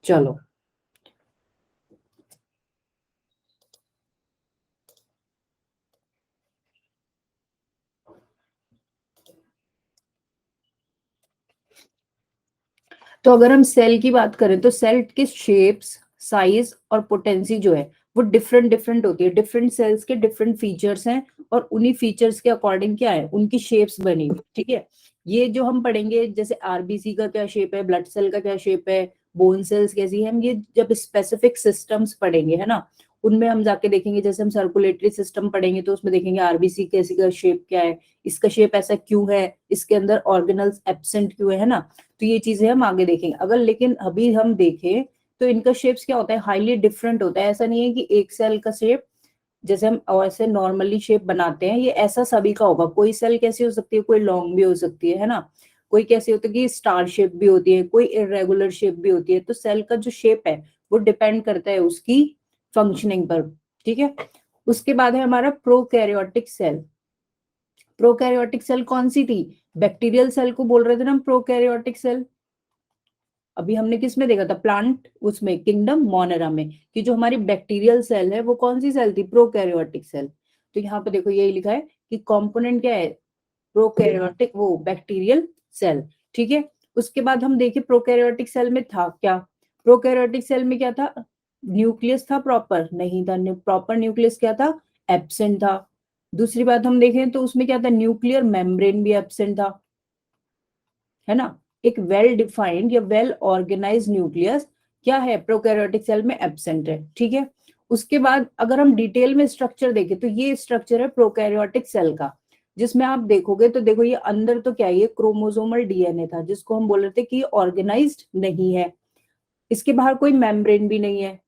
चलो तो अगर हम सेल की बात करें तो सेल के शेप्स, साइज और पोटेंसी जो है वो डिफरेंट डिफरेंट होती है। डिफरेंट सेल्स के डिफरेंट फीचर्स हैं और उन्हीं फीचर्स के अकॉर्डिंग क्या है, उनकी शेप्स बनी हुई। ठीक है, ये जो हम पढ़ेंगे जैसे आरबीसी का क्या शेप है, ब्लड सेल का क्या शेप है, बोन सेल्स कैसी है, हम ये जब स्पेसिफिक सिस्टम्स पढ़ेंगे है ना, उनमें हम जाके देखेंगे। जैसे हम सर्कुलेटरी सिस्टम पढ़ेंगे तो उसमें देखेंगे आरबीसी कैसी का शेप क्या है, इसका शेप ऐसा क्यों है, इसके अंदर ऑर्गेनल्स एब्सेंट क्यों है ना। तो ये चीजें हम आगे देखेंगे। अगर लेकिन अभी हम देखें तो इनका शेप्स क्या होता है, हाईली डिफरेंट होता है। ऐसा नहीं है कि एक सेल का शेप जैसे हम ऐसे नॉर्मली शेप बनाते हैं ये ऐसा सभी का होगा। कोई सेल कैसी हो सकती है, कोई लॉन्ग भी हो सकती है ना, कोई कैसी होती है कि स्टार शेप भी होती है, कोई इरेगुलर शेप भी होती है। तो सेल का जो शेप है वो डिपेंड करता है उसकी फंक्शनिंग पर। ठीक है, उसके बाद है हमारा प्रोकैरियोटिक सेल। प्रोकैरियोटिक सेल कौन सी थी, बैक्टीरियल सेल को बोल रहे थे ना हम प्रोकैरियोटिक सेल। अभी हमने किस में देखा था, प्लांट उसमें किंगडम मोनेरा में, कि जो हमारी बैक्टीरियल सेल है वो कौन सी सेल थी, प्रोकैरियोटिक सेल। तो यहाँ पे देखो यही लिखा है कि कंपोनेंट क्या है, प्रोकैरियोटिक वो बैक्टीरियल सेल। ठीक है, उसके बाद हम देखें प्रोकैरियोटिक सेल में था क्या। प्रोकैरियोटिक सेल में क्या था, न्यूक्लियस था प्रॉपर, नहीं था प्रॉपर न्यूक्लियस, क्या था, एब्सेंट था। दूसरी बात हम देखें तो उसमें क्या था, न्यूक्लियर मेम्ब्रेन भी एब्सेंट था, है ना। एक वेल डिफाइंड या वेल ऑर्गेनाइज न्यूक्लियस क्या है, प्रोकैरियोटिक सेल में एब्सेंट है। ठीक है, उसके बाद अगर हम डिटेल में स्ट्रक्चर देखें तो ये स्ट्रक्चर है प्रोकैरियोटिक सेल का, जिसमें आप देखोगे तो देखो ये अंदर तो क्या है, ये क्रोमोसोमल डीएनए था जिसको हम बोल रहे थे कि ऑर्गेनाइज्ड नहीं है। इसके बाहर कोई मेम्ब्रेन भी नहीं है,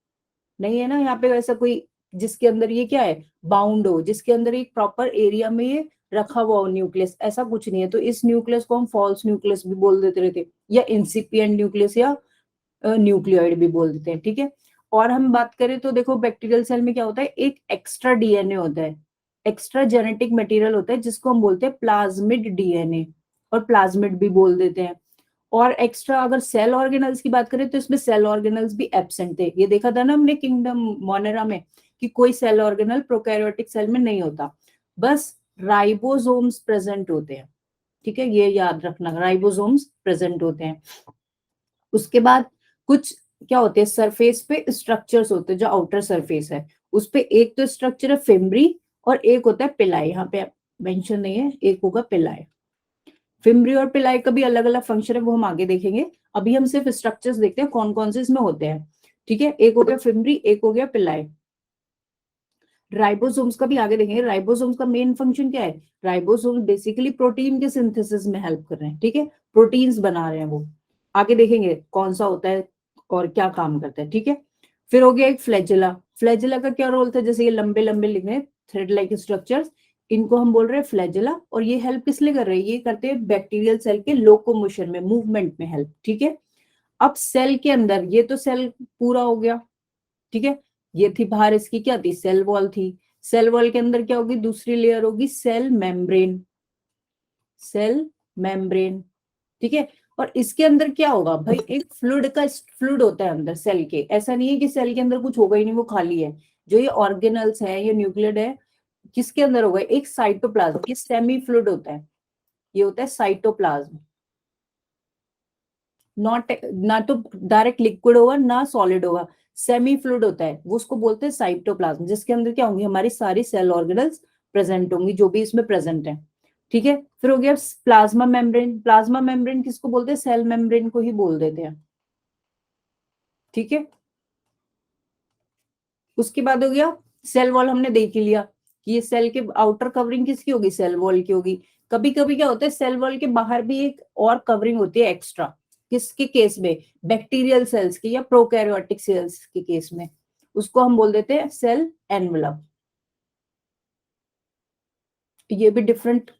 नहीं है ना यहाँ पे वैसा कोई जिसके अंदर ये क्या है, बाउंड हो, जिसके अंदर एक प्रॉपर एरिया में ये रखा हुआ हो न्यूक्लियस, ऐसा कुछ नहीं है। तो इस न्यूक्लियस को हम फॉल्स न्यूक्लियस भी बोल देते रहते, या इंसिपिएंट न्यूक्लियस, या न्यूक्लियोइड भी बोल देते हैं। ठीक है, और हम बात करें तो देखो बैक्टीरियल सेल में क्या होता है, एक एक्स्ट्रा डीएनए होता है, एक्स्ट्रा जेनेटिक मटेरियल होता है जिसको हम बोलते हैं प्लाज्मिड डीएनए, और प्लाज्मिड भी बोल देते हैं। और एक्स्ट्रा अगर सेल ऑर्गेनल्स की बात करें तो इसमें सेल ऑर्गेनल्स भी एब्सेंट थे। ये देखा था ना हमने किंगडम मोनेरा में कि कोई सेल ऑर्गेनल प्रोकैरियोटिक सेल में नहीं होता, बस राइबोसोम्स प्रेजेंट होते हैं। ठीक है, ये याद रखना, राइबोसोम्स प्रेजेंट होते हैं। उसके बाद कुछ क्या होते हैं, सरफेस पे स्ट्रक्चर्स होते हैं, जो आउटर सरफेस है उस पे एक तो स्ट्रक्चर है फिम्ब्री और एक होता है पिलाई, यहाँ पे मेंशन नहीं है, एक होगा पिलाई। फिम्ब्री और पिलाई का भी अलग अलग फंक्शन है, वो हम आगे देखेंगे। अभी हम सिर्फ स्ट्रक्चर्स देखते हैं कौन कौन से इसमें होते हैं। ठीक है, एक हो गया फिम्ब्री, एक हो गया पिलाई। राइबोसोम्स का भी आगे देखेंगे। राइबोसोम्स का मेन फंक्शन क्या है, राइबोसोम्स बेसिकली प्रोटीन के सिंथेसिस में हेल्प कर रहे हैं। ठीक है, प्रोटीन्स बना रहे हैं वो, आगे देखेंगे कौन सा होता है और क्या काम करता है। ठीक है, फिर हो गया एक फ्लैजेला। फ्लैजेला का क्या रोल था, जैसे ये लंबे लंबे लिखे हैं थ्रेड लाइक स्ट्रक्चर्स, इनको हम बोल रहे हैं फ्लैजेला। और ये हेल्प किस लिए कर रहे हैं, ये करते हैं बैक्टीरियल सेल के लोकोमोशन में, मूवमेंट में हेल्प। ठीक है, अब सेल के अंदर ये तो सेल पूरा हो गया। ठीक है, ये थी बाहर इसकी क्या थी, सेल वॉल थी। सेल वॉल के अंदर क्या होगी, दूसरी लेयर होगी सेल मेम्ब्रेन, सेल मेम्ब्रेन। ठीक है, और इसके अंदर क्या होगा भाई, एक फ्लूइड होता है अंदर सेल के। ऐसा नहीं है कि सेल के अंदर कुछ होगा ही नहीं, वो खाली है। जो ये ऑर्गेनल्स है, ये न्यूक्लियड है, किसके अंदर होगा, एक साइटोप्लाज्म, ये सेमी फ्लूइड होता है, ये होता है साइटोप्लाज्म। नॉट ना तो डायरेक्ट लिक्विड होगा ना सॉलिड होगा, सेमी फ्लूइड होता है, वो उसको बोलते हैं साइटोप्लाज्म, जिसके अंदर क्या होंगी, हमारी सारी सेल ऑर्गेनल्स प्रेजेंट होंगी जो भी इसमें प्रेजेंट है। ठीक है, फिर हो गया प्लाज्मा मेम्ब्रेन। प्लाज्मा मेम्ब्रेन किसको बोलते हैं, सेल मेम्ब्रेन को ही बोल देते हैं। ठीक है, उसके बाद हो गया सेल वॉल, हमने देख ही लिया कि ये सेल के आउटर कवरिंग किसकी होगी, सेल वॉल की होगी। कभी कभी क्या होता है, सेल वॉल के बाहर भी एक और कवरिंग होती है एक्स्ट्रा, किसके केस में, बैक्टीरियल सेल्स की या प्रोकैरियोटिक सेल्स के केस में, उसको हम बोल देते हैं सेल एनवलप। ये भी डिफरेंट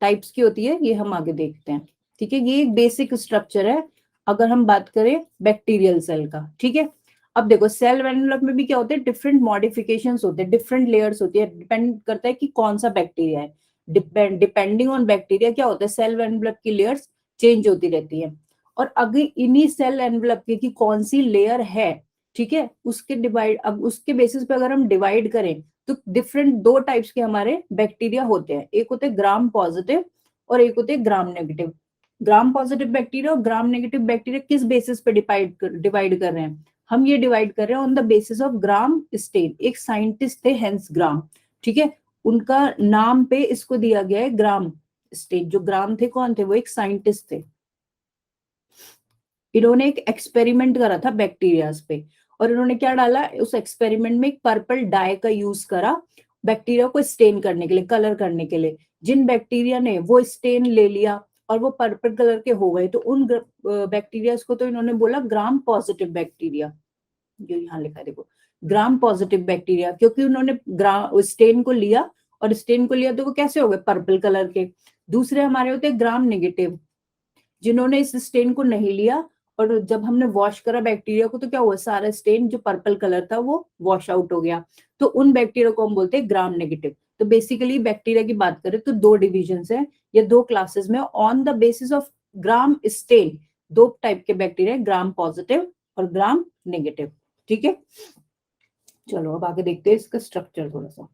टाइप्स की होती है, ये हम आगे देखते हैं। ठीक है, ये एक बेसिक स्ट्रक्चर है अगर हम बात करें बैक्टीरियल सेल का। ठीक है, अब देखो सेल एनवलप में भी क्या होते हैं, डिफरेंट मॉडिफिकेशंस होते हैं, डिफरेंट लेयर्स होती है, डिपेंड करता है कि कौन सा बैक्टीरिया है। डिपेंडिंग ऑन बैक्टीरिया क्या होता है, सेल एनवलप की लेयर्स चेंज होती रहती है। और अगर इन्हीं सेल एनवेलप की कौन सी लेयर है, ठीक है, उसके डिवाइड, अब उसके बेसिस पे अगर हम डिवाइड करें तो डिफरेंट दो टाइप्स के हमारे बैक्टीरिया होते हैं, एक होते हैं ग्राम पॉजिटिव और एक होते हैं Gram negative. Gram positive bacteria और ग्राम नेगेटिव बैक्टीरिया किस बेसिस पे डिवाइड कर रहे हैं, हम ये डिवाइड कर रहे हैं on the basis of Gram stain. एक साइंटिस्ट थे हेंस ग्राम, ठीक है, उनका नाम पे इसको दिया गया है ग्राम स्टेन। जो ग्राम थे कौन थे, वो एक साइंटिस्ट थे। इन्होंने एक एक्सपेरिमेंट करा था बैक्टीरियाज पे, और इन्होंने क्या डाला उस एक्सपेरिमेंट में, एक पर्पल डाई का यूज करा बैक्टीरिया को स्टेन करने के लिए, कलर करने के लिए। जिन बैक्टीरिया ने वो स्टेन ले लिया और वो पर्पल कलर के हो गए, तो उन बैक्टीरिया को तो इन्होंने बोला ग्राम पॉजिटिव बैक्टीरिया। जो यहाँ लिखा है देखो, ग्राम पॉजिटिव बैक्टीरिया, क्योंकि उन्होंने स्टेन को लिया, और स्टेन को लिया तो वो कैसे हो गए, पर्पल कलर के। दूसरे हमारे होते हैं ग्राम नेगेटिव, जिन्होंने इस स्टेन को नहीं लिया, और जब हमने वॉश करा बैक्टीरिया को तो क्या हुआ, सारा स्टेन जो पर्पल कलर था वो वॉश आउट हो गया। तो उन बैक्टीरिया को हम बोलते हैं ग्राम नेगेटिव। तो बेसिकली बैक्टीरिया की बात करें तो दो डिविजन है या दो क्लासेस में on the basis of Gram stain. दो टाइप के बैक्टीरिया, ग्राम पॉजिटिव और ग्राम नेगेटिव, ठीक है। चलो अब आगे देखते हैं इसका स्ट्रक्चर थोड़ा सा।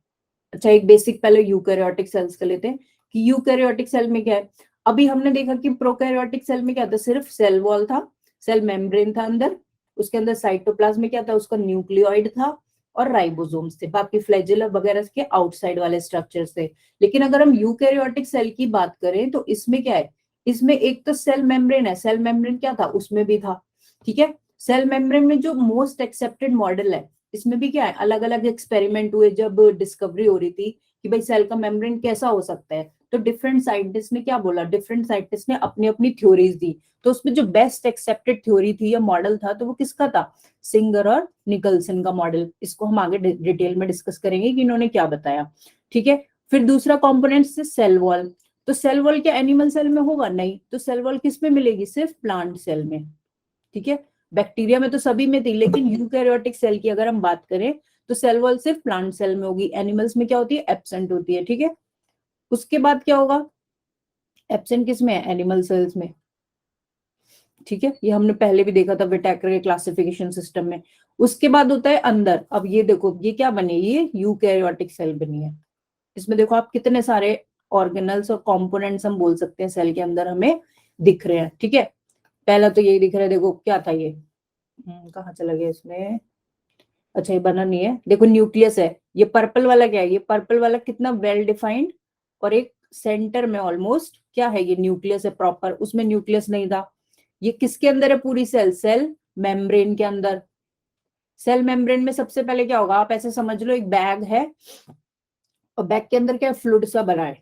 अच्छा, एक बेसिक पहले यूकैरियोटिक सेल्स का लेते हैं कि यूकैरियोटिक सेल में क्या है। अभी हमने देखा कि प्रोकैरियोटिक सेल में क्या था, सिर्फ सेल वॉल था, सेल मेम्ब्रेन था अंदर, उसके अंदर साइटोप्लाज्म में क्या था, उसका न्यूक्लियोइड था और राइबोसोम्स थे, बाकी फ्लैजेला वगैरह के आउटसाइड वाले स्ट्रक्चर्स थे। लेकिन अगर हम यूकैरियोटिक सेल की बात करें तो इसमें क्या है, इसमें एक तो सेल मेम्ब्रेन है, सेल मेम्ब्रेन क्या था, उसमें भी था, ठीक है। सेल मेम्ब्रेन में जो मोस्ट एक्सेप्टेड मॉडल है, इसमें भी क्या है, अलग अलग एक्सपेरिमेंट हुए जब डिस्कवरी हो रही थी कि भाई सेल का मेम्ब्रेन कैसा हो सकता है, तो डिफरेंट साइंटिस्ट ने क्या बोला, डिफरेंट साइंटिस्ट ने अपनी अपनी थ्योरीज दी। तो उसमें जो बेस्ट एक्सेप्टेड थ्योरी थी या मॉडल था, तो वो किसका था, सिंगर और निकलसन का मॉडल। इसको हम आगे डिटेल में डिस्कस करेंगे कि इन्होंने क्या बताया, ठीक है। फिर दूसरा कॉम्पोनेंट से सेल वॉल। तो सेल वॉल क्या एनिमल सेल में होगा, नहीं, तो सेल वॉल किस में मिलेगी, सिर्फ प्लांट सेल में, ठीक है। बैक्टीरिया में तो सभी में थी, लेकिन यूकैरियोटिक सेल की अगर हम बात करें तो सेल वॉल सिर्फ प्लांट सेल में होगी, एनिमल्स में क्या होती है, एब्सेंट होती है, ठीक है। उसके बाद क्या होगा, एब्सेंट किस में है, एनिमल सेल्स में, ठीक है। ये हमने पहले भी देखा था विटैकर के क्लासिफिकेशन सिस्टम में। उसके बाद होता है अंदर, अब ये देखो ये क्या बने, ये यूकैरियोटिक सेल बनी है। इसमें देखो आप कितने सारे ऑर्गेनल्स और कंपोनेंट्स हम बोल सकते हैं सेल के अंदर हमें दिख रहे हैं, ठीक है। पहला तो यही दिख रहा है, देखो क्या था ये, कहाँ चला गया इसमें, अच्छा ये बना नहीं है, देखो न्यूक्लियस है। ये पर्पल वाला क्या है, ये पर्पल वाला कितना वेल डिफाइंड, और एक सेंटर में ऑलमोस्ट क्या है, ये न्यूक्लियस है प्रॉपर, उसमें न्यूक्लियस नहीं था। ये किसके अंदर है, पूरी सेल, सेल मेम्ब्रेन के अंदर। सेल मेम्ब्रेन में सबसे पहले क्या होगा, आप ऐसे समझ लो एक बैग है, और बैग के अंदर क्या फ्लूइड सा बना है,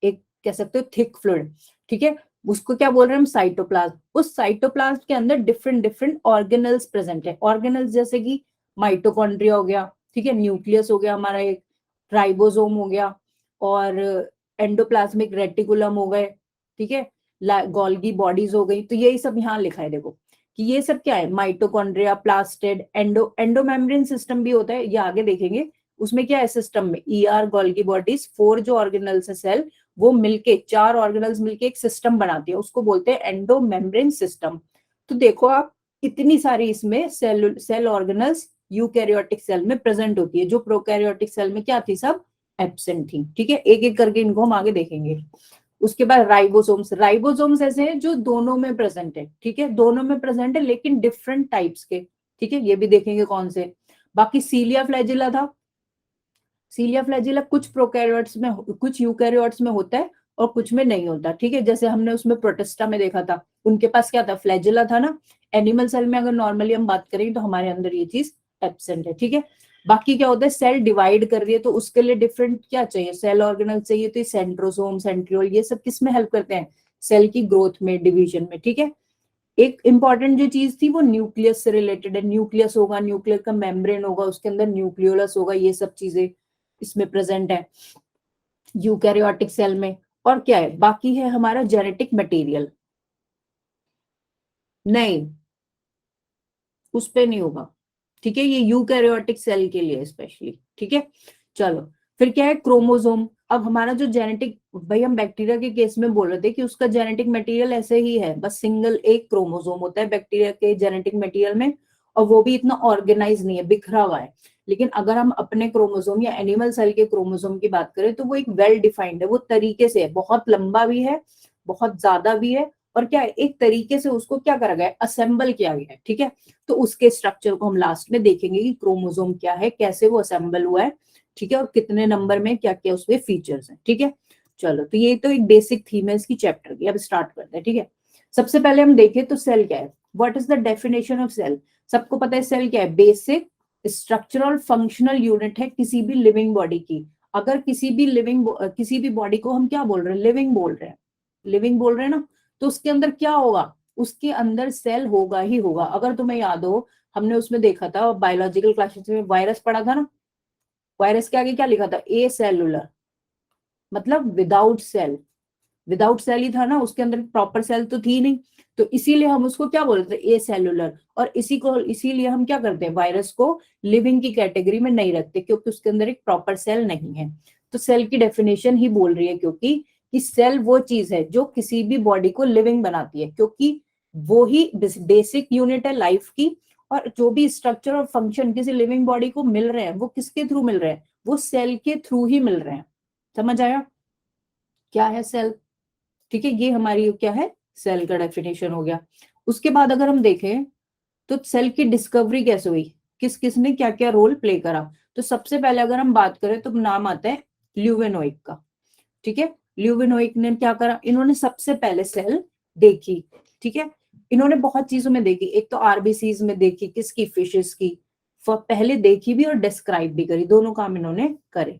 एक कह सकते हो थिक फ्लूइड, ठीक है। उसको क्या बोल रहे हैं हम, साइटोप्लाज्म। उस साइटोप्लाज्म के अंदर डिफरेंट डिफरेंट ऑर्गेनल्स प्रेजेंट है। ऑर्गेनल्स जैसे कि माइटोकॉन्ड्रिया हो गया, ठीक है, न्यूक्लियस हो गया हमारा एक, राइबोसोम हो गया, और एंडोप्लाज्मिक रेटिकुलम हो गए, ठीक है, गोल्गी बॉडीज हो गई। तो यही सब यहाँ लिखा है देखो कि ये सब क्या है, माइटोकॉन्ड्रिया, प्लास्टिड, एंडोमेम्ब्रेन सिस्टम भी होता है, ये आगे देखेंगे। उसमें क्या है सिस्टम में, ईआर, गोल्गी बॉडीज, 4 जो ऑर्गेनल्स है सेल, वो मिलके 4 ऑर्गेनल्स मिलके एक सिस्टम बनाती है, उसको बोलते हैं एंडोमेम्ब्रेन सिस्टम। तो देखो आप इतनी सारी इसमें सेल ऑर्गेनल्स यूकैरियोटिक सेल में प्रेजेंट होती है, जो प्रोकैरियोटिक सेल में क्या थी, सब एब्सेंट थी, ठीक है। एक एक करके इनको हम आगे देखेंगे। उसके बाद राइबोसोम्स। राइबोसोम्स ऐसे हैं जो दोनों में प्रेजेंट है, ठीक है, दोनों में प्रेजेंट है लेकिन डिफरेंट टाइप्स के, ठीक है, ये भी देखेंगे कौन से। बाकी सीलिया फ्लैजिला था, सीलिया फ्लैजिला कुछ प्रोकैरियोट्स में, कुछ यूकैरियोट्स में होता है और कुछ में नहीं होता, ठीक है। जैसे हमने उसमें प्रोटिस्टा में देखा था, उनके पास क्या था, फ्लैजिला था ना। एनिमल सेल में अगर नॉर्मली हम बात करें तो हमारे अंदर ये चीज एब्सेंट है, ठीक है। बाकी क्या होता है, सेल डिवाइड कर रही है तो उसके लिए डिफरेंट क्या चाहिए, सेल ऑर्गेनल चाहिए, तो सेंट्रोसोम, सेंट्रियोल, ये सब किस में हेल्प करते हैं, सेल की ग्रोथ में, डिवीजन में, ठीक है। एक इंपॉर्टेंट जो चीज थी वो न्यूक्लियस से रिलेटेड है, न्यूक्लियस होगा, न्यूक्लियर का मेम्ब्रेन होगा, उसके अंदर न्यूक्लियोलस होगा, ये सब चीजें इसमें प्रेजेंट है यूकैरियोटिक सेल में। और क्या है, बाकी है हमारा जेनेटिक मटेरियल, नहीं उस पे नहीं होगा, ठीक है, ये यूकैरियोटिक सेल के लिए स्पेशली, ठीक है। चलो फिर क्या है, क्रोमोसोम। अब हमारा जो जेनेटिक, भाई हम बैक्टीरिया के केस में बोल रहे थे कि उसका जेनेटिक मटेरियल ऐसे ही है, बस सिंगल एक क्रोमोसोम होता है बैक्टीरिया के जेनेटिक मटेरियल में, और वो भी इतना ऑर्गेनाइज नहीं है, बिखरा हुआ है। लेकिन अगर हम अपने क्रोमोसोम या एनिमल सेल के क्रोमोसोम की बात करें तो वो एक वेल डिफाइंड है, वो तरीके से है, बहुत लंबा भी है, बहुत ज्यादा भी है, और क्या है, एक तरीके से उसको क्या करा गया है, असेंबल किया गया है। ठीक है, तो उसके स्ट्रक्चर को हम लास्ट में देखेंगे कि क्रोमोसोम क्या है, कैसे वो असेंबल हुआ है, ठीक है, और कितने नंबर में क्या क्या उसके फीचर्स हैं। ठीक है, चलो, तो ये तो एक बेसिक थीम है इसकी चैप्टर की। अब स्टार्ट करते हैं। ठीक है, सबसे पहले हम देखें तो सेल क्या है, what is the definition of cell. सबको पता है सेल क्या है, बेसिक स्ट्रक्चरल फंक्शनल यूनिट है किसी भी लिविंग बॉडी की। अगर किसी भी बॉडी को हम क्या बोल रहे हैं, लिविंग बोल रहे हैं, लिविंग बोल रहे हैं ना, तो उसके अंदर क्या होगा, उसके अंदर सेल होगा ही होगा। अगर तुम्हें याद हो, हमने उसमें देखा था बायोलॉजिकल क्लासेस में, वायरस पढ़ा था ना, वायरस के आगे क्या लिखा था, ए सेलुलर, मतलब विदाउट सेल, विदाउट सेल ही था ना, उसके अंदर प्रॉपर सेल तो थी नहीं, तो इसीलिए हम उसको क्या बोलते हैं, ए सेलुलर। और इसीलिए हम क्या करते हैं, वायरस को लिविंग की कैटेगरी में नहीं रखते, क्योंकि उसके अंदर एक प्रॉपर सेल नहीं है। तो सेल की डेफिनेशन ही बोल रही है, क्योंकि कि सेल वो चीज है जो किसी भी बॉडी को लिविंग बनाती है, क्योंकि वो ही बेसिक यूनिट है लाइफ की। और जो भी स्ट्रक्चर और फंक्शन किसी लिविंग बॉडी को मिल रहे हैं, वो किसके थ्रू मिल रहे हैं, वो सेल के थ्रू ही मिल रहे हैं। समझ आया क्या है सेल। ठीक है, ये हमारी क्या है, सेल का डेफिनेशन हो गया। उसके बाद अगर हम देखें तो सेल की डिस्कवरी कैसे हुई, किस किस ने क्या क्या रोल प्ले करा। तो सबसे पहले अगर हम बात करें तो नाम आता है ल्यूवेनोइक का। ठीक है, ल्यूवेनोइक ने क्या करा, इन्होंने सबसे पहले सेल देखी। ठीक है, इन्होंने बहुत चीजों में देखी, एक तो आरबीसीज में देखी, किसकी, फिशेस की, पहले देखी भी और डिस्क्राइब भी करी, दोनों काम इन्होंने करे।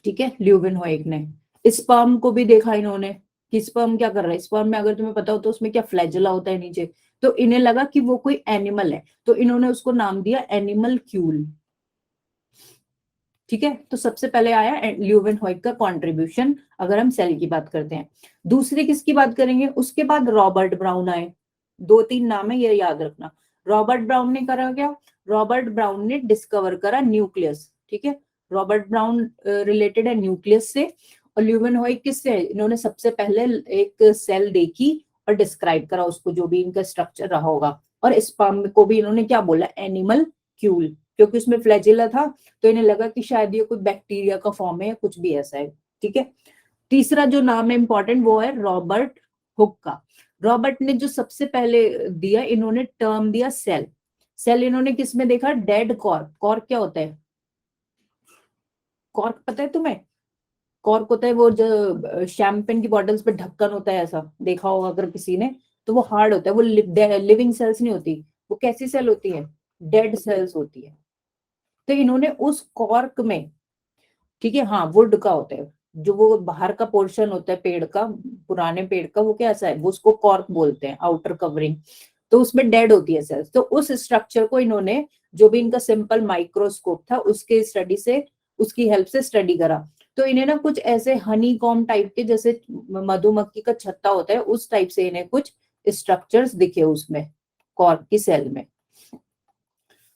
ठीक है, ल्यूवेनहोइक ने स्पर्म को भी देखा इन्होंने, कि स्पर्म क्या कर रहा है, स्पर्म में अगर तुम्हें पता हो तो उसमें क्या फ्लैजेला होता है नीचे, तो इन्हें लगा कि वो कोई एनिमल है, तो इन्होंने उसको नाम दिया एनिमल क्यूल। ठीक है, तो सबसे पहले आया ल्यूवेनहोइक का कंट्रीब्यूशन, अगर हम सेल की बात करते हैं। दूसरे किसकी बात करेंगे, उसके बाद रॉबर्ट ब्राउन आए, दो तीन नाम है ये याद रखना। रॉबर्ट ब्राउन ने करा क्या, रॉबर्ट ब्राउन ने डिस्कवर करा न्यूक्लियस। ठीक है, रॉबर्ट ब्राउन रिलेटेड है न्यूक्लियस से, और ल्यूवेनहोइक किससे है, इन्होंने सबसे पहले एक सेल देखी और डिस्क्राइब करा उसको, जो भी इनका स्ट्रक्चर रहा होगा। और स्पर्म को भी इन्होंने क्या बोला, एनिमल क्यूल, क्योंकि उसमें फ्लैजिला था, तो इन्हें लगा कि शायद ये कोई बैक्टीरिया का फॉर्म है या कुछ भी ऐसा है। ठीक है, तीसरा जो नाम है इंपॉर्टेंट वो है रॉबर्ट हुक का। रॉबर्ट ने जो सबसे पहले दिया, इन्होंने टर्म दिया सेल। सेल इन्होंने किस में देखा, डेड कॉर्क। कॉर्क क्या होता है, कॉर्क पता है तुम्हें, कॉर्क होता है वो जो शैंपेन की बॉटल्स पे ढक्कन होता है, ऐसा देखा होगा अगर किसी ने, तो वो हार्ड होता है, वो लिविंग सेल्स नहीं होती, वो कैसी सेल होती है, डेड सेल्स होती है। तो इन्होंने उस कॉर्क में, ठीक है, हाँ वुड का होता है, जो वो बाहर का पोर्शन होता है पेड़ का, पुराने पेड़ का, वो कैसा है, वो उसको कॉर्क बोलते हैं, आउटर कवरिंग, तो उसमें डेड होती है सेल्स। तो उस स्ट्रक्चर को इन्होंने, जो भी इनका सिंपल माइक्रोस्कोप था उसके स्टडी से, उसकी हेल्प से स्टडी करा। तो इन्हें ना कुछ ऐसे हनी कॉम टाइप के, जैसे मधुमक्खी का छत्ता होता है उस टाइप से इन्हें कुछ स्ट्रक्चर्स दिखे उसमें, कॉर्क की सेल में।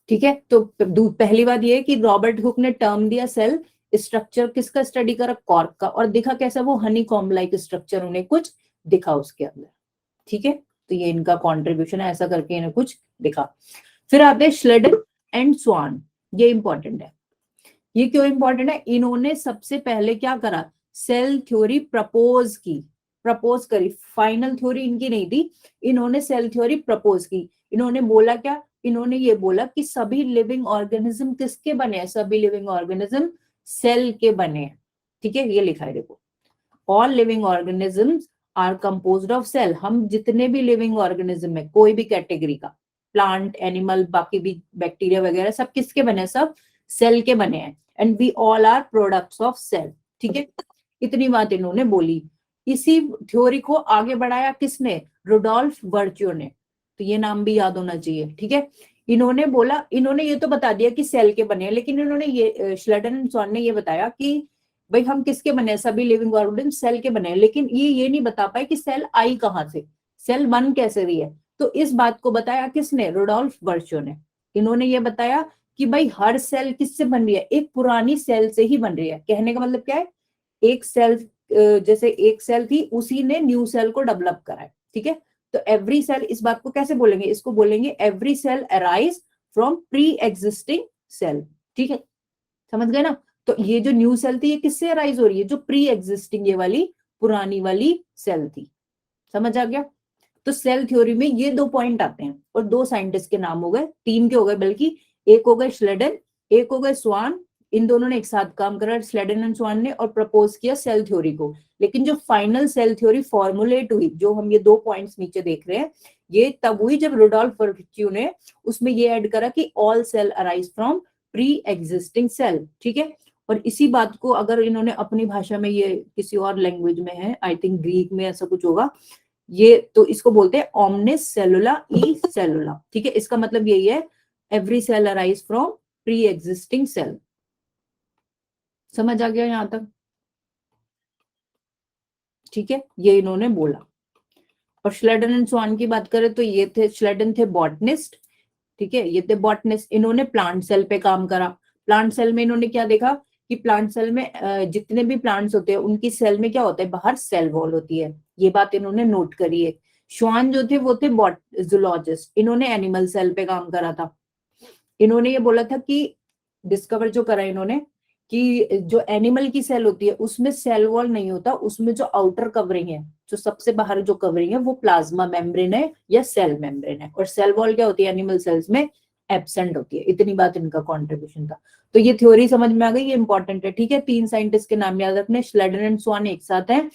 ठीक है, तो पहली बात ये है कि रॉबर्ट हुक ने टर्म दिया सेल, स्ट्रक्चर किसका स्टडी करा, कॉर्क का, और दिखा कैसा, वो हनी कॉम लाइक स्ट्रक्चर उन्हें कुछ दिखा उसके अंदर। ठीक है, तो ये इनका कॉन्ट्रीब्यूशन है, ऐसा करके इन्हें कुछ दिखा। फिर आते हैं श्लेडर एंड स्वान, ये इंपॉर्टेंट है। ये क्यों इंपॉर्टेंट है, इन्होंने सबसे पहले क्या करा, सेल थ्योरी प्रपोज करी, फाइनल थ्योरी इनकी नहीं थी, इन्होंने सेल थ्योरी प्रपोज की। इन्होंने बोला क्या, इन्होंने ये बोला कि सभी लिविंग ऑर्गेनिज्म किसके बने हैं, सभी लिविंग ऑर्गेनिज्म सेल के बने हैं। ठीक है, ये लिखा है देखो, all living organisms are composed of cell. हम जितने भी लिविंग ऑर्गेनिज्म है, कोई भी कैटेगरी का, प्लांट, एनिमल, बाकी भी बैक्टीरिया वगैरह, सब किसके बने हैं, सब सेल के बने हैं। And we all are products of cell. ठीक है, इतनी बात इन्होंने बोली। इसी थ्योरी को आगे बढ़ाया किसने, रुडोल्फ वर्च्यू ने, तो ये नाम भी याद होना चाहिए। ठीक है, इन्होंने बोला, इन्होंने ये तो बता दिया कि सेल के बने हैं, लेकिन इन्होंने ये श्लेडर एंड स्वान ने ये बताया कि भाई हम किसके बने हैं, सभी लिविंग ऑर्गेनिज्म सेल के बने हैं, लेकिन ये नहीं बता पाए कि सेल आई कहां से, सेल बन कैसे रही है। तो इस बात को बताया किसने, रुडोल्फ वर्च्यू ने। इन्होंने ये बताया कि भाई हर सेल किससे बन रही है, एक पुरानी सेल से ही बन रही है। कहने का मतलब क्या है, एक सेल जैसे एक सेल थी, उसी ने न्यू सेल को डेवलप करा है, ठीक है। तो एवरी सेल, इस बात को कैसे बोलेंगे, इसको बोलेंगे every cell arise from pre existing cell, ठीक है, समझ गए ना। तो ये जो न्यू सेल थी ये किससे अराइज हो रही है, जो प्री एग्जिस्टिंग ये वाली पुरानी वाली सेल थी, समझ आ गया। तो सेल थ्योरी में ये दो पॉइंट आते हैं, और दो साइंटिस्ट के नाम हो गए, तीन के हो गए बल्कि, एक हो गए श्लेडन, एक हो गए स्वान। इन दोनों ने एक साथ काम करा, श्लेडन एंड स्वान ने, और प्रपोज किया सेल थ्योरी को। लेकिन जो फाइनल सेल थ्योरी फॉर्मुलेट हुई, जो हम ये दो पॉइंट्स नीचे देख रहे हैं, ये तब हुई जब रुडोल्फ वर्क्यू ने उसमें ये ऐड करा कि all cell arise from pre existing cell, ठीक है। और इसी बात को अगर इन्होंने अपनी भाषा में, ये किसी और लैंग्वेज में है, आई थिंक ग्रीक में ऐसा कुछ होगा, ये तो इसको बोलते हैं ओमनिस सेलुला ई सेलुला, ठीक है। इसका मतलब यही है, every cell arise from pre existing cell. समझ आ गया यहां तक, ठीक है, ये इन्होंने बोला। और श्लेडन एंड स्वान की बात करें तो ये थे, श्लेडन थे बॉटनिस्ट, ठीक है, ये थे बॉटनिस्ट, इन्होंने प्लांट सेल पे काम करा। प्लांट सेल में इन्होंने क्या देखा कि प्लांट सेल में जितने भी प्लांट्स होते हैं उनकी सेल में क्या होता है, बाहर सेल वॉल होती है, ये बात इन्होंने नोट करी है। श्वान जो थे वो थे जूलॉजिस्ट, इन्होंने एनिमल सेल पे काम करा था। इन्होंने ये बोला था कि डिस्कवर जो करा इन्होंने, कि जो एनिमल की सेल होती है उसमें सेल वॉल नहीं होता, उसमें जो आउटर कवरिंग है, जो सबसे बाहर जो कवरिंग है वो प्लाज्मा मेम्ब्रेन है या सेल मेम्ब्रेन है, और सेल वॉल क्या होती है एनिमल सेल्स में, एब्सेंट होती है। इतनी बात इनका कॉन्ट्रीब्यूशन था। तो ये थ्योरी समझ में आ गई, ये इंपॉर्टेंट है, ठीक है। तीन साइंटिस्ट के नाम याद रखने, श्लेडन एंड स्वान एक साथ है,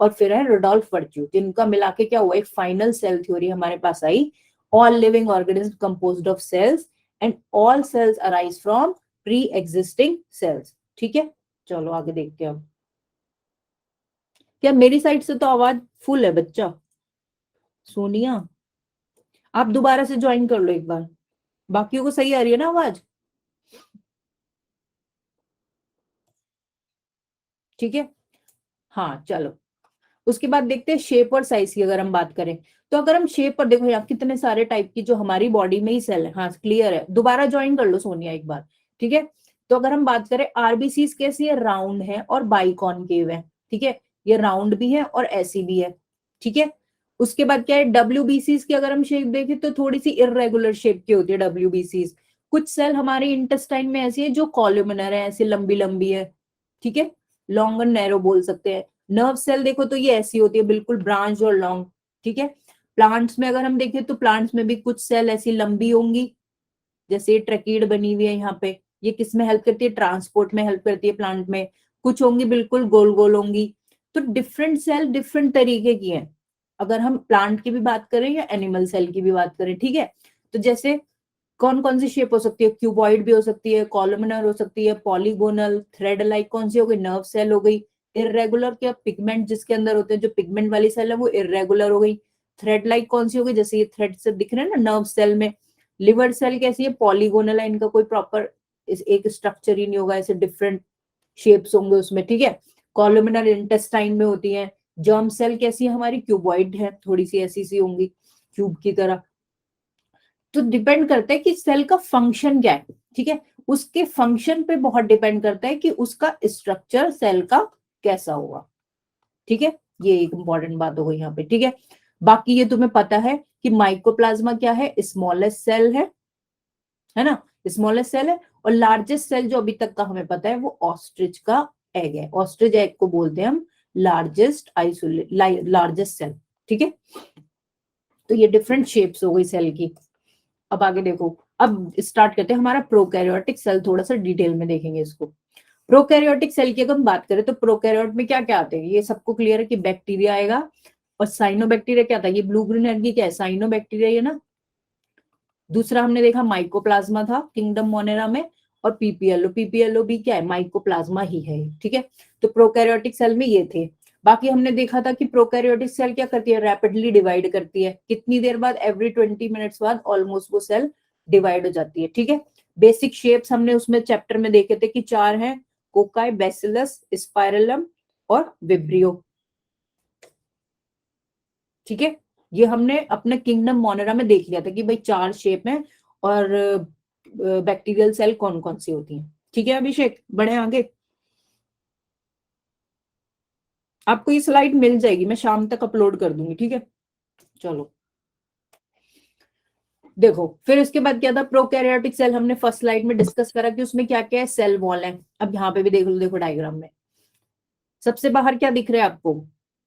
और फिर है रुडोल्फ वर्च्यू, जिनका मिला के क्या हुआ, एक फाइनल सेल थ्योरी हमारे पास आई। All living organism composed of cells and all cells arise from pre existing cells, ठीक है। चलो आगे देखते हैं अब। क्या मेरी साइड से तो आवाज फुल है बच्चा? सोनिया, आप दोबारा से ज्वाइन कर लो एक बार, बाकियों को सही आ रही है ना आवाज, ठीक है। हाँ चलो, उसके बाद देखते हैं शेप और साइज की। अगर हम बात करें तो अगर हम शेप पर देखो, यहाँ कितने सारे टाइप की जो हमारी बॉडी में ही सेल है, हाँ क्लियर है, दोबारा ज्वाइन कर लो सोनिया एक बार, ठीक है। तो अगर हम बात करें आरबीसीज कैसी है, राउंड है और बाइकॉनकेव है, ठीक है, ये राउंड भी है और ऐसी भी है, ठीक है। उसके बाद क्या है, डब्ल्यूबीसीज की अगर हम शेप देखें तो थोड़ी सी इरेगुलर शेप की होती है डब्ल्यूबीसीज। कुछ सेल हमारे इंटेस्टाइन में ऐसी है जो कॉलुमिनर है, ऐसी लंबी लंबी है, ठीक है, लॉन्ग एंड नैरो बोल सकते हैं। नर्व सेल देखो तो ये ऐसी होती है बिल्कुल ब्रांच और लॉन्ग, ठीक है। प्लांट्स में अगर हम देखें तो प्लांट्स में भी कुछ सेल ऐसी लंबी होंगी, जैसे ट्रकीड बनी हुई है यहाँ पे, ये किस में हेल्प करती है, ट्रांसपोर्ट में हेल्प करती है प्लांट में। कुछ होंगी बिल्कुल गोल गोल होंगी। तो डिफरेंट सेल डिफरेंट तरीके की है, अगर हम प्लांट की भी बात करें या एनिमल सेल की भी बात करें, ठीक है। तो जैसे कौन कौन सी शेप हो सकती है, क्यूबॉइड भी हो सकती है, कॉलमनर हो सकती है, पॉलीगोनल, थ्रेड लाइक कौन सी हो गई, नर्व सेल हो गई। इरेगुलर क्या, पिगमेंट जिसके अंदर होते हैं, जो पिगमेंट वाली सेल है वो इरेगुलर हो गई। थ्रेड लाइक कौन सी हो गई, जैसे ये थ्रेड से दिख रहे हैं ना नर्व सेल में। लिवर सेल कैसी है, पॉलीगोनल है, इनका कोई प्रॉपर एक स्ट्रक्चर ही नहीं होगा, ऐसे डिफरेंट शेप्स होंगे उसमें, ठीक है। कॉलमनर इंटेस्टाइन में होती है। जर्म सेल कैसी है हमारी, क्यूबॉइड है, थोड़ी सी ऐसी सी होंगी क्यूब की तरह। तो डिपेंड करता है कि सेल का फंक्शन क्या है, ठीक है, उसके फंक्शन पे बहुत डिपेंड करता है कि उसका स्ट्रक्चर सेल का कैसा होगा, ठीक है। ये एक इंपॉर्टेंट बात हो गई यहाँ पे, ठीक है। बाकी ये तुम्हें पता है कि माइकोप्लाज्मा क्या है, स्मॉलेस्ट सेल है ना, स्मॉलेस्ट सेल है। और लार्जेस्ट सेल जो अभी तक का हमें पता है वो ऑस्ट्रिच का एग है, ऑस्ट्रिच एग को बोलते हैं हम लार्जेस्ट लार्जेस्ट सेल, ठीक है। तो ये डिफरेंट शेप्स हो गई सेल की। अब आगे देखो, अब स्टार्ट करते हैं हमारा प्रोकैरियोटिक सेल, थोड़ा सा डिटेल में देखेंगे इसको। प्रोकैरियोटिक सेल की अगर हम बात करें तो प्रोकैरियोट में क्या क्या आते हैं, ये सबको क्लियर है कि बैक्टीरिया आएगा, और साइनोबैक्टीरिया क्या था, ये ब्लू ग्रीन एलगी क्या है, साइनोबैक्टीरिया, ये ना। दूसरा हमने देखा माइकोप्लाज्मा था किंगडम मोनेरा में, और पीपीएलओ, पीपीएलओ भी क्या है, माइकोप्लाज्मा ही है, ठीक है। तो प्रोकैरियोटिक सेल में ये थे। बाकी हमने देखा था कि प्रोकैरियोटिक सेल क्या करती है, रैपिडली डिवाइड करती है, कितनी देर बाद, एवरी 20 मिनट्स बाद ऑलमोस्ट वो सेल डिवाइड हो जाती है, ठीक है। बेसिक शेप्स हमने उसमें चैप्टर में देखे थे कि चार हैं, कोकाई, बैसिलस, स्पाइरलम और विब्रियो, ठीक है। ये हमने अपने किंगडम मोनेरा में देख लिया था कि भाई चार शेप हैं, और बैक्टीरियल सेल कौन कौन सी होती हैं। ठीक है अभिषेक, बढ़े आगे। आपको ये स्लाइड मिल जाएगी, मैं शाम तक अपलोड कर दूंगी, ठीक है। चलो देखो, फिर इसके बाद क्या था, प्रोकैरियोटिक सेल हमने फर्स्ट स्लाइड में डिस्कस करा कि उसमें क्या क्या है, सेल वॉल है। अब यहाँ पे भी देख लो, देखो डायग्राम में सबसे बाहर क्या दिख रहा है आपको।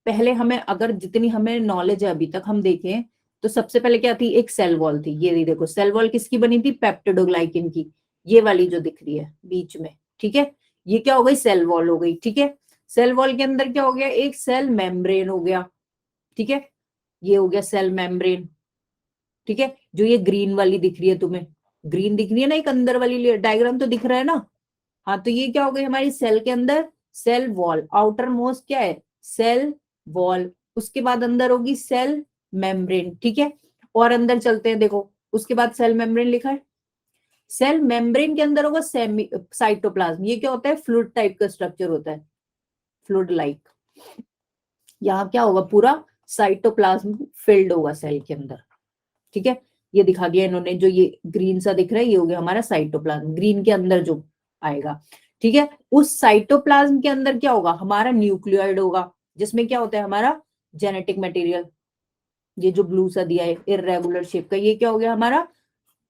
पहले हमें, अगर जितनी हमें नॉलेज है अभी तक हम देखें, तो सबसे पहले क्या थी, एक सेल वॉल थी। ये नहीं, देखो सेल वॉल किसकी बनी थी, पेप्टिडोग्लाइकिन की, ये वाली जो दिख रही है बीच में, ठीक है। ये क्या हो गई, सेल वॉल हो गई, ठीक है। सेल वॉल के अंदर क्या हो गया, एक सेल मेम्ब्रेन हो गया, ठीक है। ये हो गया सेल मेम्ब्रेन, ठीक है। जो ये ग्रीन वाली दिख रही है तुम्हें, ग्रीन दिख रही है ना, एक अंदर वाली डायग्राम तो दिख रहा है ना। हाँ, तो ये क्या हो गई हमारी सेल के अंदर सेल वॉल, आउटर मोस्ट क्या है, सेल वॉल। उसके बाद अंदर होगी सेल मेम्ब्रेन, ठीक है। और अंदर चलते हैं, देखो उसके बाद सेल मेम्ब्रेन लिखा है। सेल मेम्ब्रेन के अंदर होगा सेमी साइटोप्लाज्म। ये क्या होता है, फ्लूइड टाइप का स्ट्रक्चर होता है, फ्लूइड लाइक। यहाँ क्या होगा, पूरा साइटोप्लाज्म फिल्ड होगा सेल के अंदर, ठीक है। ये दिखा दिया इन्होंने, जो ये ग्रीन सा दिख रहा है ये हो गया हमारा साइटोप्लाज्म, ग्रीन के अंदर जो आएगा, ठीक है। उस साइटोप्लाज्म के अंदर क्या होगा, हमारा न्यूक्लियोइड होगा, जिसमें क्या होता है हमारा जेनेटिक मटेरियल। ये जो ब्लू सा दिया है इरेगुलर शेप का, ये क्या हो गया हमारा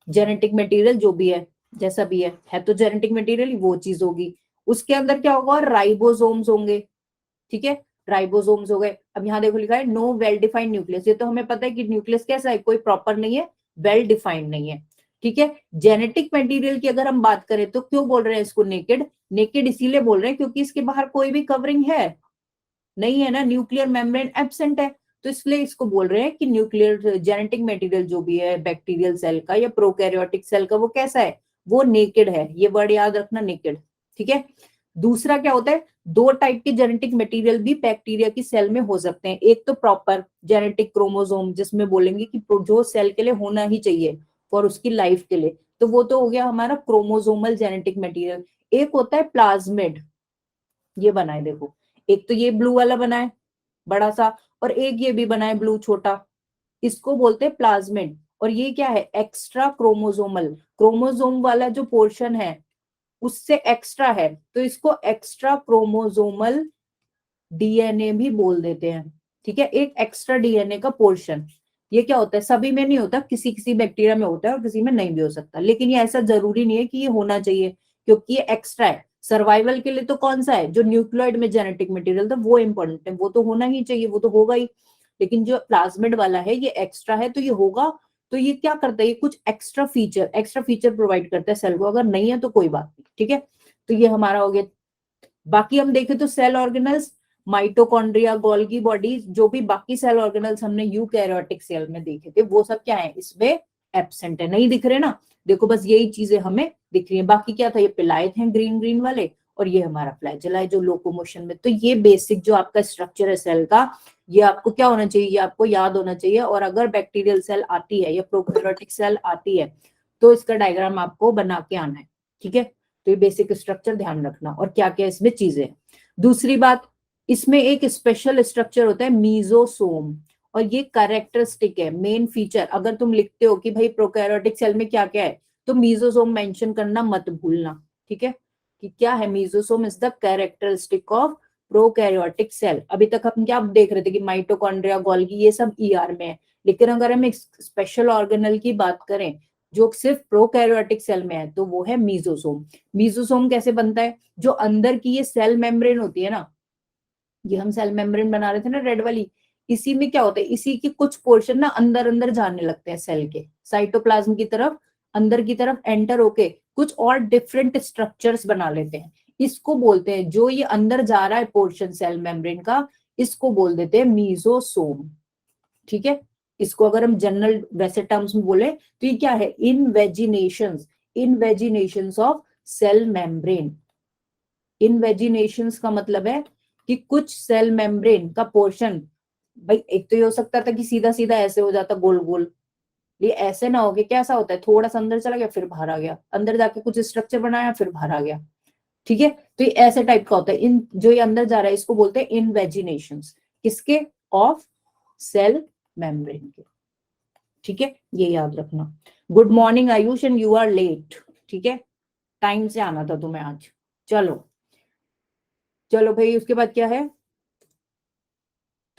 जेनेटिक मटेरियल, जो भी है जैसा भी है तो जेनेटिक मटेरियल वो चीज होगी। उसके अंदर क्या होगा, राइबोसोम्स होंगे, ठीक है। राइबोसोम्स हो गए। अब यहाँ देखो लिखा है नो वेल डिफाइंड न्यूक्लियस, ये तो हमें पता है कि न्यूक्लियस कैसा है, कोई प्रॉपर नहीं है, वेल डिफाइंड नहीं है, ठीक है। जेनेटिक मटेरियल की अगर हम बात करें तो क्यों बोल रहे हैं इसको नेकेड, नेकेड इसीलिए बोल रहे हैं क्योंकि इसके बाहर कोई भी कवरिंग है नहीं, है ना, न्यूक्लियर मेम्ब्रेन एब्सेंट है। तो इसलिए इसको बोल रहे हैं कि न्यूक्लियर जेनेटिक मटेरियल जो भी है बैक्टीरियल सेल का या प्रोकैरियोटिक सेल का, वो कैसा है, वो नेकेड है। ये वर्ड याद रखना, नेकेड, ठीक है। दूसरा क्या होता है, दो टाइप के जेनेटिक मटेरियल भी बैक्टीरिया की सेल में हो सकते हैं। एक तो प्रॉपर जेनेटिक क्रोमोसोम, जिसमें बोलेंगे कि जो सेल के लिए होना ही चाहिए फॉर उसकी लाइफ के लिए, तो वो तो हो गया हमारा क्रोमोसोमल जेनेटिक मटेरियल। एक होता है प्लाज्मिड, ये बना है देखो, एक तो ये ब्लू वाला बना है बड़ा सा, और एक ये भी बना है ब्लू छोटा, इसको बोलते हैं प्लाज्मिड। और ये क्या है, एक्स्ट्रा क्रोमोसोमल, क्रोमोसोम वाला जो पोर्शन है उससे एक्स्ट्रा है, तो इसको एक्स्ट्रा क्रोमोसोमल डीएनए भी बोल देते हैं, ठीक है। एक एक्स्ट्रा डीएनए का पोर्शन, ये क्या होता है, सभी में नहीं होता, किसी किसी बैक्टीरिया में होता है और किसी में नहीं भी हो सकता, लेकिन ये ऐसा जरूरी नहीं है कि ये होना चाहिए, क्योंकि ये एक्स्ट्रा है। सर्वाइवल के लिए तो कौन सा है, जो न्यूक्लियोइड में जेनेटिक मटेरियल था वो इंपॉर्टेंट है, वो तो होना ही चाहिए, वो तो होगा ही। लेकिन जो प्लाज्मिड वाला है ये एक्स्ट्रा है, तो ये होगा। तो ये क्या करता है, ये कुछ एक्स्ट्रा फीचर प्रोवाइड करता है सेल को, अगर नहीं है तो कोई बात नहीं, ठीक है। तो ये हमारा हो गया। बाकी हम देखें तो cell organelles, mitochondria, Golgi body, जो भी बाकी सेल ऑर्गेनल्स हमने यूकैरियोटिक सेल में देखे थे, वो सब क्या है, इसमें एब्सेंट है, नहीं दिख रहे ना। देखो बस यही चीजें हमें दिख रही है। बाकी क्या था, ये पिलाए थे ग्रीन ग्रीन वाले, और ये हमारा फ्लैजेला है जो लोकोमोशन में। तो ये बेसिक जो आपका स्ट्रक्चर है सेल का, ये आपको क्या होना चाहिए, ये आपको याद होना चाहिए। और अगर बैक्टीरियल सेल आती है या प्रोकैरियोटिक सेल आती है, तो इसका डायग्राम आपको बना के आना है, ठीक है। तो ये बेसिक स्ट्रक्चर ध्यान रखना, और क्या क्या इसमें चीजें। दूसरी बात, इसमें एक स्पेशल स्ट्रक्चर होता है मीजोसोम, और ये कैरेक्टरिस्टिक है, मेन फीचर। अगर तुम लिखते हो कि भाई प्रोकैरियोटिक सेल में क्या क्या है, तो मीजोसोम मेंशन करना मत भूलना, ठीक है। कि क्या है, mesosome is the characteristic of prokaryotic cell. अभी तक हम क्या देख रहे थे कि माइटोकॉन्ड्रिया, गोल्गी, ये सब ईआर में है, लेकिन अगर हम एक स्पेशल ऑर्गेनल की बात करें जो सिर्फ प्रोकैरियोटिक सेल में है, तो वो है मीजोसोम। मीजोसोम कैसे बनता है, जो अंदर की ये सेल मेम्ब्रेन होती है ना, ये हम सेल मेम्ब्रेन बना रहे थे ना रेड वाली, इसी में क्या होता है, इसी के कुछ पोर्शन ना अंदर अंदर जाने लगते हैं सेल के, साइटोप्लाज्म की तरफ, अंदर की तरफ एंटर होके कुछ और डिफरेंट स्ट्रक्चर्स बना लेते हैं। इसको बोलते हैं, जो ये अंदर जा रहा है पोर्शन सेल मेम्ब्रेन का, इसको बोल देते हैं मीजोसोम, ठीक है। इसको अगर हम जनरल वैसे टर्म्स में बोले तो ये क्या है, इनवेजिनेशंस ऑफ सेल मेम्ब्रेन। इनवेजिनेशंस का मतलब है कि कुछ सेल मेम्ब्रेन का पोर्शन, भाई एक तो ये हो सकता था कि सीधा सीधा ऐसे हो जाता गोल गोल, ये ऐसे ना हो के कैसा होता है, थोड़ा सा अंदर चला गया फिर बाहर आ गया, अंदर जाके कुछ स्ट्रक्चर बनाया फिर बाहर आ गया, ठीक है। तो ये ऐसे टाइप का होता है। इन जो ये अंदर जा रहा है इसको बोलते हैं इनवेजिनेशंस, किसके, ऑफ सेल मेम्ब्रेन के। ठीक है, ये याद रखना। Good morning Ayush and you are late, ठीक है, टाइम से आना था तुम्हें आज। चलो चलो भाई, उसके बाद क्या है,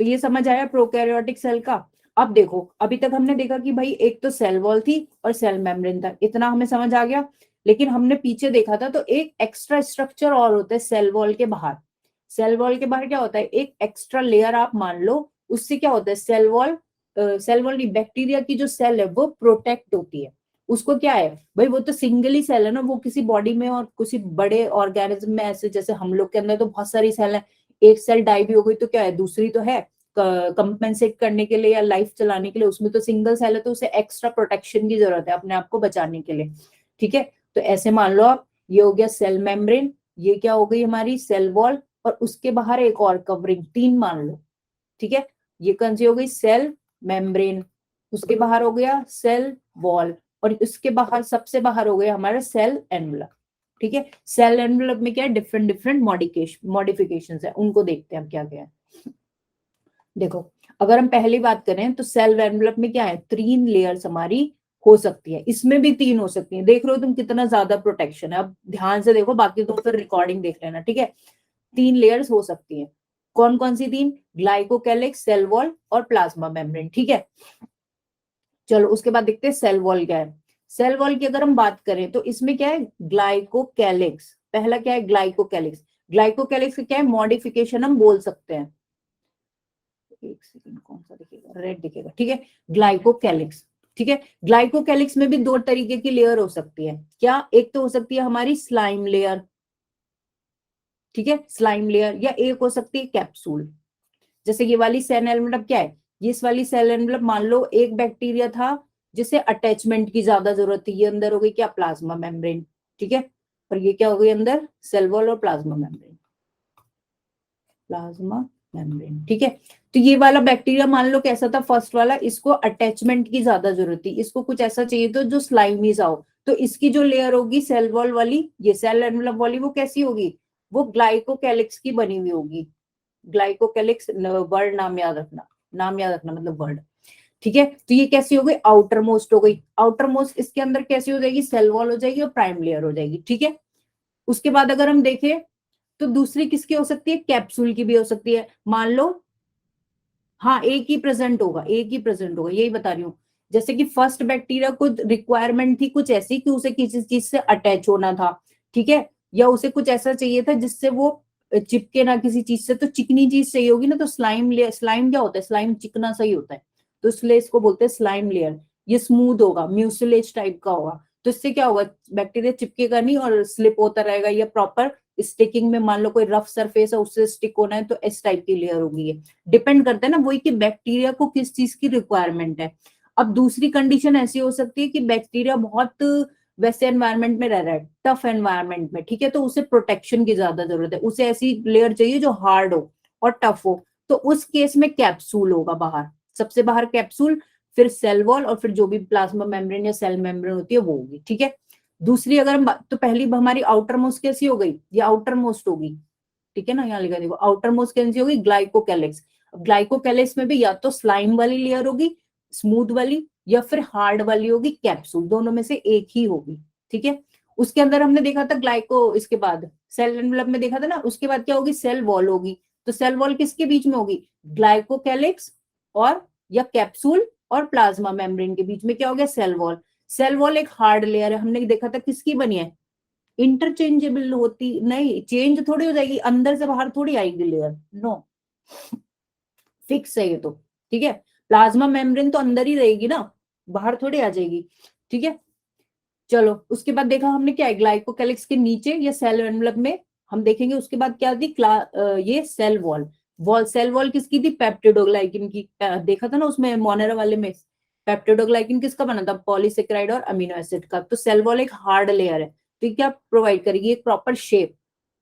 तो ये समझ आया प्रोकैरियोटिक सेल का। अब देखो, अभी तक हमने देखा कि भाई एक तो सेल वॉल थी और सेल मेम्ब्रेन था, इतना हमें समझ आ गया। लेकिन हमने पीछे देखा था, तो एक एक्स्ट्रा स्ट्रक्चर और होता है सेल वॉल के बाहर। सेल वॉल के बाहर क्या होता है, एक एक्स्ट्रा लेयर आप मान लो, उससे क्या होता है, सेल वॉल नहीं, बैक्टीरिया की जो सेल है वो प्रोटेक्ट होती है। उसको क्या है भाई, वो तो सिंगल ही सेल है ना, वो किसी बॉडी में और किसी बड़े ऑर्गेनिज्म में, ऐसे जैसे हम लोग के अंदर तो बहुत सारी सेल है, एक सेल डाई भी हो गई तो क्या है, दूसरी तो है कंपेंसेट करने के लिए या लाइफ चलाने के लिए। उसमें तो सिंगल सेल है, तो उसे एक्स्ट्रा प्रोटेक्शन की जरूरत है अपने आप को बचाने के लिए, ठीक है। तो ऐसे मान लो आप, ये हो गया सेल मेम्ब्रेन, ये क्या हो गई हमारी सेल वॉल, और उसके बाहर एक और कवरिंग, तीन मान लो, ठीक है। ये कौन सी हो गई, सेल मेम्ब्रेन, उसके बाहर हो गया सेल वॉल, और उसके बाहर सबसे बाहर हो गया हमारा सेल एनवलप, ठीक है। सेल एनवलप में क्या है, डिफरेंट डिफरेंट मॉडिफिकेशन है, उनको देखते हैं हम क्या क्या है। देखो, अगर हम पहली बात करें तो सेल एनवलप में क्या है, तीन लेयर्स हमारी हो सकती है, इसमें भी तीन हो सकती है। देख रहे हो तुम कितना ज्यादा प्रोटेक्शन है, अब ध्यान से देखो, बाकी तुम फिर रिकॉर्डिंग देख लेना, ठीक है। तीन लेयर्स हो सकती है, कौन कौन सी तीन, ग्लाइकोकैलिक्स, सेल वॉल और प्लाज्मा मेम्ब्रेन, ठीक है। चलो उसके बाद देखते हैं सेल वॉल क्या है। सेल वॉल की अगर हम बात करें तो इसमें क्या है, ग्लाइकोकैलिक्स, पहला क्या है, ग्लाइकोकैलिक्स। ग्लाइकोकैलिक्स का क्या है, मॉडिफिकेशन हम बोल सकते हैं, एक सेकंड, कौन सा दिखेगा, रेड दिखेगा, ठीक है, ग्लाइकोकैलिक्स, ठीक है। ग्लाइकोकैलिक्स में भी दो तरीके की लेयर हो सकती है, क्या, एक तो हो सकती है हमारी स्लाइम लेयर, ठीक है, स्लाइम लेयर, या एक हो सकती है कैप्सूल। जैसे ये वाली सेल एनवलप क्या है, ये इस वाली सेल एनवलप मान लो एक बैक्टीरिया था जिसे अटैचमेंट की ज्यादा जरूरत थी, ये अंदर हो गई क्या, प्लाज्मा मेम्ब्रेन, ठीक है। और ये क्या हो गई अंदर, सेल वॉल और प्लाज्मा मेम्ब्रेन, प्लाज्मा मेम्ब्रेन, ठीक है। तो ये वाला बैक्टीरिया मान लो कैसा था, फर्स्ट वाला, इसको अटैचमेंट की ज्यादा जरूरत थी, इसको कुछ ऐसा चाहिए तो जो स्लाइमी सा हो, तो इसकी जो लेयर होगी सेल वॉल वाली, ये सेल एनवलप वाली, वो कैसी होगी, वो ग्लाइकोकैलिक्स की बनी हुई होगी। ग्लाइकोकैलिक्स वर्ड नाम याद रखना, नाम याद रखना मतलब वर्ड, ठीक है। तो ये कैसी हो गई, आउटर मोस्ट हो गई, आउटर मोस्ट इसके अंदर कैसी हो जाएगी, सेल वॉल हो जाएगी और प्राइम लेयर हो जाएगी, ठीक है। उसके बाद अगर हम देखें तो दूसरी किसकी हो सकती है, कैप्सूल की भी हो सकती है, मान लो, हाँ एक ही प्रेजेंट होगा, एक ही प्रेजेंट होगा, यही बता रही हूँ। जैसे कि फर्स्ट बैक्टीरिया को रिक्वायरमेंट थी कुछ ऐसी कि उसे किसी चीज से अटैच होना था, ठीक है, या उसे कुछ ऐसा चाहिए था जिससे वो चिपके ना किसी चीज से, तो चिकनी चीज चाहिए होगी ना, तो स्लाइम क्या होता है, स्लाइम चिकना सा ही होता है, तो इसलिए इसको बोलते हैं स्लाइम लेयर। ये स्मूथ होगा, म्यूसिलेज टाइप का होगा, तो इससे क्या होगा, बैक्टीरिया चिपकेगा नहीं और स्लिप होता रहेगा, या प्रॉपर स्टिकिंग में, मान लो कोई रफ सरफेस है उससे स्टिक होना है तो इस टाइप की लेयर होगी ये। डिपेंड करता है ना वही कि बैक्टीरिया को किस चीज की रिक्वायरमेंट है। अब दूसरी कंडीशन ऐसी हो सकती है कि बैक्टीरिया बहुत वैसे एनवायरनमेंट में रह रहा है, टफ एनवायरनमेंट में, ठीक है, तो उसे प्रोटेक्शन की ज्यादा जरूरत है, उसे ऐसी लेयर चाहिए जो हार्ड हो और टफ हो, तो उस केस में कैप्सूल होगा बाहर, सबसे बाहर कैप्सूल, फिर सेल वॉल, और फिर जो भी प्लाज्मा मेम्ब्रेन या सेल मेम्ब्रेन होती है वो होगी, ठीक है। दूसरी अगर हम तो पहली हमारी आउटर मोस्ट कैसी हो गई, ये आउटर मोस्ट होगी, ठीक है ना, यहाँ लिखा देखो, आउटर मोस्ट कैसी होगी, ग्लाइकोकैलिक्स। ग्लाइकोकैलिक्स में भी या तो स्लाइम वाली लेयर होगी, स्मूथ वाली, या फिर हार्ड वाली होगी, कैप्सूल, दोनों में से एक ही होगी, ठीक है। उसके अंदर हमने देखा था ग्लाइको, इसके बाद सेल एनवलप में देखा था ना, उसके बाद क्या होगी, सेल वॉल होगी, तो सेल वॉल किसके बीच में होगी, ग्लाइकोकैलिक्स और या कैप्सूल और प्लाज्मा मेम्ब्रेन के बीच में क्या हो गया, सेल वॉल। सेल वॉल एक हार्ड लेयर है, हमने देखा था किसकी बनी है, इंटरचेंजेबल होती नहीं, चेंज थोड़ी हो जाएगी, अंदर से बाहर थोड़ी आएगी लेयर, नो, फिक्स है ये तो, ठीक है। प्लाज्मा मेम्ब्रेन तो अंदर ही रहेगी ना, बाहर थोड़ी आ जाएगी, ठीक है। चलो उसके बाद देखा हमने क्या है, ग्लाइकोकैलिक्स के नीचे या सेल एनवलप में हम देखेंगे, उसके बाद क्या थी, ये सेल वॉल। सेल वॉल किसकी थी, पेप्टिडोग्लाइकिन की, देखा था ना उसमें मोनेरा वाले में, पेप्टिडोग्लाइकिन किसका बना था, पॉलीसेकेराइड और अमीनो एसिड का। तो सेल वॉल एक हार्ड लेयर है, तो ये क्या प्रोवाइड करेगी, एक प्रॉपर शेप,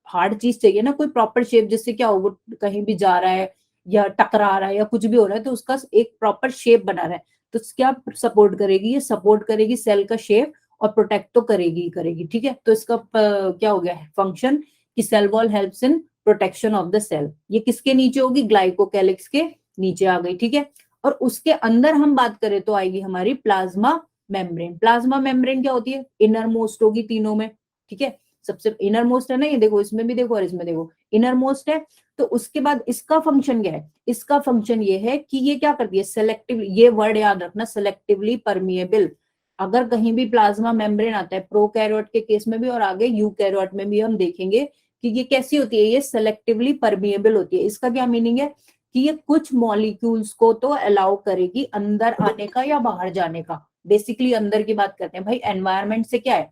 हार्ड चीज चाहिए ना कोई प्रॉपर शेप, जिससे क्या हो, वो कहीं भी जा रहा है या टकरा रहा है या कुछ भी हो रहा है तो उसका एक प्रॉपर शेप बना रहा है, तो क्या सपोर्ट करेगी, ये सपोर्ट करेगी सेल का शेप, और प्रोटेक्ट तो करेगी ही करेगी, ठीक है। तो इसका क्या हो गया फंक्शन, कि cell wall helps in protection of the cell, ये किसके नीचे होगी, ग्लाइकोकैलिक्स के नीचे आ गई, ठीक है। और उसके अंदर हम बात करें तो आएगी हमारी प्लाज्मा मेम्ब्रेन। प्लाज्मा मेम्ब्रेन क्या होती है? इनर मोस्ट होगी तीनों में, ठीक है, सबसे इनर मोस्ट है ना, ये देखो, इसमें भी देखो और इसमें देखो, इनर मोस्ट है। तो उसके बाद इसका फंक्शन क्या है? इसका फंक्शन ये है कि ये क्या करती है? सेलेक्टिवली, ये वर्ड याद रखना, सेलेक्टिवली परमिएबल। अगर कहीं भी प्लाज्मा मेम्ब्रेन आता है, प्रोकैरियोट के केस में भी और आगे यूकैरियोट में भी हम देखेंगे कि ये कैसी होती है, ये सेलेक्टिवली परमिएबल होती है। इसका क्या मीनिंग है? कि ये कुछ मॉलिक्यूल्स को तो अलाउ करेगी अंदर आने का या बाहर जाने का। बेसिकली अंदर की बात करते हैं भाई, एनवायरमेंट से क्या है,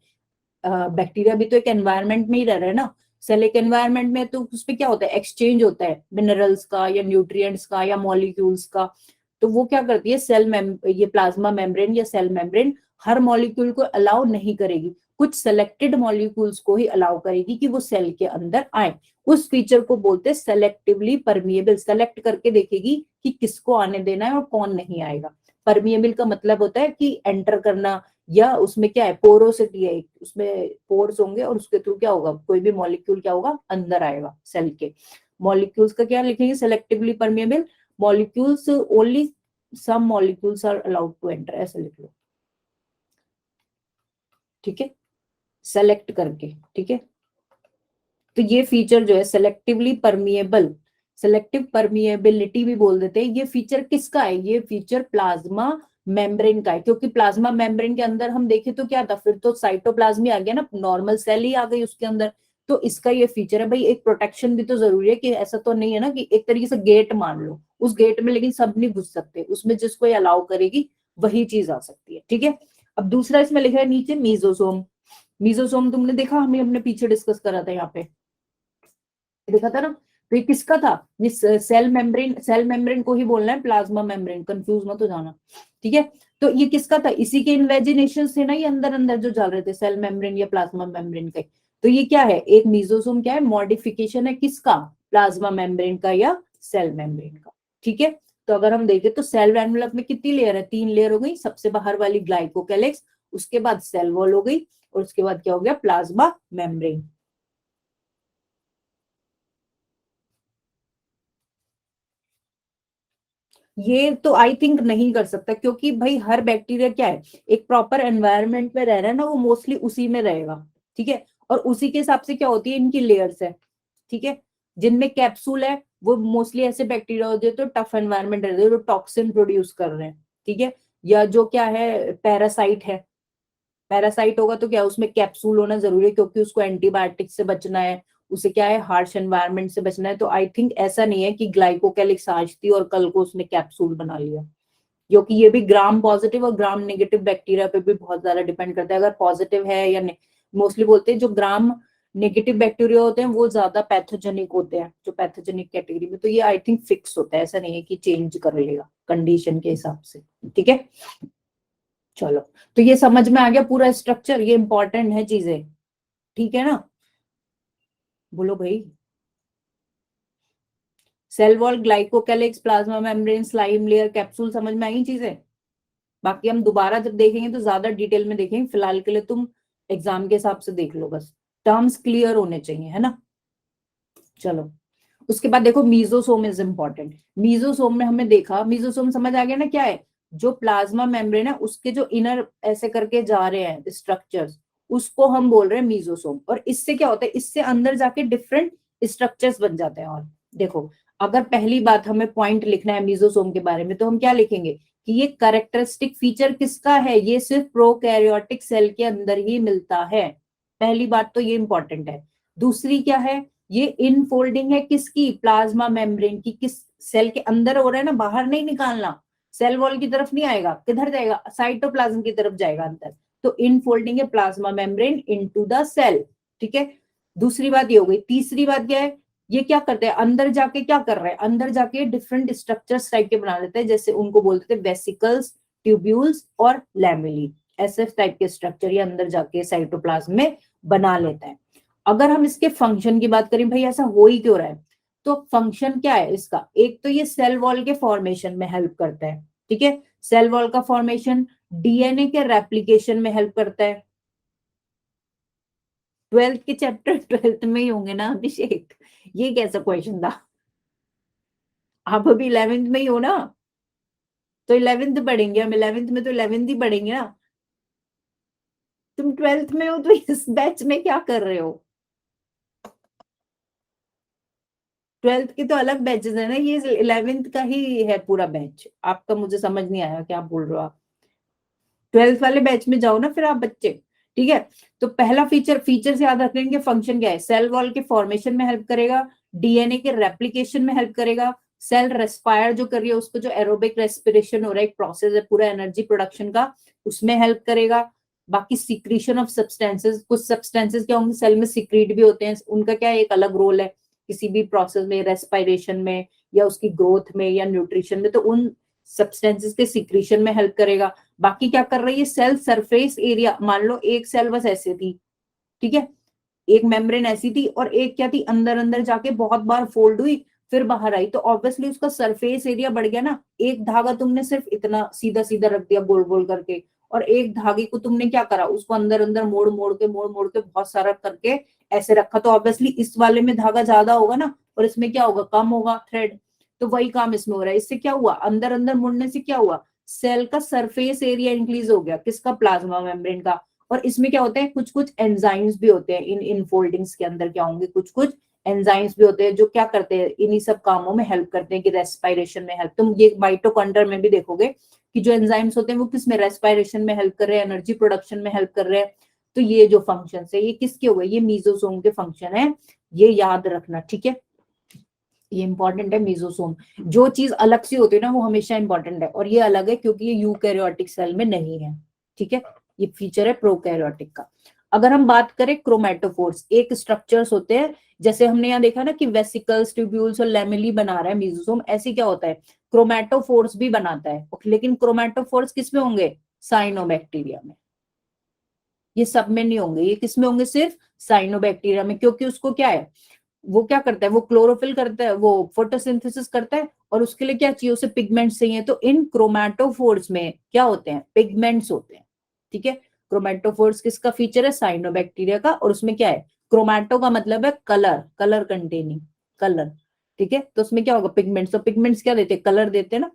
बैक्टीरिया भी तो एक एनवायरमेंट में ही रह रहा है ना। सेल एक एनवायरमेंट में, तो उसमें क्या होता है? एक्सचेंज होता है मिनरल्स का या न्यूट्रिएंट्स का या मॉलिक्यूल्स का। तो वो क्या करती है, ये प्लाज्मा मेम्ब्रेन या सेल मेम्ब्रेन हर मॉलिक्यूल को अलाउ नहीं करेगी, कुछ सेलेक्टेड मॉलिक्यूल्स को ही अलाउ करेगी कि वो सेल के अंदर आए। उस फीचर को बोलते हैं सेलेक्टिवली परमिएबल। सेलेक्ट करके देखेगी कि किसको आने देना है और कौन नहीं आएगा। परमिएबल का मतलब होता है कि एंटर करना, या उसमें क्या है, पोरोसिटी है, उसमें पोर्स होंगे और उसके थ्रू क्या होगा, कोई भी मॉलिक्यूल क्या होगा, अंदर आएगा सेल के। मॉलिक्यूल्स का क्या लिखेंगे? Selectively permeable molecules, only some molecules are allowed to enter, ऐसे लिख लो, ठीक है, सेलेक्ट करके, ठीक है। तो ये फीचर जो है सेलेक्टिवली परमिएबल, सेलेक्टिव परमिएबिलिटी भी बोल देते हैं, ये फीचर किसका है? ये फीचर प्लाज्मा मेम्ब्रेन का है। क्योंकि प्लाज्मा मेम्ब्रेन के अंदर हम देखें तो क्या था, फिर तो साइटोप्लाज्म ही आ गया ना, नॉर्मल सेल ही आ गई उसके अंदर। तो इसका ये फीचर है भाई, एक प्रोटेक्शन भी तो जरूरी है, कि ऐसा तो नहीं है ना कि एक तरीके से गेट मान लो, उस गेट में लेकिन सब नहीं घुस सकते, उसमें जिसको ये अलाउ करेगी वही चीज आ सकती है, ठीक है। अब दूसरा इसमें लिखा है नीचे मीजोसोम। मीजोसोम तुमने देखा, हमें हमने पीछे डिस्कस करा था यहाँ पे, देखा था ना। तो ये किसका था? ये सेल मेम्ब्रेन को ही बोलना है प्लाज्मा मेम्ब्रेन, कंफ्यूज मत हो जाना, ठीक है। तो ये किसका था? इसी के इन्वेजिनेशन थे ना, ये अंदर अंदर जो चल रहे थे, सेल मेम्ब्रेन या प्लाज्मा मेम्ब्रेन के। तो ये क्या है? एक मीजोसोम क्या है? मॉडिफिकेशन है किसका? प्लाज्मा मेम्ब्रेन का या सेल मेम्ब्रेन का, ठीक है। तो अगर हम देखें तो सेल एनवेलप में कितनी लेयर है? 3 लेयर हो गई। सबसे बाहर वाली ग्लाइकोकेलेक्स, उसके बाद सेल वॉल हो गई, और उसके बाद क्या हो गया? Plasma membrane. ये तो आई थिंक नहीं कर सकता, क्योंकि भाई हर बैक्टीरिया क्या है, एक प्रॉपर एनवायरनमेंट में रह रहा है ना, वो मोस्टली उसी में रहेगा, ठीक है। और उसी के हिसाब से क्या होती है, इनकी लेयर्स है, ठीक है। जिनमें कैप्सूल है वो मोस्टली ऐसे बैक्टीरिया होते हैं तो टफ एनवायरनमेंट रहते हैं, जो टॉक्सिन प्रोड्यूस कर रहे हैं, ठीक है। या जो क्या है, पैरासाइट है, पैरासाइट होगा तो क्या उसमें कैप्सूल होना जरूरी है, क्योंकि उसको एंटीबायोटिक से बचना है, उसे क्या है, हार्श एनवायरनमेंट से बचना है। तो आई थिंक ऐसा नहीं है कि ग्लाइकोकेलिक्स आज थी और कल को उसने कैप्सूल बना लिया, क्योंकि ये भी ग्राम पॉजिटिव और ग्राम नेगेटिव बैक्टीरिया पे भी बहुत ज्यादा डिपेंड करता है, अगर पॉजिटिव है या नहीं। मोस्टली बोलते हैं जो ग्राम नेगेटिव बैक्टीरिया होते हैं वो ज्यादा पैथोजेनिक होते हैं, जो पैथोजेनिक कैटेगरी में। तो ये आई थिंक फिक्स होता है, ऐसा नहीं है कि चेंज कर लेगा कंडीशन के हिसाब से, ठीक है। चलो, तो ये समझ में आ गया पूरा स्ट्रक्चर, ये इंपॉर्टेंट है चीजें, ठीक है ना। बोलो भाई। Cell wall, glycocalyx, plasma membrane, slime layer, capsule, समझ में आई चीजें। बाकी हम दोबारा जब देखेंगे तो ज्यादा डिटेल में देखेंगे, फिलहाल के लिए तुम एग्जाम के हिसाब से देख लो, बस टर्म्स क्लियर होने चाहिए, है ना। चलो, उसके बाद देखो मीजोसोम इज इंपॉर्टेंट। मीजोसोम में हमें देखा, मीजोसोम समझ आ गया ना क्या है? जो प्लाज्मा मेम्ब्रेन है उसके जो इनर ऐसे करके जा रहे हैं स्ट्रक्चर्स, उसको हम बोल रहे हैं मीजोसोम। और इससे क्या होता है, इससे अंदर जाके डिफरेंट स्ट्रक्चर्स बन जाते हैं। और देखो, अगर पहली बात हमें पॉइंट लिखना है मीजोसोम के बारे में, तो हम क्या लिखेंगे कि ये कैरेक्टरिस्टिक फीचर किसका है? ये सिर्फ प्रोकैरियोटिक सेल के अंदर ही मिलता है। पहली बात तो ये इंपॉर्टेंट है। दूसरी क्या है? ये इनफोल्डिंग है किसकी? प्लाज्मा मेम्ब्रेन की। किस सेल के अंदर हो रहा है ना, बाहर नहीं निकालना, सेल वॉल की तरफ नहीं आएगा, किधर जाएगा? साइटोप्लाज्म की तरफ जाएगा अंदर। तो इनफोल्डिंग है plasma membrane into the cell, ठीक है। दूसरी बात ये हो गई। तीसरी बात क्या है? ये क्या करते हैं, अंदर जाके क्या कर रहे हैं, अंदर जाके डिफरेंट स्ट्रक्चर्स टाइप के बना लेते हैं, जैसे उनको बोलते थे वेसिकल्स, ट्यूब्यूल्स और लैमेली। ऐसे टाइप के स्ट्रक्चर ये अंदर जाके साइटोप्लाज्म में बना लेता है। अगर हम इसके फंक्शन की बात करें, भाई ऐसा हो ही क्यों रहा है, तो फंक्शन क्या है इसका? एक तो ये सेल वॉल के फॉर्मेशन में हेल्प करता है, ठीक है। सेल वॉल का फॉर्मेशन, डीएनए के रेप्लिकेशन में हेल्प करता है। ट्वेल्थ के चैप्टर ट्वेल्थ में ही होंगे ना अभिषेक, ये कैसा क्वेश्चन था? आप अभी 11th में ही हो ना। तो 11th पढ़ेंगे हम, 11th में तो 11th ही पढ़ेंगे ना। तुम 12th में हो तो इस बैच में क्या कर रहे हो? 12th के तो अलग बैचेस है ना, ये 11th का ही है पूरा बैच आपका। मुझे समझ नहीं आया क्या बोल रहे हो आप। 12th वाले बैच में जाओ ना फिर आप बच्चे। ठीक है, तो पहला फीचर से याद रखेंगे। फंक्शन क्या है? सेल वॉल के फॉर्मेशन में हेल्प करेगा, डीएनए के रेप्लिकेशन में हेल्प करेगा, सेल रेस्पायर जो कर रही है उसको, जो एरोबिक रेस्पिरेशन हो रहा है, एक प्रोसेस है पूरा एनर्जी प्रोडक्शन का, उसमें हेल्प करेगा। बाकी सिक्रीशन ऑफ सब्सटेंसेस, कुछ सब्सटेंसेस क्या होंगे सेल में सिक्रीट भी होते हैं, उनका क्या है, एक अलग रोल है किसी भी प्रोसेस में, रेस्पिरेशन में या उसकी ग्रोथ में या न्यूट्रिशन में, तो उन सब्सटेंसेस के सिक्रीशन में हेल्प करेगा। बाकी क्या कर रही है, सेल सरफेस एरिया, मान लो एक सेल बस ऐसे थी, ठीक है, एक मेम्ब्रेन ऐसी थी और एक क्या थी, अंदर अंदर जाके बहुत बार फोल्ड हुई फिर बाहर आई, तो ऑब्वियसली उसका सरफेस एरिया बढ़ गया ना। एक धागा तुमने सिर्फ इतना सीधा सीधा रख दिया गोल गोल करके, और एक धागे को तुमने क्या करा, उसको अंदर अंदर मोड़ मोड़ के बहुत सारा करके ऐसे रखा, तो ऑब्वियसली इस वाले में धागा ज्यादा होगा ना, और इसमें क्या होगा, कम होगा थ्रेड। तो वही काम इसमें हो रहा है। इससे क्या हुआ, अंदर अंदर मुड़ने से क्या हुआ, सेल का सरफेस एरिया इंक्रीज हो गया, किसका, प्लाज्मा मेम्ब्रेन का। और इसमें क्या होता है, कुछ कुछ एंजाइम्स भी होते हैं इन इनफोल्डिंग्स के अंदर, क्या होंगे, कुछ कुछ एंजाइम्स भी होते हैं जो क्या करते हैं, इन्हीं सब कामों में हेल्प करते हैं, कि रेस्पिरेशन में हेल्प। तुम ये माइटोकॉन्ड्रिया में भी देखोगे कि जो एंजाइम्स होते हैं वो किस में, रेस्पिरेशन में हेल्प कर रहे हैं, एनर्जी प्रोडक्शन में हेल्प कर रहे हैं। तो ये जो फंक्शन है ये किसके हो गए, ये मीजोसोम के फंक्शन है, ये याद रखना, ठीक है। ये इंपॉर्टेंट है मीजोसोम। जो चीज अलग से होती है ना वो हमेशा इंपॉर्टेंट है, और ये अलग है क्योंकि ये यूकैरियोटिक सेल में नहीं है, ठीक है। ये फीचर है प्रोकैरियोटिक का। अगर हम बात करें क्रोमेटोफोर्स, एक स्ट्रक्चर्स होते हैं, जैसे हमने यहाँ देखा ना कि वेसिकल्स, ट्यूब्यूल्स और लेमेली बना रहा है मीजोसोम, ऐसे क्या होता है, क्रोमेटोफोर्स भी बनाता है। लेकिन क्रोमेटोफोर्स किस में होंगे, साइनोबैक्टीरिया में। ये सब में नहीं होंगे, ये किस में होंगे, सिर्फ साइनोबैक्टीरिया में, क्योंकि उसको क्या है, वो क्या करता है, वो क्लोरोफिल करता है, वो फोटोसिंथेसिस करता है, और उसके लिए क्या चाहिए, उसे पिगमेंट्स चाहिए। तो इन क्रोमैटोफोर्स में क्या होते हैं, पिगमेंट्स होते हैं, ठीक है। क्रोमैटोफोर्स किसका फीचर है, साइनोबैक्टीरिया का, और उसमें क्या है, क्रोमैटो का मतलब है कलर, कलर कंटेनिंग, कलर, ठीक है। तो उसमें क्या होगा, पिगमेंट्स। तो पिगमेंट्स क्या देते हैं, कलर देते हैं ना,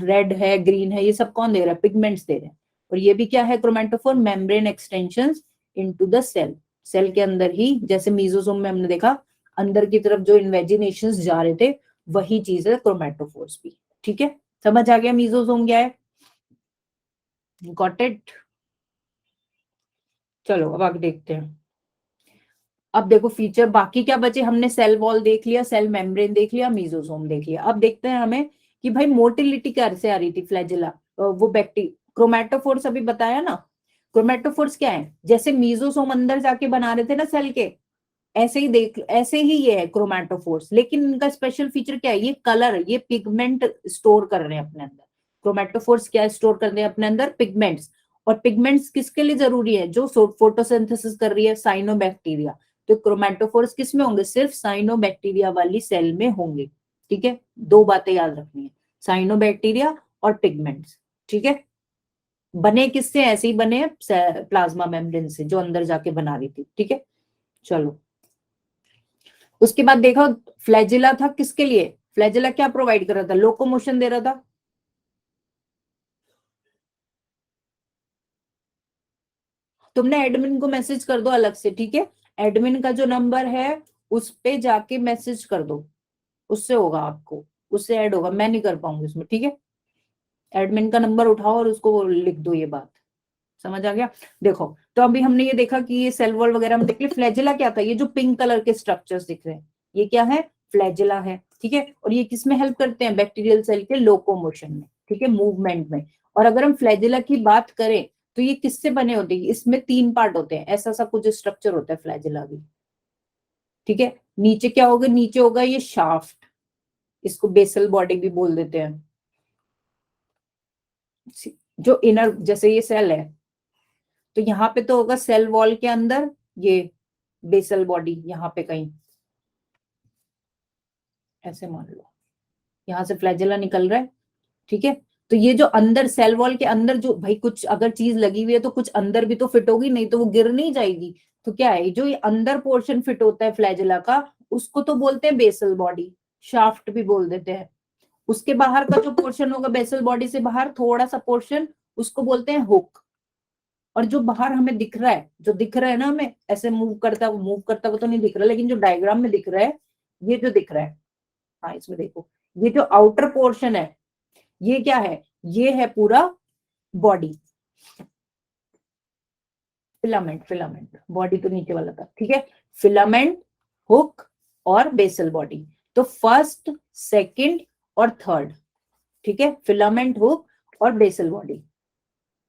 रेड है, ग्रीन है, ये सब कौन दे रहा है, पिगमेंट्स दे रहे हैं। और ये भी क्या है, chromatophore membrane extensions into the cell, cell के अंदर ही, जैसे मीजोसोम में हमने देखा अंदर की तरफ जो इन्वेजिनेशंस जा रहे थे, वही चीज है क्रोमैटोफोर्स भी, ठीक है। समझ आ गया मीजोसोम क्या है, गॉट इट। चलो अब आगे देखते हैं। अब देखो फीचर बाकी क्या बचे, हमने सेल वॉल देख लिया, सेल मेम्ब्रेन देख लिया, मीजोसोम देख लिया। अब देखते हैं हमें कि भाई मोटिलिटी कैसे आ रही थी फ्लैजिला, वो बैक्टी क्रोमैटोफोर्स अभी बताया ना। क्रोमैटोफोर्स क्या है, जैसे मीजोसोम अंदर जाके बना रहे थे ना सेल के, ऐसे ही देख, ऐसे ही ये है क्रोमैटोफोर्स, लेकिन इनका स्पेशल फीचर क्या है, ये कलर, ये पिगमेंट स्टोर कर रहे हैं अपने अंदर। क्रोमैटोफोर्स क्या स्टोर कर रहे हैं अपने अंदर, पिगमेंट्स। और पिगमेंट्स किसके लिए जरूरी है, जो फोटोसिंथेसिस कर रही है, साइनोबैक्टीरिया। तो क्रोमैटोफोर्स किस में होंगे, सिर्फ साइनोबैक्टीरिया वाली सेल में होंगे, ठीक है। दो बातें याद रखनी है, साइनोबैक्टीरिया और पिगमेंट्स, ठीक है। बने किससे, ऐसे ही बने प्लाज्मा मेम्ब्रेन से, जो अंदर जाके बना रही थी, ठीक है। चलो उसके बाद देखो, फ्लैजिला था किसके लिए, फ्लैजिला क्या प्रोवाइड कर रहा था, लोकोमोशन दे रहा था। तुमने एडमिन को मैसेज कर दो अलग से, ठीक है। एडमिन का जो नंबर है उस पे जाके मैसेज कर दो, उससे होगा आपको, उससे ऐड होगा, मैं नहीं कर पाऊंगी उसमें, ठीक है। एडमिन का नंबर उठाओ और उसको लिख दो ये बात। समझ आ गया। देखो तो अभी हमने ये देखा कि ये सेल वॉल वगैरह हम देख लिया। फ्लैजिला क्या था, ये जो पिंक कलर के स्ट्रक्चर्स दिख रहे हैं ये क्या है, फ्लैजिला है, ठीक है। और ये किस में हेल्प करते हैं, बैक्टीरियल सेल के लोकोमोशन में, ठीक है, मूवमेंट में। और अगर हम फ्लैजिला की बात करें तो ये किससे बने होते हैं, इसमें तीन पार्ट होते हैं, ऐसा सा कुछ स्ट्रक्चर होता है फ्लैजिला भी, ठीक है। नीचे क्या होगा, नीचे होगा ये शाफ्ट, इसको बेसल बॉडी भी बोल देते हैं। जो इनर, जैसे ये सेल है तो यहाँ पे तो होगा सेल वॉल के अंदर ये बेसल बॉडी, यहाँ पे कहीं ऐसे मान लो, यहाँ से फ्लैजिला निकल रहा है, ठीक है। तो ये जो अंदर सेल वॉल के अंदर जो भाई कुछ अगर चीज लगी हुई है तो कुछ अंदर भी तो फिट होगी, नहीं तो वो गिर नहीं जाएगी। तो क्या है, जो ये अंदर पोर्शन फिट होता है फ्लैजिला का, उसको तो बोलते हैं बेसल बॉडी, शाफ्ट भी बोल देते हैं। उसके बाहर का जो पोर्शन होगा बेसल बॉडी से बाहर थोड़ा सा पोर्शन, उसको बोलते हैं हुक। और जो बाहर हमें दिख रहा है, जो दिख रहा है ना हमें ऐसे मूव करता हुआ तो नहीं दिख रहा, लेकिन जो डायग्राम में दिख रहा है, ये जो दिख रहा है, हाँ इसमें देखो, ये जो आउटर पोर्शन है, ये क्या है, ये है पूरा बॉडी, फिलामेंट, फिलामेंट बॉडी तो नीचे वाला था, ठीक है, फिलामेंट, हुक और बेसल बॉडी। तो फर्स्ट, सेकंड और थर्ड, ठीक है, फिलामेंट, हुक और बेसल बॉडी।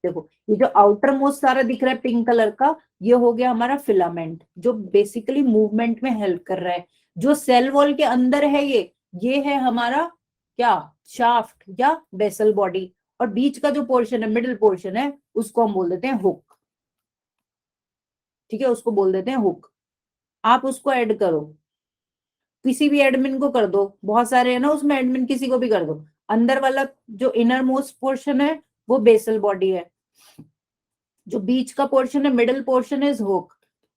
देखो ये जो आउटर मोस्ट सारा दिख रहा है पिंक कलर का, ये हो गया हमारा फिलामेंट, जो बेसिकली मूवमेंट में हेल्प कर रहा है। जो सेल वॉल के अंदर है ये है हमारा क्या, शाफ्ट या बेसल बॉडी। और बीच का जो पोर्शन है, मिडिल पोर्शन है, उसको हम बोल देते हैं हुक, ठीक है, उसको बोल देते हैं हुक। आप उसको ऐड करो, किसी भी एडमिन को कर दो, बहुत सारे है ना उसमें एडमिन, किसी को भी कर दो। अंदर वाला जो इनर मोस्ट पोर्शन है वो बेसल बॉडी है, जो बीच का पोर्शन है, मिडिल पोर्शन इज हुक,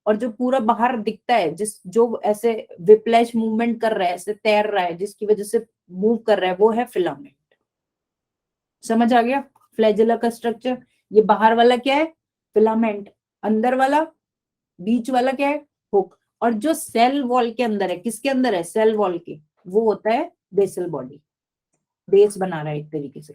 और जो पूरा बाहर दिखता है, जिस जो ऐसे विप्लैश मूवमेंट कर रहा है, ऐसे तैर रहा है, जिसकी वजह से मूव कर रहा है, वो है फिलामेंट। समझ आ गया फ्लैजेला का स्ट्रक्चर? ये बाहर वाला क्या है, फिलामेंट, अंदर वाला, बीच वाला क्या है, हुक, और जो सेल वॉल के अंदर है, किसके अंदर है, सेल वॉल के, वो होता है बेसल बॉडी, बेस बना रहा है एक तरीके से।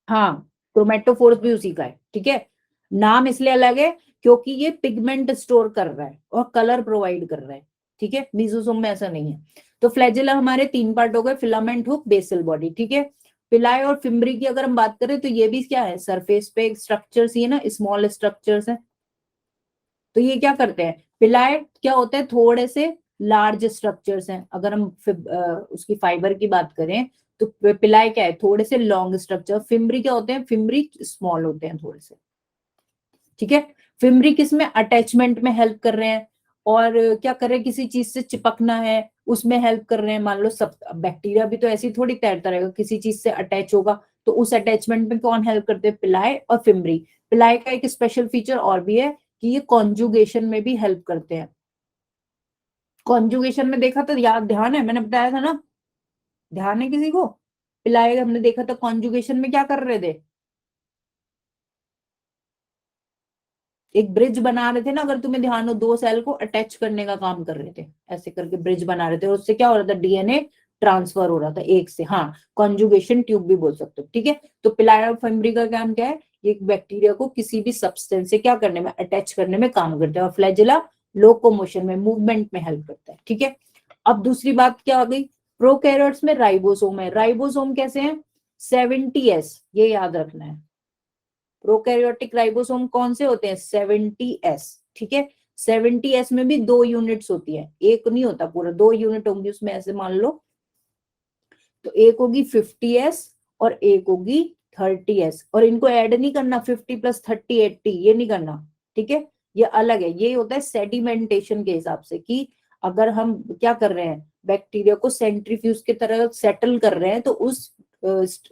हाँ, क्रोमेटोफोर्स भी उसी का है, ठीक है, नाम इसलिए अलग है क्योंकि ये पिगमेंट स्टोर कर रहा है और कलर प्रोवाइड कर रहा है, ठीक है, मीजोसोम में ऐसा नहीं है। तो फ्लैजेला हमारे तीन पार्ट हो गए, फिलामेंट, हुक, बेसल बॉडी, ठीक है। पिलाई और फिम्बरी की अगर हम बात करें तो ये भी क्या है, सरफेस पे स्ट्रक्चर्स, ये ना स्मॉल स्ट्रक्चर्स है। तो ये क्या करते हैं, पिलाई क्या होता है, थोड़े से लार्ज स्ट्रक्चर्स हैं। अगर हम उसकी फाइबर की बात करें तो पिलाई क्या है, थोड़े से लॉन्ग स्ट्रक्चर। फिम्बरी क्या होते हैं, फिम्बरी स्मॉल होते हैं थोड़े से, ठीक है। फिम्बरी किसमें, अटैचमेंट में हेल्प कर रहे हैं, और क्या कर रहे हैं, किसी चीज से चिपकना है उसमें हेल्प कर रहे हैं। मान लो सब बैक्टीरिया भी तो ऐसे ही थोड़ी तैरता रहेगा, किसी चीज से अटैच होगा, तो उस अटैचमेंट में कौन हेल्प करते हैं, पिलाई और फिम्बरी। पिलाई का एक स्पेशल फीचर और भी है कि ये कॉन्जुगेशन में भी हेल्प करते हैं। कॉन्जुगेशन में देखा तो याद, ध्यान है, मैंने बताया था ना, ध्यान है किसी को? पिलाई हमने देखा था कॉन्जुगेशन में क्या कर रहे थे, एक ब्रिज बना रहे थे ना, अगर तुम्हें ध्यान हो, दो सेल को अटैच करने का काम कर रहे थे, ऐसे करके ब्रिज बना रहे थे, और उससे क्या हो रहा था, डीएनए ट्रांसफर हो रहा था एक से, हाँ, कॉन्जुगेशन ट्यूब भी बोल सकते हो, ठीक है। तो पिलाई और फिम्बरी का काम क्या है, ये बैक्टीरिया को किसी भी सब्सटेंस से क्या करने में, अटैच करने में काम करते हैं। और फ्लैजेला लोकोमोशन में, मूवमेंट में हेल्प करता है, ठीक है। अब दूसरी बात क्या आ गई, प्रोकैरियोट्स में राइबोसोम है। राइबोसोम कैसे हैं, 70S, ये याद रखना है। प्रोकैरियोटिक राइबोसोम कौन से होते हैं, 70S, ठीक है। 70S में भी दो यूनिट्स होती है, एक नहीं होता पूरा, दो यूनिट होंगी उसमें, ऐसे मान लो। तो एक होगी 50S और एक होगी 30S, और इनको ऐड नहीं करना, 50 + 30 80, ये नहीं करना, ठीक है, ये अलग है। ये होता है सेडिमेंटेशन के हिसाब से, कि अगर हम क्या कर रहे हैं, बैक्टीरिया को सेंट्रीफ्यूज की तरह सेटल कर रहे हैं, तो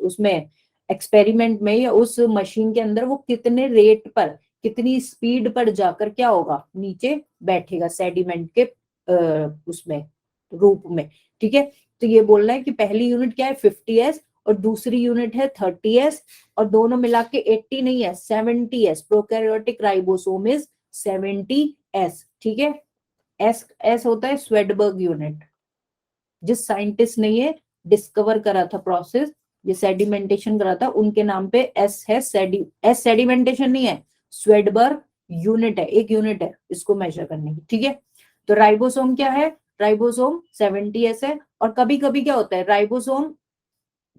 उसमें एक्सपेरिमेंट में या उस मशीन के अंदर वो कितने रेट पर, कितनी स्पीड पर जाकर क्या होगा, नीचे बैठेगा सेडिमेंट के उसमें, रूप में, ठीक है। तो ये बोल रहा है कि पहली यूनिट क्या है, 50S, और दूसरी यूनिट है 30S, और दोनों मिला के 80 नहीं है, 70S। Prokaryotic ribosome is 70S, ठीक है। एस एस होता है स्वेडबर्ग यूनिट, जिस साइंटिस्ट ने ये डिस्कवर करा था प्रोसेस, ये सेडिमेंटेशन करा था, उनके नाम पे एस है। एस सेडिमेंटेशन नहीं है, स्वेडबर्ग यूनिट है, एक यूनिट है इसको मेजर करने की, ठीक है। तो राइबोसोम क्या है, राइबोसोम 70S है। और कभी कभी क्या होता है, राइबोसोम,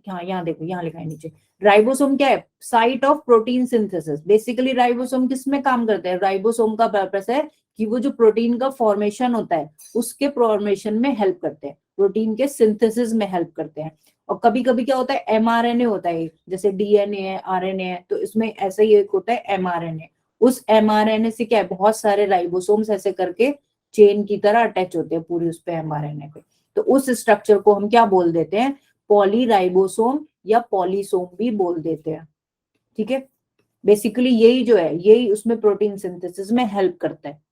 हाँ यहाँ देखो, यहाँ लिखा है नीचे, राइबोसोम क्या है, site of protein synthesis. Basically ribosome किस में काम करते हैं, राइबोसोम का पर्पस है कि वो जो प्रोटीन का फॉर्मेशन होता है उसके फॉर्मेशन में हेल्प करते हैं, प्रोटीन के सिंथेसिस में हेल्प करते हैं। और कभी कभी क्या होता है, एमआरएनए होता है, जैसे डीएनए है, आरएनए है, तो इसमें ऐसा ही एक होता है एमआरएनए। उस एमआरएनए से क्या है, बहुत सारे राइबोसोम्स ऐसे करके चेन की तरह अटैच होते हैं पूरी उस पे, एमआरएनए पे। तो उस स्ट्रक्चर को हम क्या बोल देते हैं, पॉलीराइबोसोम या पॉलीसोम भी बोल देते हैं, ठीक है। बेसिकली यही जो है, यही उसमें प्रोटीन सिंथेसिस में हेल्प करता है।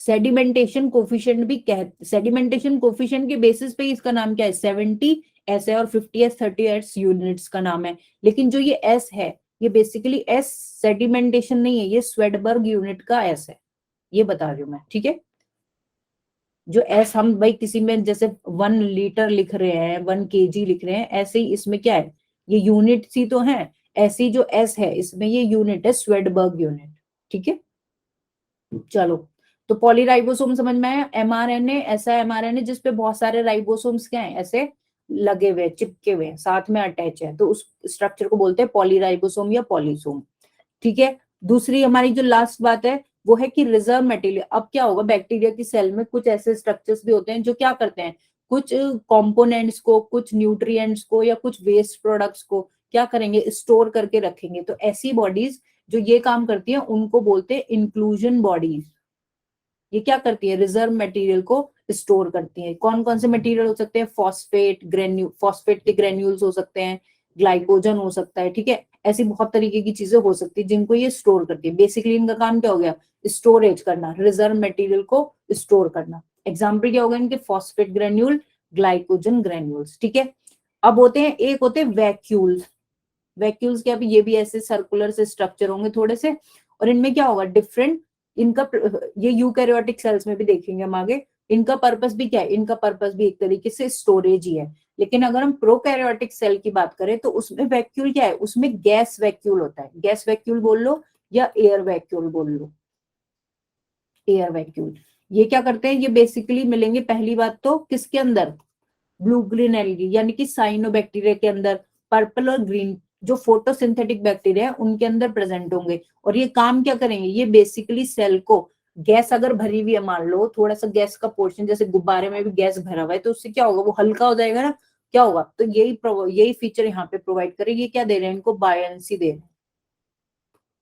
सेडिमेंटेशन कोफिशिएंट भी सेडिमेंटेशन कोफिशिएंट के बेसिस पे इसका नाम क्या है, 70 एस है और 50 30 एस यूनिट्स का नाम है। लेकिन जो ये एस है ये बेसिकली एस सेडिमेंटेशन नहीं है, ये स्वेडबर्ग यूनिट का एस है, ये बता रही हूँ मैं, ठीक है। जो एस हम भाई किसी में जैसे 1 लीटर लिख रहे हैं, 1 kg लिख रहे हैं, ऐसे ही इसमें क्या है, ये यूनिट सी तो है, ऐसी जो एस है इसमें ये यूनिट है स्वेडबर्ग यूनिट, ठीक है। चलो, तो पॉलीराइबोसोम समझ में आया। एमआरएनए ऐसा एमआरएनए जिसपे बहुत सारे राइबोसोम्स क्या है, ऐसे लगे हुए, चिपके हुए, साथ में अटैच है, तो उस स्ट्रक्चर को बोलते हैं पॉलीराइबोसोम या पॉलीसोम, ठीक है। दूसरी हमारी जो लास्ट बात है वो है कि रिजर्व मटेरियल। अब क्या होगा, बैक्टीरिया की सेल में कुछ ऐसे स्ट्रक्चर्स भी होते हैं जो क्या करते हैं, कुछ कंपोनेंट्स को, कुछ न्यूट्रिएंट्स को या कुछ वेस्ट प्रोडक्ट्स को क्या करेंगे, स्टोर करके रखेंगे। तो ऐसी बॉडीज जो ये काम करती हैं उनको बोलते हैं इंक्लूजन बॉडीज। ये क्या करती है, रिजर्व मटेरियल को स्टोर करती है। कौन कौन से मटेरियल हो सकते हैं, फॉस्फेट के ग्रेन्यूल्स हो सकते हैं, ग्लाइकोजन हो सकता है, ठीक है। ऐसी बहुत तरीके की चीजें हो सकती है जिनको ये स्टोर करती है। बेसिकली इनका काम क्या हो गया, स्टोरेज करना, रिजर्व मटेरियल को स्टोर करना। एग्जाम्पल क्या होगा इनके, फॉस्फेट ग्रेन्यूल, ग्लाइकोजन ग्रेन्यूल्स, ठीक है। अब होते हैं, एक होते हैं वैक्यूल्स। वैक्यूल्स क्या, ये भी ऐसे सर्कुलर से स्ट्रक्चर होंगे थोड़े से, और इनमें क्या होगा डिफरेंट, इनका ये यूकैरियोटिक सेल्स में भी देखेंगे हम आगे। इनका पर्पस भी क्या है, इनका पर्पस भी एक तरीके से स्टोरेज ही है। लेकिन अगर हम प्रोकैरियोटिक सेल की बात करें तो उसमें वैक्यूल क्या है, उसमें गैस वैक्यूल होता है। गैस वैक्यूल बोल लो या एयर वैक्यूल बोल लो, एयर वैक्यूल। ये क्या करते हैं, ये बेसिकली मिलेंगे पहली बात तो किसके अंदर, ब्लू ग्रीन एल्गी यानी कि साइनोबैक्टीरिया के अंदर। पर्पल और ग्रीन जो फोटोसिंथेटिक बैक्टीरिया है उनके अंदर प्रेजेंट होंगे। और ये काम क्या करेंगे, ये बेसिकली सेल को, गैस अगर भरी हुई है, मान लो थोड़ा सा गैस का पोर्शन, जैसे गुब्बारे में भी गैस भरा हुआ है, तो उससे क्या होगा, वो हल्का हो जाएगा ना, क्या होगा, तो यही फीचर यहाँ पे प्रोवाइड करे। ये क्या दे रहे हैं इनको, बायंसी दे रहे हैं,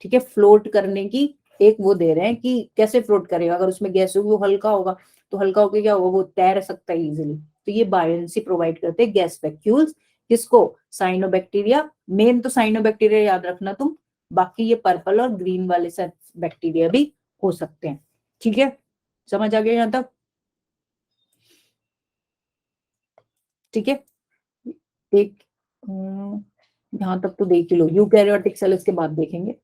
ठीक है। फ्लोट करने की एक वो दे रहे हैं कि कैसे फ्लोट करेगा, अगर उसमें गैस होगी वो हल्का होगा, तो हल्का होकर क्या होगा, वो तैर सकता है इजिली। तो ये बायंसी प्रोवाइड करते हैं गैस वैक्यूल्स, किसको, साइनोबैक्टीरिया। मेन तो साइनोबैक्टीरिया याद रखना तुम, बाकी ये पर्पल और ग्रीन वाले सब बैक्टीरिया भी हो सकते हैं, ठीक है। समझ आ गया यहाँ तक, ठीक है। एक यहाँ तक तो देख ही लो, यूकैरियोटिक सेल इसके बाद देखेंगे।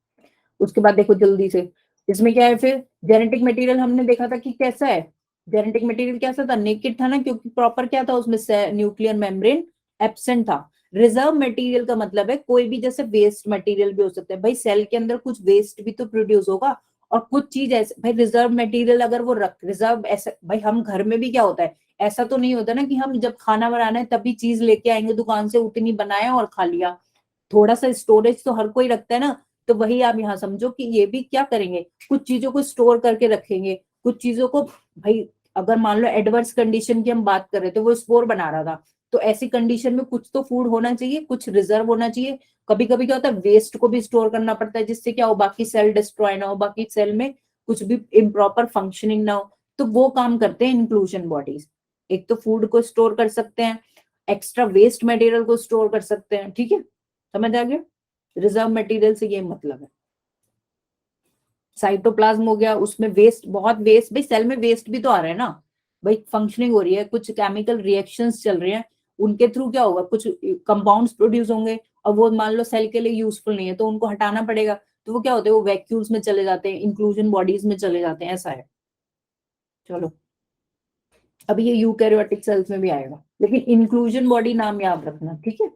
उसके बाद देखो जल्दी से, इसमें क्या है फिर, जेनेटिक मटेरियल हमने देखा था कि कैसा है, जेनेटिक मटेरियल कैसा था, नेकेड था ना, क्योंकि प्रॉपर क्या था उसमें, न्यूक्लियर मेम्ब्रेन एब्सेंट था। रिजर्व मटेरियल का मतलब है कोई भी जैसे वेस्ट मटेरियल भी हो सकता है भाई, सेल के अंदर कुछ वेस्ट भी तो प्रोड्यूस होगा, और कुछ चीज ऐसे भाई रिजर्व मटेरियल अगर वो रख रिजर्व ऐसा, भाई हम घर में भी क्या होता है, ऐसा तो नहीं होता ना कि हम जब खाना बनाना है तभी चीज लेके आएंगे दुकान से, उतनी बनाया और खा लिया। थोड़ा सा स्टोरेज तो हर कोई रखता है ना। तो वही आप यहाँ समझो कि ये भी क्या करेंगे, कुछ चीजों को स्टोर करके रखेंगे, कुछ चीजों को, भाई अगर मान लो एडवर्स कंडीशन की हम बात कर रहे थे, वो स्पोर बना रहा था, तो ऐसी कंडीशन में कुछ तो फूड होना चाहिए, कुछ रिजर्व होना चाहिए। कभी कभी क्या होता है, वेस्ट को भी स्टोर करना पड़ता है, जिससे क्या हो, बाकी सेल डिस्ट्रॉय ना हो, बाकी सेल में कुछ भी इम्प्रॉपर फंक्शनिंग ना हो, तो वो काम करते हैं इंक्लूजन बॉडीज। एक तो फूड को स्टोर कर सकते हैं, एक्स्ट्रा वेस्ट मटेरियल को स्टोर कर सकते हैं, ठीक है। समझ आ गया, रिजर्व मटेरियल से ये मतलब है। साइटोप्लाज्म हो गया, उसमें वेस्ट, बहुत वेस्ट, भाई सेल में वेस्ट भी तो आ रहा है ना, भाई फंक्शनिंग हो रही है, कुछ केमिकल रिएक्शंस चल रहे हैं, उनके थ्रू क्या होगा, कुछ कंपाउंड्स प्रोड्यूस होंगे, और वो मान लो सेल के लिए यूजफुल नहीं है तो उनको हटाना पड़ेगा, तो वो क्या होते हैं, वो वैक्यूल्स में चले जाते हैं, इंक्लूजन बॉडीज में चले जाते हैं, ऐसा है। चलो, अभी ये यूकैरियोटिक सेल्स में भी आएगा, लेकिन इंक्लूजन बॉडी नाम याद रखना, ठीक है।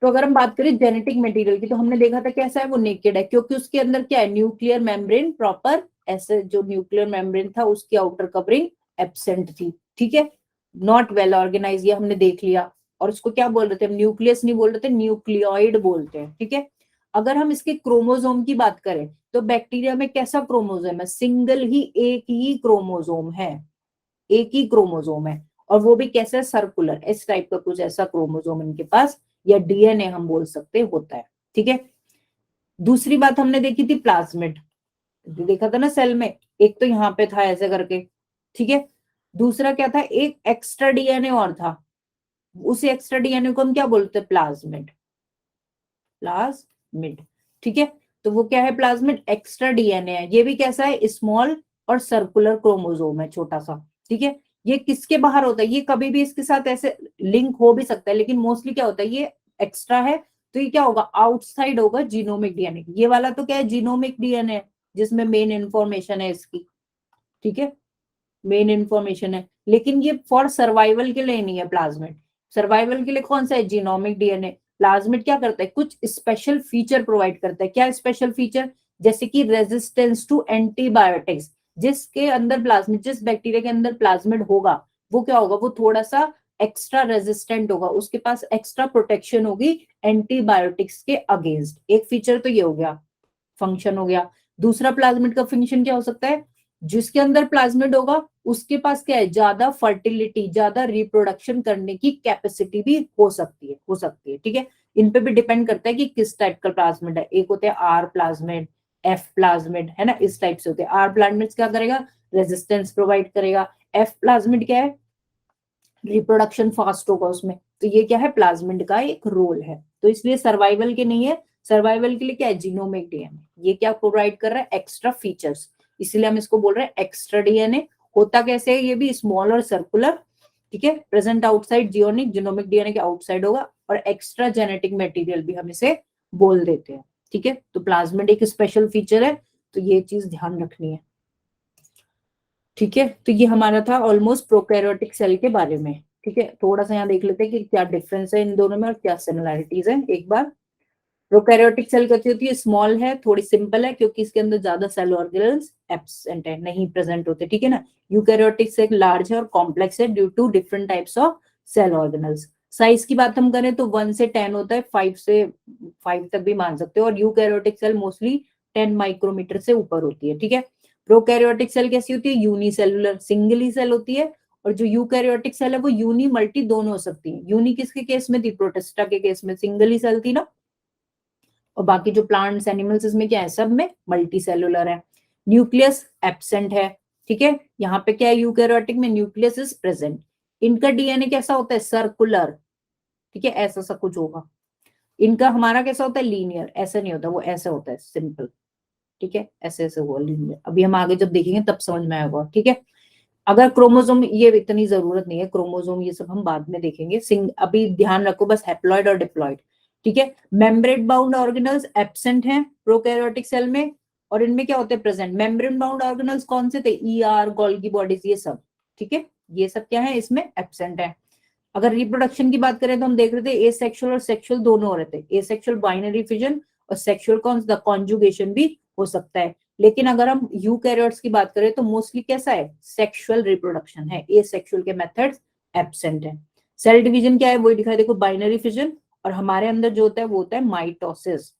तो अगर हम बात करें जेनेटिक मटेरियल की, तो हमने देखा था कैसा है, वो नेकेड है, क्योंकि उसके अंदर क्या है, न्यूक्लियर मेम्ब्रेन प्रॉपर, ऐसे जो न्यूक्लियर मेम्ब्रेन था उसकी आउटर कवरिंग एब्सेंट थी, ठीक है। नॉट वेल ऑर्गेनाइज, ये हमने देख लिया। और उसको क्या बोल रहे थे हम, न्यूक्लियस नहीं बोल रहे थे, न्यूक्लियोइड बोलते हैं, ठीक है। अगर हम इसके क्रोमोजोम की बात करें तो बैक्टीरिया में कैसा क्रोमोजोम है, सिंगल ही एक ही क्रोमोजोम है, एक ही क्रोमोजोम है, और वो भी कैसे, सर्कुलर, इस टाइप का कुछ ऐसा क्रोमोजोम इनके पास, या डीएनए हम बोल सकते होता है, ठीक है। दूसरी बात हमने देखी थी प्लाज्मिड, देखा था ना सेल में, एक तो यहाँ पे था ऐसे करके, ठीक है। दूसरा क्या था, एक एक्स्ट्रा डीएनए और था, उसी एक्स्ट्रा डीएनए को हम क्या बोलते हैं, प्लाज्मिड, प्लाज्मिड, ठीक है। तो वो क्या है, प्लाज्मिड एक्स्ट्रा डीएनए है, ये भी कैसा है, स्मॉल और सर्कुलर क्रोमोसोम है छोटा सा, ठीक है। ये किसके बाहर होता है, ये कभी भी इसके साथ ऐसे लिंक हो भी सकता है, लेकिन मोस्टली क्या होता है, ये एक्स्ट्रा है, तो ये क्या होगा, आउटसाइड होगा जीनोमिक डीएनए। ये वाला तो क्या है, जीनोमिक डीएनए है, जिसमें मेन इंफॉर्मेशन है इसकी, ठीक है, मेन इंफॉर्मेशन है। लेकिन ये फॉर सर्वाइवल के लिए नहीं है प्लाज्मिड। सर्वाइवल के लिए कौन सा है, जीनोमिक डीएनए। प्लाज्मिड क्या करता है, कुछ स्पेशल फीचर प्रोवाइड करता है। क्या स्पेशल फीचर, जैसे कि रेजिस्टेंस टू एंटीबायोटिक्स। जिसके अंदर प्लाज्मिड, जिस बैक्टीरिया के अंदर प्लाज्मिड होगा, वो क्या होगा, वो थोड़ा सा एक्स्ट्रा रेजिस्टेंट होगा, उसके पास एक्स्ट्रा प्रोटेक्शन होगी एंटीबायोटिक्स के अगेंस्ट। एक फीचर तो ये हो गया, फंक्शन हो गया। दूसरा प्लाज्मिड का फंक्शन क्या हो सकता है, जिसके अंदर प्लाज्मिड होगा उसके पास क्या है, ज्यादा फर्टिलिटी, ज्यादा रिप्रोडक्शन करने की कैपेसिटी भी हो सकती है, ठीक है। इन पे भी डिपेंड करता है कि किस टाइप का प्लाज्मिड है। एक होते हैं आर प्लाज्मिड, एफ प्लाज्मिड, है ना, इस टाइप से होते हैं। आर प्लाज्मिड क्या करेगा, रेजिस्टेंस प्रोवाइड करेगा। एफ प्लाज्मिड क्या है, रिप्रोडक्शन फास्ट होगा उसमें। तो ये क्या है, प्लाज्मिड का एक रोल है। तो इसलिए सर्वाइवल के नहीं है, सर्वाइवल के लिए क्या है, जीनोमिक डीएनए। ये क्या प्रोवाइड कर रहा है, एक्स्ट्रा फीचर्स, इसलिए हम इसको बोल रहे हैं एक्स्ट्रा डीएनए। होता कैसे है, ये भी स्मॉल और सर्कुलर, ठीक है, प्रेजेंट आउटसाइड जियोनिक, जीनोमिक डीएनए के आउटसाइड होगा, और एक्स्ट्रा जेनेटिक मटेरियल भी हम इसे बोल देते हैं, ठीक है। तो प्लाज्मिड एक स्पेशल फीचर है, तो ये चीज ध्यान रखनी है, ठीक है। तो ये हमारा था ऑलमोस्ट प्रोकैरियोटिक सेल के बारे में, ठीक है। थोड़ा सा यहाँ देख लेते हैं कि क्या डिफरेंस है इन दोनों में और क्या सिमिलैरिटीज है। एक बार, प्रोकैरियोटिक सेल कैसी होती है, स्मॉल है, थोड़ी सिंपल है, क्योंकि इसके अंदर ज्यादा सेल ऑर्गेनल्स एब्सेंट है, नहीं प्रेजेंट होते, ठीक है ना। यूकैरियोटिक सेल लार्ज है और कॉम्प्लेक्स है due to different types of cell organelles. Size की बात हम करें तो 1 से 10 होता है, 5 तक भी मान सकते हो, और यूकैरियोटिक सेल मोस्टली 10 माइक्रोमीटर से ऊपर होती है, ठीक है। प्रोकैरियोटिक सेल कैसी होती है, यूनिसेलुलर, सिंगल ही सेल होती है। और जो यूकैरियोटिक सेल है वो यूनी मल्टी दोनों हो सकती है। यूनी किसके केस में थी, प्रोटिस्टा के केस में सिंगल ही सेल थी ना, और बाकी जो प्लांट्स एनिमल्स इसमें क्या है, सब में मल्टी सेलुलर है। न्यूक्लियस एब्सेंट है, ठीक है। यहाँ पे क्या है, यूकैरियोटिक में न्यूक्लियस इज प्रेजेंट। इनका डीएनए कैसा होता है, सर्कुलर, ठीक है, ऐसा सा कुछ होगा। इनका, हमारा कैसा होता है, लीनियर, ऐसा नहीं होता, वो ऐसा होता है सिंपल, ठीक है, ऐसे ऐसे हुआ लीनियर। अभी हम आगे जब देखेंगे तब समझ में आएगा, ठीक है। अगर क्रोमोसोम, ये इतनी जरूरत नहीं है क्रोमोसोम, ये सब हम बाद में देखेंगे। अभी ध्यान रखो बस हैप्लॉइड और डिप्लॉइड, ठीक है। मेम्ब्रेन बाउंड ऑर्गेनल्स एब्सेंट हैं प्रोकैरियोटिक सेल में, और इनमें क्या होते हैं, प्रेजेंट। मेम्ब्रेन बाउंड ऑर्गेनल्स कौन से थे, ईआर, गोल्गी बॉडीज, ये सब, ठीक है, ये सब क्या है, इसमें एब्सेंट है। अगर रिप्रोडक्शन की बात करें तो हम देख रहे थे एसेक्सुअल और सेक्सुअल दोनों हो रहे थे। एसेक्सुअल बाइनरी फिजन, और सेक्सुअल कॉन्जुगेशन भी हो सकता है। लेकिन अगर हम यूकैरियोट्स की बात करें तो मोस्टली कैसा है, सेक्सुअल रिप्रोडक्शन है, एसेक्सुअल के मेथड्स एब्सेंट है। सेल डिवीजन क्या है, वही दिखाई, देखो, बाइनरी फिजन, और हमारे अंदर जो होता है वो होता है माइटोसिस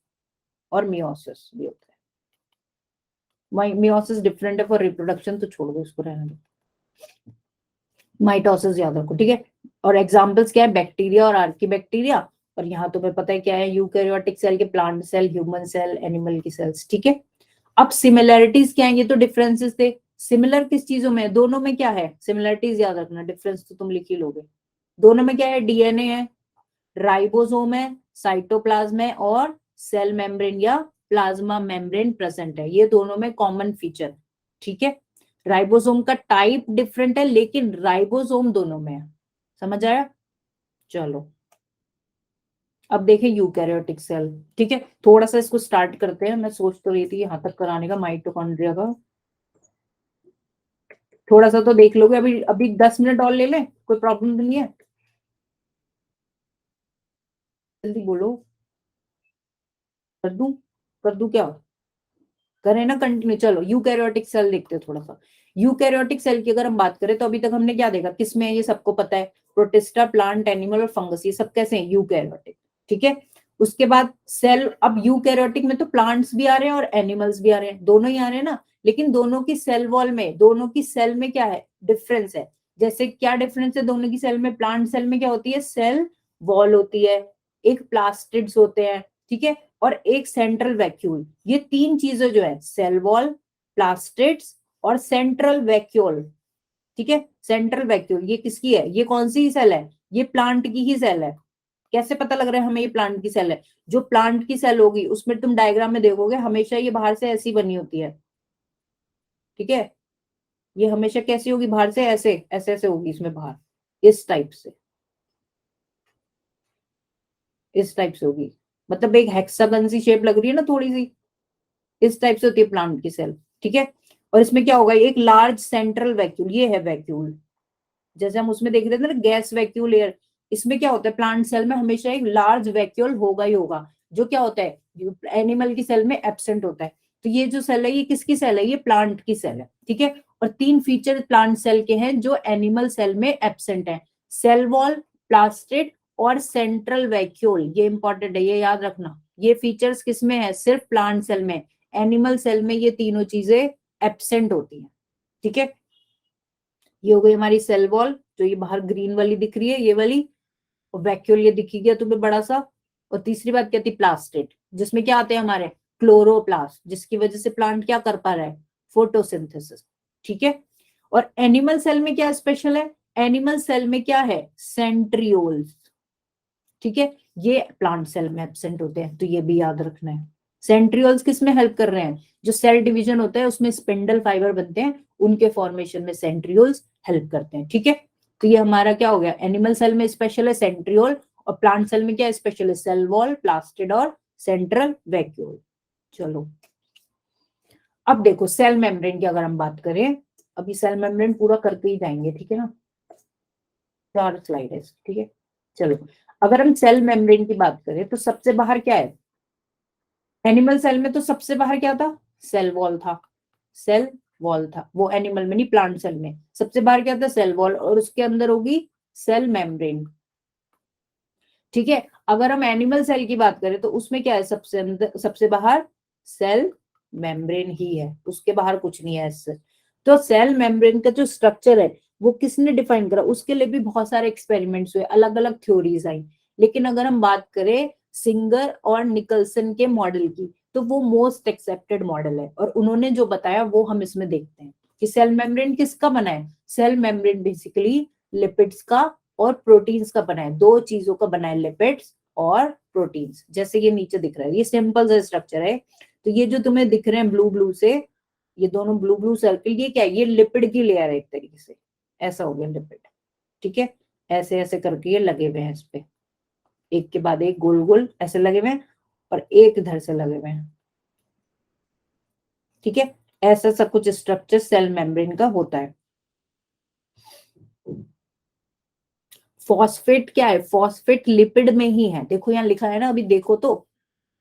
और मियोसिस भी होता है। मियोसिस डिफरेंट है फॉर रिप्रोडक्शन, तो छोड़ दो इसको, रहने दो, माइटोसिस याद रखो, ठीक है। और एग्जांपल्स क्या है, बैक्टीरिया और आर्कीबैक्टीरिया, और यहाँ तुम्हें पता है क्या है, यूकैरियोटिक सेल के plant cell, human cell, animal की सेल्स, ठीक है। अब सिमिलैरिटीज क्या है, ये तो डिफरेंसेस थे। सिमिलर किस चीजों में, दोनों में क्या है, सिमिलैरिटीज याद रखना, डिफरेंस तो तुम लिख ही लोगे। दोनों में क्या है, डीएनए है, राइबोसोम है, साइटोप्लाज्म है, और सेल मेम्ब्रेन या प्लाज्मा मेम्ब्रेन प्रेजेंट है। ये दोनों में कॉमन फीचर, ठीक है। राइबोसोम का टाइप डिफरेंट है, लेकिन राइबोसोम दोनों में है, समझ आया। चलो अब देखें यूकैरियोटिक सेल, ठीक है। थोड़ा सा इसको स्टार्ट करते हैं, मैं सोच तो रही थी यहां तक कराने का, माइटोकॉन्ड्रिया का। थोड़ा सा तो देख लोगे, अभी अभी 10 मिनट और ले लें, कोई प्रॉब्लम तो नहीं है, जल्दी बोलो। कर दूं, कर दूं क्या, करें ना कंटिन्यू। चलो यूकैरियोटिक सेल देखते हैं थोड़ा सा। यूकैरियोटिक सेल की अगर हम बात करें तो अभी तक हमने क्या देखा, किसमें है, ये सबको पता है, प्रोटिस्टा, प्लांट, एनिमल और फंगस, ये सब कैसे हैं, यूकैरियोटिक, ठीक है। उसके बाद सेल, अब यूकैरियोटिक में तो प्लांट्स भी आ रहे हैं और एनिमल्स भी आ रहे हैं, दोनों ही आ रहे हैं ना। लेकिन दोनों की सेल वॉल में, दोनों की सेल में क्या है, डिफरेंस है। जैसे क्या डिफरेंस है दोनों की सेल में, प्लांट सेल में क्या होती है, सेल वॉल होती है, एक प्लास्टिड्स होते हैं, ठीक है, और एक सेंट्रल वैक्यूल। ये तीन चीजें जो है, सेल वॉल, प्लास्टिड्स और सेंट्रल वैक्यूल, ठीक है। सेंट्रल वैक्यूल ये किसकी है, ये कौन सी सेल है, ये प्लांट की ही सेल है। कैसे पता लग रहा है हमें ये प्लांट की सेल है, जो प्लांट की सेल होगी उसमें तुम डायग्राम में देखोगे हमेशा ये बाहर से ऐसी बनी होती है, ठीक है। ये हमेशा कैसी होगी, बाहर से ऐसे ऐसे ऐसे होगी इसमें बाहर, इस टाइप से, इस टाइप से होगी, मतलब एक हेक्सागन सी शेप लग रही है ना थोड़ी सी, इस टाइप से होती है प्लांट की सेल। ठीक है, और इसमें क्या होगा, एक लार्ज सेंट्रल वैक्यूल, ये है वैक्यूल, जैसे हम उसमें देख रहे थे ना गैस वैक्यूल एयर, इसमें क्या होता है प्लांट सेल में हमेशा एक लार्ज वैक्यूल होगा ही होगा, जो क्या होता है एनिमल की सेल में एब्सेंट होता है। तो ये जो सेल है ये किसकी सेल है, ये प्लांट की सेल है। ठीक है, और तीन फीचर प्लांट सेल के हैं जो एनिमल सेल में एब्सेंट है, सेल वॉल, प्लास्टिड और सेंट्रल वैक्यूल, ये इंपॉर्टेंट है, ये याद रखना। ये फीचर्स किसमें है, सिर्फ प्लांट सेल में, एनिमल सेल में ये तीनों चीजें एब्सेंट होती हैं। ठीक है, ये हो गई हमारी सेल वॉल, जो ये बाहर ग्रीन वाली दिख रही है ये वाली, और वैक्यूल ये दिखी गया तुम्हें बड़ा सा। और तीसरी बात क्या थी, प्लास्टिड, जिसमें क्या आते हैं हमारे क्लोरोप्लास्ट, जिसकी वजह से प्लांट क्या कर पा रहा है, फोटोसिंथेसिस। ठीक है, और एनिमल सेल में क्या स्पेशल है, एनिमल सेल में क्या है, सेंट्रियोल्स। ठीक है, ये प्लांट सेल में एब्सेंट होते हैं, तो ये भी याद रखना है। सेंट्रियोल्स किस में हेल्प कर रहे हैं, जो सेल डिवीजन होता है उसमें स्पिंडल फाइबर बनते हैं, उनके फॉर्मेशन में सेंट्रियोल्स हेल्प करते हैं। ठीक है, तो ये हमारा क्या हो गया, एनिमल सेल में स्पेशल है सेंट्रियोल, और प्लांट सेल में क्या स्पेशल है, सेल वॉल, प्लास्टिड और सेंट्रल वैक्यूल। चलो अब देखो सेल मेम्ब्रेन की अगर हम बात करें, अभी सेल मेम्ब्रेन पूरा करके ही जाएंगे, ठीक है ना, 4 स्लाइड है। ठीक है, चलो अगर हम सेल मेम्ब्रेन की बात करें तो सबसे बाहर क्या है, एनिमल सेल में तो सबसे बाहर क्या था, सेल वॉल था, सेल वॉल था, वो एनिमल में नहीं, प्लांट सेल में सबसे बाहर क्या था, सेल वॉल, और उसके अंदर होगी सेल मेम्ब्रेन। ठीक है, अगर हम एनिमल सेल की बात करें तो उसमें क्या है, सबसे अंदर सबसे बाहर सेल मेम्ब्रेन ही है, उसके बाहर कुछ नहीं है इससे। तो सेल मेम्ब्रेन का जो स्ट्रक्चर है वो किसने डिफाइन करा, उसके लिए भी बहुत सारे एक्सपेरिमेंट्स हुए, अलग अलग थ्योरीज आई, लेकिन अगर हम बात करें सिंगर और निकलसन के मॉडल की, तो वो मोस्ट एक्सेप्टेड मॉडल है, और उन्होंने जो बताया वो हम इसमें देखते हैं कि सेल मेम्ब्रेन किसका बना है, सेल मेम्ब्रेन बेसिकली लिपिड्स का और प्रोटीन्स का बना है, दो चीजों का बना है, लिपिड्स और प्रोटीन्स, जैसे ये नीचे दिख रहा है, ये सिंपल सा स्ट्रक्चर है। तो ये जो तुम्हें दिख रहे हैं ब्लू ब्लू से, ये दोनों ब्लू ब्लू सर्कल, ये क्या है, ये लिपिड की लेयर है एक तरीके से, ऐसा हो गया लिपिड। ठीक है, ऐसे ऐसे करके ये लगे हुए हैं इस पे, एक के बाद एक गोल गोल ऐसे लगे हुए हैं, और एक इधर से लगे हुए हैं। ठीक है, ऐसा सब कुछ स्ट्रक्चर सेल मेम्ब्रेन का होता है। फॉस्फेट क्या है, फॉस्फेट लिपिड में ही है, देखो यहाँ लिखा है ना, अभी देखो तो,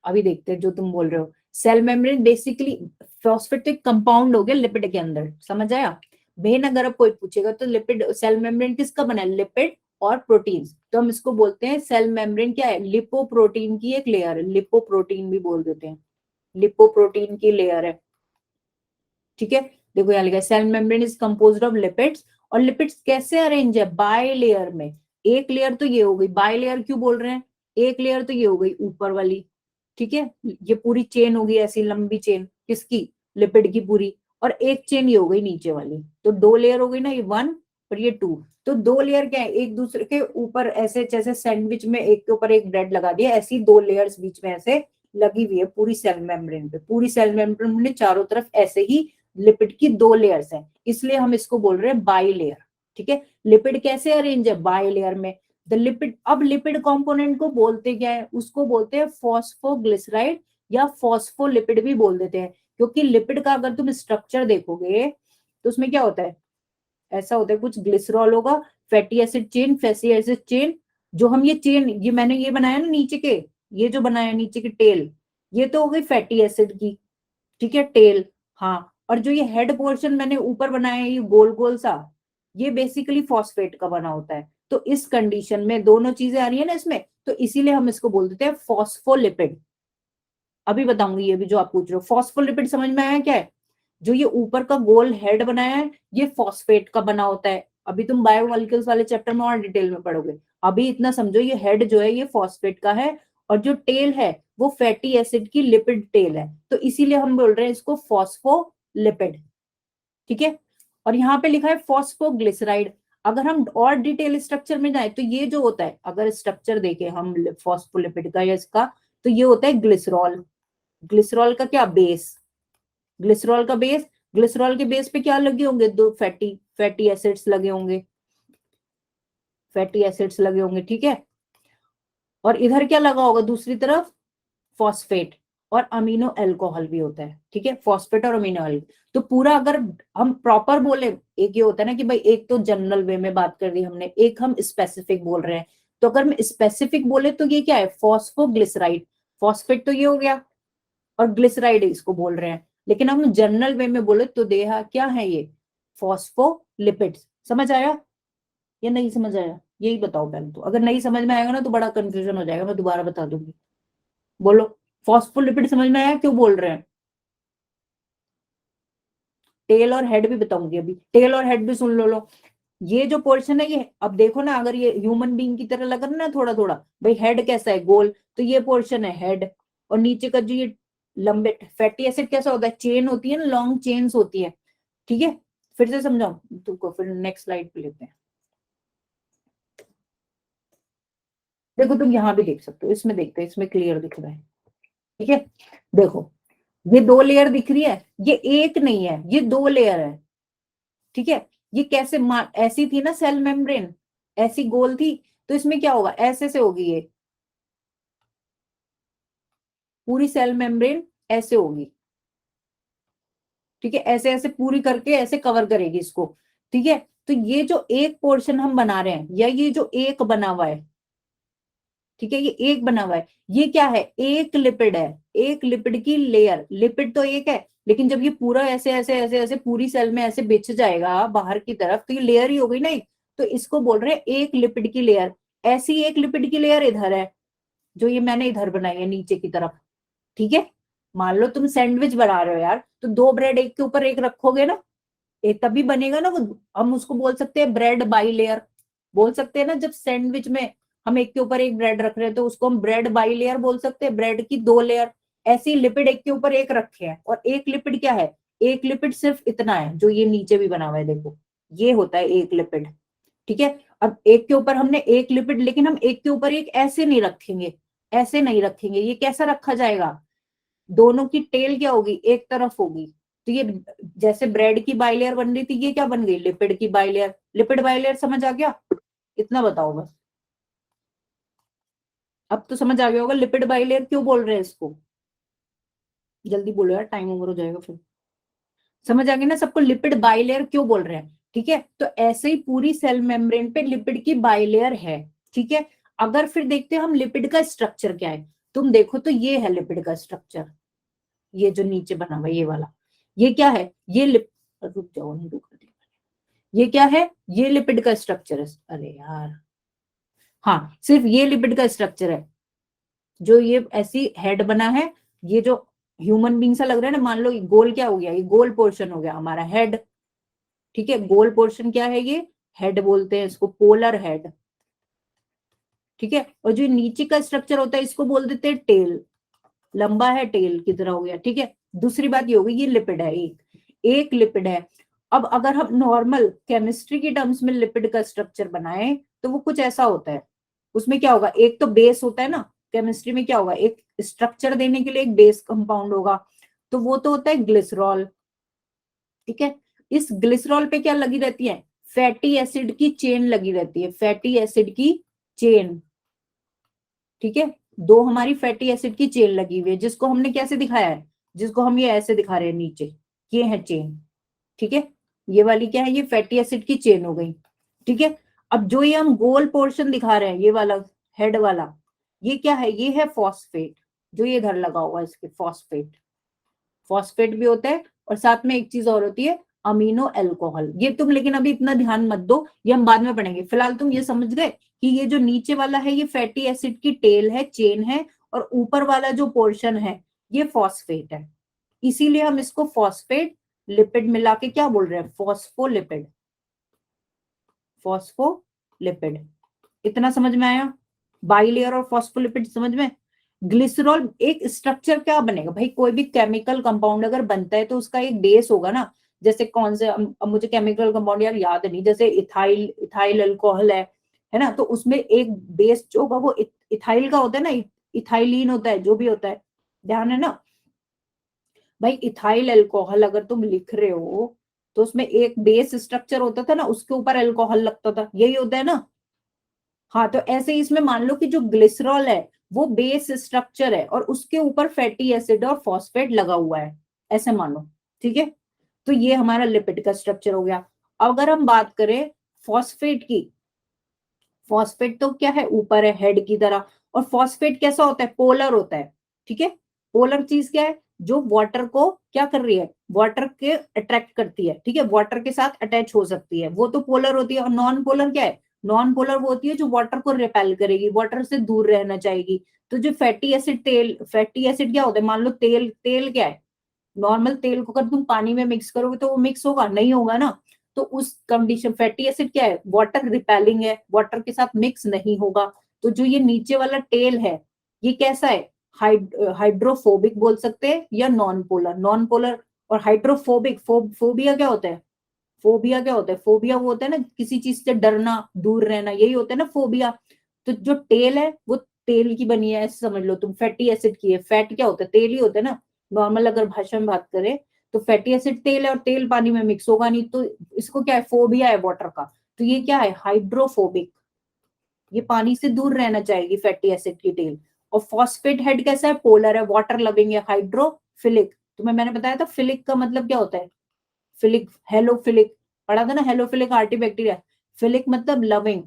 अभी देखते हैं जो तुम बोल रहे हो, सेल मेम्ब्रेन बेसिकली फॉस्फेट एक कंपाउंड हो गया लिपिड के अंदर, समझ आया। मेन अगर अब कोई पूछेगा तो लिपिड सेल मेम्ब्रेन किसका बना है, लिपिड और प्रोटीन्स, तो हम इसको बोलते हैं सेल मेम्ब्रेन क्या है, लिपोप्रोटीन की एक लेयर है, लिपोप्रोटीन भी बोल देते हैं, लिपोप्रोटीन की लेयर है। ठीक है, देखो यहाँ लिखा है cell membrane is composed of lipids, और लिपिड्स कैसे अरेंज है, बाय लेयर में, एक लेयर तो ये हो गई, बाय लेयर क्यों बोल रहे हैं, एक लेयर तो ये हो गई ऊपर वाली, ठीक है, ये पूरी चेन होगी ऐसी लंबी चेन किसकी, लिपिड की पूरी, और एक चेन ये हो गई नीचे वाली, तो दो लेयर हो गई ना, ये 1 और ये 2, तो दो लेयर क्या है, एक दूसरे के ऊपर ऐसे, जैसे सैंडविच में एक के ऊपर एक ब्रेड लगा दिया, ऐसी दो लेयर्स बीच में ऐसे लगी हुई है पूरी सेल मेम्ब्रेन पे, पूरी सेल मेम्ब्रेन में चारों तरफ ऐसे ही लिपिड की दो लेयर्स हैं, इसलिए हम इसको बोल रहे हैं बाई लेयर। ठीक है, लिपिड कैसे अरेंज है, बाई लेयर में, द लिपिड, अब लिपिड कंपोनेंट को बोलते क्या है, उसको बोलते हैं फॉस्फोग्लिसराइड या फॉस्फोलिपिड भी बोल देते हैं, क्योंकि लिपिड का अगर तुम स्ट्रक्चर देखोगे तो उसमें क्या होता है, ऐसा होता है, कुछ ग्लिसरॉल होगा, fatty acid chain, fatty acid chain, जो हम ये चेन, ये मैंने ये बनाया ना नीचे के, ये जो बनाया नीचे की टेल, ये तो हो गई फैटी एसिड की, ठीक है, टेल, हाँ, और जो ये हेड पोर्शन मैंने ऊपर बनाया है ये गोल गोल सा, ये बेसिकली फॉस्फेट का बना होता है, तो इस कंडीशन में दोनों चीजें आ रही है ना इसमें, तो इसीलिए हम इसको बोल देते हैं फॉस्फोलिपिड। अभी बताऊंगी ये भी जो आप पूछ रहे हो, फॉस्फोलिपिड समझ में आया क्या है, जो ये ऊपर का गोल हेड बनाया है ये फॉस्फेट का बना होता है, अभी तुम बायोमोलिक्यूल्स वाले चैप्टर में और डिटेल में पढ़ोगे, अभी इतना समझो ये हेड जो है ये फॉस्फेट का है, और जो टेल है वो फैटी एसिड की लिपिड टेल है, तो इसीलिए हम बोल रहे हैं इसको फॉस्फोलिपिड। ठीक है, और यहाँ पे लिखा है फॉस्फोग्लिसराइड, अगर हम और डिटेल स्ट्रक्चर में जाए तो ये जो होता है, अगर स्ट्रक्चर देखें हम फॉस्फोलिपिड का या इसका, तो ये होता है ग्लिसरॉल, ग्लिसरॉल का क्या बेस, ग्लिसरॉल का बेस, ग्लिसरॉल के बेस पे क्या लगे होंगे? दो फैटी एसिड्स लगे होंगे, फैटी एसिड्स लगे होंगे, ठीक है। और इधर क्या लगा होगा दूसरी तरफ? फॉस्फेट और अमीनो अल्कोहल भी होता है, ठीक है, फॉस्फेट और अमीनो अल्कोहल। तो पूरा अगर हम प्रॉपर बोले, एक ये होता है ना कि भाई एक तो जनरल वे में बात कर दी हमने, एक हम स्पेसिफिक बोल रहे हैं। तो अगर हम स्पेसिफिक बोले तो ये क्या है? फॉस्फोग्लिसराइड। फॉस्फेट तो ये हो गया, और ग्लिसराइड इसको बोल रहे हैं। लेकिन हम जनरल वे में बोले तो देहा क्या है ये? फॉस्फोलिपिड्स। समझ आया या नहीं समझ आया? यही बताओ पहले तो, अगर नहीं समझ में आएगा ना तो बड़ा कंफ्यूजन हो जाएगा, मैं दोबारा बता दूंगी। बोलो, फॉस्फोलिपिड समझ में आया क्यों बोल रहे हैं? टेल और हेड भी बताऊंगी अभी, टेल और हेड भी सुन लो। ये जो पोर्शन है ये, अब देखो ना, अगर ये ह्यूमन बीइंग की तरह लग रहा है ना थोड़ा थोड़ा, भाई हेड कैसा है? गोल, तो ये पोर्शन है हेड। और नीचे का जो ये लंबे फैटी एसिड कैसा होता है? चेन होती है ना, लॉन्ग चेन्स होती है, ठीक है। फिर से समझाऊं तुमको, फिर नेक्स्ट स्लाइड पे लेते हैं। देखो तुम यहाँ भी देख सकते हो, इसमें देखते हैं, इसमें क्लियर दिख रहा है, ठीक है। देखो, ये दो लेयर दिख रही है, ये एक नहीं है, ये दो लेयर है, ठीक है। ये कैसे ऐसी थी ना सेल मेम्ब्रेन, ऐसी गोल थी, तो इसमें क्या होगा? ऐसे से होगी ये पूरी सेल मेम्ब्रेन, ऐसे होगी, ठीक है, ऐसे ऐसे पूरी करके ऐसे कवर करेगी इसको, ठीक है। तो ये जो एक पोर्शन हम बना रहे हैं, या ये जो एक बना हुआ है, ठीक है, ये एक बना हुआ है, ये क्या है? एक लिपिड है, एक लिपिड की लेयर। लिपिड तो एक है, लेकिन जब ये पूरा ऐसे ऐसे ऐसे ऐसे पूरी सेल में ऐसे बिछ जाएगा बाहर की तरफ, तो ये लेयर ही हो गई ना एक। तो इसको बोल रहे हैं एक लिपिड की लेयर। ऐसी एक लिपिड की लेयर इधर है, जो ये मैंने इधर बनाई है नीचे की तरफ, ठीक है। मान लो तुम सैंडविच बना रहे हो यार, तो दो ब्रेड एक के ऊपर एक रखोगे ना, एक तभी बनेगा ना वो। हम उसको बोल सकते हैं ब्रेड बाई लेयर, बोल सकते हैं ना। जब सैंडविच में हम एक के ऊपर एक ब्रेड रख रहे हैं, तो उसको हम ब्रेड बाई लेयर बोल सकते हैं, ब्रेड की दो लेयर। ऐसी लिपिड एक के ऊपर एक रखे हैं, और एक लिपिड क्या है? एक लिपिड सिर्फ इतना है, जो ये नीचे भी बना हुआ है, देखो, ये होता है एक लिपिड, ठीक है। अब एक के ऊपर हमने एक लिपिड, लेकिन हम एक के ऊपर एक ऐसे नहीं रखेंगे, ऐसे नहीं रखेंगे। ये कैसा रखा जाएगा? दोनों की टेल क्या होगी? एक तरफ होगी। तो ये जैसे ब्रेड की बाइलेयर बन रही थी, ये क्या बन गई? लिपिड की बाइलेयर। लिपिड बाइलेयर समझ आ गया? इतना बताओ बस, अब तो समझ आ गया होगा लिपिड बाइलेयर क्यों बोल रहे हैं इसको। जल्दी बोलो यार, टाइम ओवर हो जाएगा फिर। समझ आ गया ना सबको, लिपिड बाइलेयर क्यों बोल रहे हैं, ठीक है। तो ऐसे ही पूरी सेल मेम्ब्रेन पे लिपिड की बाइलेयर है, ठीक है। अगर फिर देखते हैं हम लिपिड का स्ट्रक्चर क्या है, तुम देखो तो ये है लिपिड का स्ट्रक्चर, ये जो नीचे बना हुआ ये वाला, ये क्या है? ये रुक जाओ, नहीं रुक रही। ये क्या है? ये लिपिड का स्ट्रक्चर है। अरे यार, हाँ, सिर्फ ये लिपिड का स्ट्रक्चर है, जो ये ऐसी हेड बना है। ये जो ह्यूमन बींग सा लग रहा है ना, मान लो ये गोल क्या हो गया? ये गोल पोर्शन हो गया हमारा हेड, ठीक है। गोल पोर्शन क्या है? ये हेड बोलते हैं इसको, पोलर हेड, ठीक है। और जो नीचे का स्ट्रक्चर होता है इसको बोल देते हैं टेल, लंबा है, टेल की तरह हो गया, ठीक है। दूसरी बात ये हो गई, ये लिपिड है, एक एक लिपिड है। अब अगर हम नॉर्मल केमिस्ट्री की टर्म्स में लिपिड का स्ट्रक्चर बनाए, तो वो कुछ ऐसा होता है। उसमें क्या होगा? एक तो बेस होता है ना, केमिस्ट्री में क्या होगा? एक स्ट्रक्चर देने के लिए एक बेस कंपाउंड होगा, तो वो तो होता है ग्लिसरॉल, ठीक है। इस ग्लिसरॉल पे क्या लगी रहती है? फैटी एसिड की चेन लगी रहती है, फैटी एसिड की चेन, ठीक है। दो हमारी फैटी एसिड की चेन लगी हुई है, जिसको हमने कैसे दिखाया है? जिसको हम ये ऐसे दिखा रहे हैं नीचे, ये है चेन, ठीक है। ये वाली क्या है? ये फैटी एसिड की चेन हो गई, ठीक है। अब जो ये हम गोल पोर्शन दिखा रहे हैं, ये वाला हेड वाला, ये क्या है? ये है फॉस्फेट, जो ये इधर लगा हुआ है इसके, फॉस्फेट। फॉस्फेट भी होता है, और साथ में एक चीज और होती है, अमीनो अल्कोहल। ये तुम लेकिन अभी इतना ध्यान मत दो, ये हम बाद में पढ़ेंगे। फिलहाल तुम ये समझ गए कि ये जो नीचे वाला है ये फैटी एसिड की टेल है, चेन है, और ऊपर वाला जो पोर्शन है ये फॉस्फेट है। इसीलिए हम इसको फॉस्फेट लिपिड मिला के क्या बोल रहे हैं? Phospholipid, phospholipid. इतना समझ में आया? बाइलेयर और फॉस्फोलिपिड समझ में। ग्लिसरॉल एक स्ट्रक्चर क्या बनेगा भाई? कोई भी केमिकल कंपाउंड अगर बनता है तो उसका एक बेस होगा ना। जैसे कौन से, अब मुझे केमिकल कंपाउंड यार याद नहीं, जैसे इथाइल, इथाइल अल्कोहल है ना, तो उसमें एक बेस जो होगा वो इथाइल का होता है ना, इथाइलिन होता है, जो भी होता है, ध्यान है ना। भाई इथाइल अल्कोहल अगर तुम लिख रहे हो तो उसमें एक बेस स्ट्रक्चर होता था ना, उसके ऊपर अल्कोहल लगता था, यही होता है ना। हाँ, तो ऐसे ही इसमें मान लो कि जो ग्लिसरॉल है वो बेस स्ट्रक्चर है और उसके ऊपर फैटी एसिड और फॉस्फेट लगा हुआ है, ऐसे मानो। ठीक है, तो ये हमारा लिपिड का स्ट्रक्चर हो गया। अब अगर हम बात करें फॉस्फेट की, फॉस्फेट तो क्या है, ऊपर है हेड की तरह। और फॉस्फेट कैसा होता है, पोलर होता है। ठीक है, पोलर चीज क्या है, जो वाटर को क्या कर रही है, वाटर के अट्रैक्ट करती है। ठीक है, वाटर के साथ अटैच हो सकती है, वो तो पोलर होती है। और नॉन पोलर क्या है, नॉन पोलर वो होती है जो वाटर को रिपेल करेगी, वाटर से दूर रहना चाहेगी। तो जो फैटी एसिड, तेल, फैटी एसिड क्या होता है, मान लो तेल, तेल क्या है, नॉर्मल तेल को अगर तुम पानी में मिक्स करोगे तो वो मिक्स होगा, नहीं होगा ना। तो उस कंडीशन, फैटी एसिड क्या है, वाटर रिपेलिंग है, वाटर के साथ मिक्स नहीं होगा। तो जो ये नीचे वाला टेल है, ये कैसा है, हाइड्रोफोबिक बोल सकते हैं या नॉन पोलर, नॉन पोलर। और हाइड्रोफोबिक, फोबिया क्या होता है, फोबिया क्या होता है, फोबिया वो होता है ना किसी चीज से डरना, दूर रहना, यही होता है ना फोबिया। तो जो टेल है वो तेल की बनी है, ऐसे समझ लो तुम, फैटी एसिड की है। फैट क्या होता है, तेल ही होता है ना, नॉर्मल अगर भाषा में बात करें। तो फैटी एसिड तेल है और तेल पानी में मिक्स होगा नहीं, तो इसको क्या है, फोबिया है वाटर का। तो ये क्या है, हाइड्रोफोबिक, ये पानी से दूर रहना चाहेगी फैटी एसिड की टेल। और फॉस्फेट हेड कैसा है, पोलर है, वाटर लविंग है, हाइड्रोफिलिक। तुम्हें मैंने बताया था फिलिक का मतलब क्या होता है, फिलिक, हेलोफिलिक, पढ़ा था ना, हेलोफिलिक आर्टिबैक्टीरिया। फिलिक मतलब लविंग,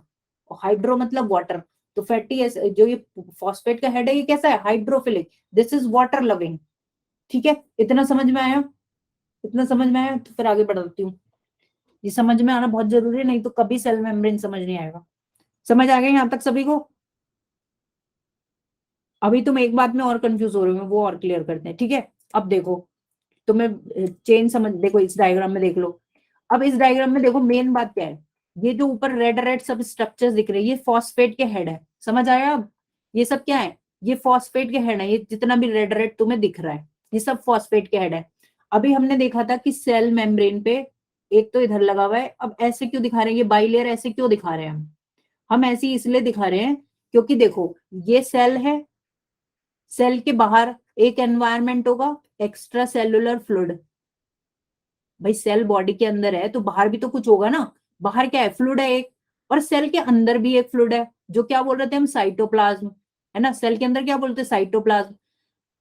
हाइड्रो मतलब वाटर। तो फैटी एसिड जो ये फॉस्फेट का हेड है, ये कैसा है, hydrophilic, this is water loving. ठीक है, इतना समझ में आया, इतना समझ में आया, तो फिर आगे बढ़ाती हूँ। ये समझ में आना बहुत जरूरी है, नहीं तो कभी सेल मेम्ब्रेन समझ नहीं आएगा। समझ आ गया यहाँ तक सभी को। अभी तुम एक बात में और कंफ्यूज हो रहे हो, वो और क्लियर करते हैं। ठीक है, अब देखो, तुम्हें चेन समझ, देखो इस डायग्राम में देख लो। अब इस डायग्राम में देखो मेन बात क्या है, ये जो ऊपर रेड रेड सब स्ट्रक्चर्स दिख रहे हैं, ये फॉस्फेट के हेड है। समझ आया अब, ये सब क्या है, ये फॉस्फेट के हेड है, ये जितना भी रेड रेड तुम्हें दिख रहा है, ये सब फॉस्फेट के हेड है। अभी हमने देखा था कि सेल मेम्ब्रेन पे एक तो इधर लगा हुआ है, अब ऐसे क्यों दिखा रहे हैं, ये बाइलेयर ऐसे क्यों दिखा रहे हैं हम ऐसे ही इसलिए दिखा रहे हैं क्योंकि देखो ये सेल है, सेल के बाहर एक एनवायरनमेंट होगा, एक्स्ट्रा सेलुलर फ्लूइड। भाई सेल बॉडी के अंदर है तो बाहर भी तो कुछ होगा ना, बाहर क्या है, फ्लूइड है एक। और सेल के अंदर भी एक फ्लूइड है, जो क्या बोल रहे थे हम, साइटोप्लाज्म, है ना। सेल के अंदर क्या बोलते हैं, साइटोप्लाज्म।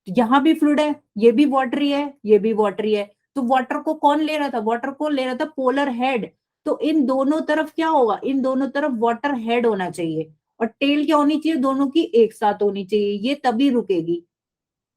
तो यहाँ भी फ्लूइड है, ये भी वाटरी है, ये भी वाटरी है। तो वाटर को कौन ले रहा था, वाटर को ले रहा था पोलर हेड। तो इन दोनों तरफ क्या होगा, इन दोनों तरफ वाटर हेड होना चाहिए, और टेल क्या होनी चाहिए, दोनों की एक साथ होनी चाहिए, ये तभी रुकेगी।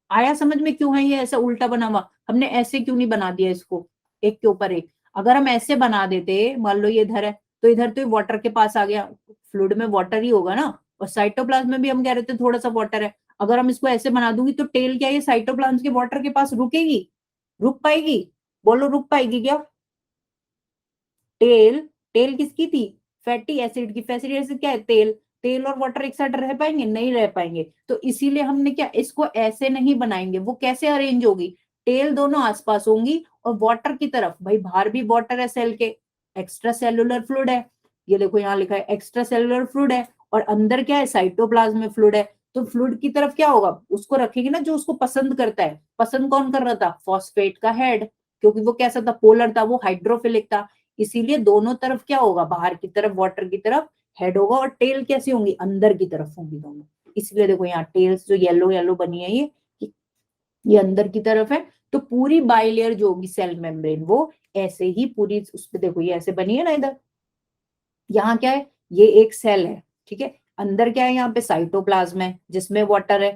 आया समझ में, क्यों है ये ऐसा उल्टा बना हुआ, हमने ऐसे क्यों नहीं बना दिया इसको, एक के ऊपर एक। अगर हम ऐसे बना देते, मान लो ये इधर है, तो इधर तो वाटर के पास आ गया, फ्लूइड में वाटर ही होगा ना। और साइटोप्लाज्म में भी हम कह रहे थे थोड़ा सा वाटर है। अगर हम इसको ऐसे बना दूंगी तो टेल क्या, ये साइटोप्लाज्म के वाटर के पास रुकेगी, रुक पाएगी, बोलो रुक पाएगी क्या। टेल, टेल किसकी थी, फैटी एसिड की। फैटी एसिड क्या है, तेल। तेल और वाटर एक साथ रह पाएंगे, नहीं रह पाएंगे। तो इसीलिए हमने क्या, इसको ऐसे नहीं बनाएंगे, वो कैसे अरेंज होगी, टेल दोनों आसपास होंगी और वाटर की तरफ, भाई बाहर भी वाटर है सेल के, एक्स्ट्रा सेलुलर फ्लूइड है, ये देखो यहाँ लिखा है एक्स्ट्रा सेलुलर फ्लूइड है। और अंदर क्या है, साइटोप्लाज्म में फ्लूइड है। तो फ्लूइड की तरफ क्या होगा, उसको रखेगी ना जो उसको पसंद करता है। पसंद कौन कर रहा था, फॉस्फेट का हेड, क्योंकि वो कैसा था, पोलर था, वो हाइड्रोफिलिक था। इसीलिए दोनों तरफ क्या होगा, बाहर की तरफ वाटर की तरफ हेड होगा, और टेल कैसी होंगी, अंदर की तरफ होंगी दोनों। इसलिए देखो यहाँ टेल्स जो येलो येलो बनी है, ये अंदर की तरफ है। तो पूरी बाइलेयर जो होगी सेल मेम्ब्रेन, वो ऐसे ही पूरी, उस पे देखो ये ऐसे बनी है ना इधर। यहाँ क्या है, ये एक सेल है, ठीक है। अंदर क्या है, यहाँ पे साइटोप्लाज्म है जिसमें वाटर है।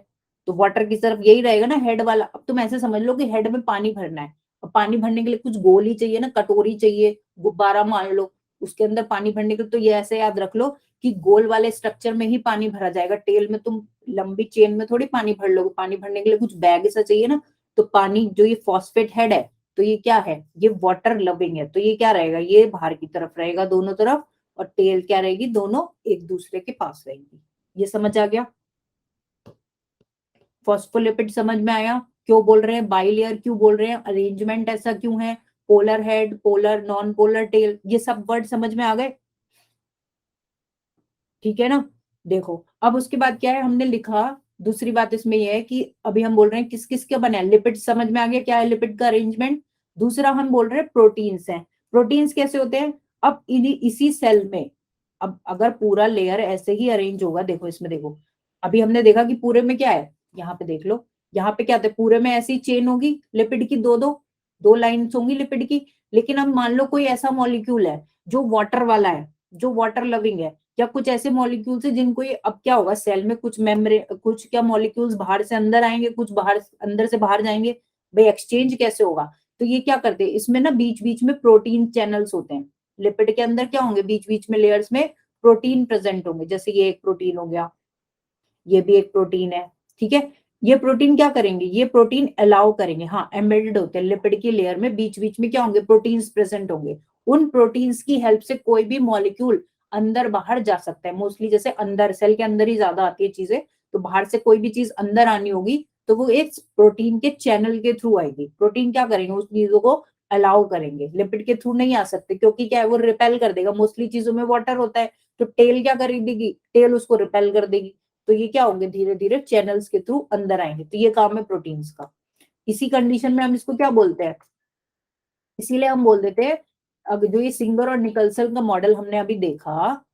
तो वाटर की तरफ यही रहेगा ना हेड वाला। अब तुम ऐसे समझ लो कि हेड में पानी भरना है, और पानी भरने के लिए कुछ गोल ही चाहिए ना, कटोरी चाहिए, गुब्बारा मान लो, उसके अंदर पानी भरने के लिए। तो ये ऐसे याद रख लो कि गोल वाले स्ट्रक्चर में ही पानी भरा जाएगा। टेल में तुम लंबी चेन में थोड़ी पानी भर लोगे, पानी भरने के लिए कुछ बैग ऐसा चाहिए ना। तो पानी जो ये फॉस्फेट हेड है, तो ये क्या है, ये वाटर लविंग है, तो ये क्या रहेगा, ये बाहर की तरफ रहेगा दोनों तरफ। और टेल क्या रहेगी, दोनों एक दूसरे के पास रहेंगी। ये समझ आ गया, फॉस्फोलिपिड समझ में आया, क्यों बोल रहे हैं बाइलेयर, क्यों बोल रहे हैं, अरेंजमेंट ऐसा क्यों है, polar head, polar non polar tail, ये सब वर्ड समझ में आ गए। ठीक है ना। देखो अब उसके बाद क्या है, हमने लिखा दूसरी बात इसमें यह है कि अभी हम बोल रहे हैं किस किस का बना है, लिपिड समझ में आ गया क्या है लिपिड का अरेंजमेंट। दूसरा हम बोल रहे हैं प्रोटीन्स हैं। प्रोटीन्स कैसे होते हैं, अब इसी सेल में, अब अगर पूरा लेयर ऐसे ही अरेंज होगा, देखो इसमें देखो, अभी हमने देखा कि पूरे में क्या है, यहाँ पे देख लो, यहाँ पे क्या होता है, पूरे में ऐसी चेन होगी लिपिड की, दो दो दो लाइन्स होंगी लिपिड की। लेकिन अब मान लो कोई ऐसा मॉलिक्यूल है जो वाटर वाला है, जो वाटर लविंग है, या कुछ ऐसे मॉलिक्यूल्स है जिनको ये, अब क्या होगा सेल में कुछ मेम्ब्रेन, कुछ क्या मॉलिक्यूल्स बाहर से अंदर आएंगे, कुछ बाहर अंदर से बाहर जाएंगे, भाई एक्सचेंज कैसे होगा। तो ये क्या करते हैं, इसमें ना बीच बीच में प्रोटीन चैनल्स होते हैं। लिपिड के अंदर क्या होंगे, बीच बीच में लेयर्स में प्रोटीन प्रेजेंट होंगे, जैसे ये एक प्रोटीन हो गया, ये भी एक प्रोटीन है, ठीक है। ये प्रोटीन क्या करेंगे, ये प्रोटीन अलाउ करेंगे, हाँ एम्बेडेड होते हैं लिपिड की लेयर में, बीच बीच में क्या होंगे, प्रोटीन्स प्रेजेंट होंगे। उन प्रोटीन्स की हेल्प से कोई भी मॉलिक्यूल अंदर बाहर जा सकता है, मोस्टली जैसे अंदर सेल के अंदर ही ज्यादा आती है चीजें, तो बाहर से कोई भी चीज अंदर आनी होगी तो वो एक प्रोटीन के चैनल के थ्रू आएगी। प्रोटीन क्या करेंगे, उस चीजों को अलाउ करेंगे, लिपिड के थ्रू नहीं आ सकते, क्योंकि क्या है वो रिपेल कर देगा, मोस्टली चीजों में वाटर होता है, तो टेल क्या कर देगी, टेल उसको रिपेल कर देगी, तो ये क्या होंगे, धीरे धीरे चैनल्स के थ्रू अंदर आएंगे। तो ये काम है प्रोटीन्स का। इसी कंडीशन में हम इसको क्या बोलते हैं, इसीलिए हम बोल देते हैं, अब जो ये सिंगर और निकल्सन का मॉडल हमने अभी देखा,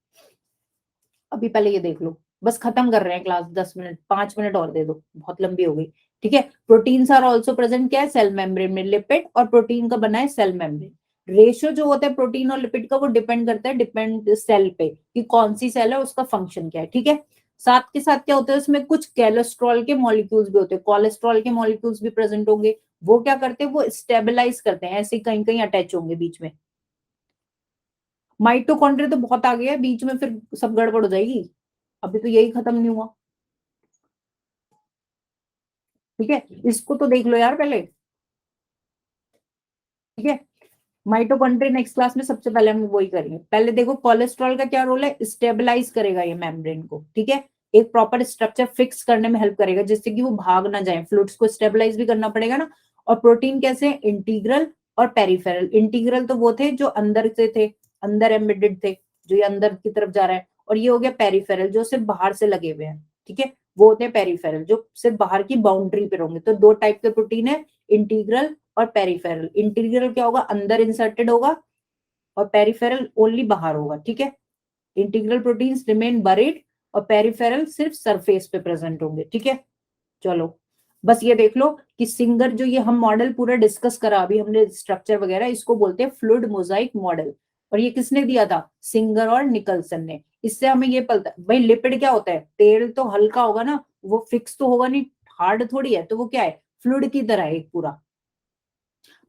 अभी पहले ये देख लो, बस खत्म कर रहे हैं क्लास, 10 मिनट 5 मिनट और दे दो, बहुत लंबी हो गई, ठीक है। प्रोटीन्स आर ऑल्सो प्रेजेंट क्या है, सेल मेम्ब्रेन में, लिपिड और प्रोटीन का बना है सेल मेम्ब्रेन। रेशियो जो होता है प्रोटीन और लिपिड का, वो डिपेंड करता है, डिपेंड सेल पे कि कौन सी सेल है, उसका फंक्शन क्या है, ठीक है। साथ के साथ क्या होता है, उसमें कुछ कोलेस्ट्रॉल के मॉलिक्यूल्स भी होते हैं, कोलेस्ट्रॉल के मॉलिक्यूल्स भी प्रेजेंट होंगे। वो क्या करते हैं, वो स्टेबलाइज करते हैं, ऐसे कहीं कहीं अटैच होंगे बीच में। माइटोकॉन्ड्रिया तो बहुत आ गया है बीच में, फिर सब गड़बड़ हो जाएगी, अभी तो यही खत्म नहीं हुआ, ठीक है। इसको तो देख लो यार पहले, ठीक है। माइटोकॉन्ड्रिया नेक्स्ट क्लास में सबसे पहले हम वही करेंगे। पहले देखो कोलेस्ट्रॉल का क्या रोल है, स्टेबलाइज करेगा ये मेम्ब्रेन को, ठीक है, एक प्रॉपर स्ट्रक्चर फिक्स करने में हेल्प करेगा, जिससे कि वो भाग ना जाए, फ्लूइड्स को स्टेबलाइज भी करना पड़ेगा ना। और प्रोटीन कैसे, इंटीग्रल और पेरिफेरल। इंटीग्रल तो वो थे जो अंदर से थे, अंदर एम्बेडेड थे, जो ये अंदर की तरफ जा रहा है, और ये हो गया पेरिफेरल जो सिर्फ बाहर से लगे हुए हैं, ठीक है। वो होते हैं पेरिफेरल जो सिर्फ बाहर की बाउंड्री पे होंगे। तो दो टाइप के प्रोटीन है, इंटीग्रल और पेरिफेरल। इंटीग्रल क्या होगा, अंदर इंसर्टेड होगा, और पेरिफेरल ओनली बाहर होगा, ठीक है। इंटीग्रल प्रोटीन्स रिमेन बरीड, और पेरिफेरल सिर्फ सरफेस पे प्रेजेंट होंगे, ठीक है। चलो बस ये देख लो कि सिंगर, जो ये हम मॉडल पूरा डिस्कस करा अभी हमने, स्ट्रक्चर वगैरह, इसको बोलते हैं फ्लूइड मोजाइक मॉडल। और ये किसने दिया था, सिंगर और निकलसन ने। इससे हमें ये पता, भाई लिपिड क्या होता है, तेल तो हल्का होगा ना, वो फिक्स तो होगा नहीं, हार्ड थोड़ी है, तो वो क्या है, फ्लूइड की तरह है एक पूरा।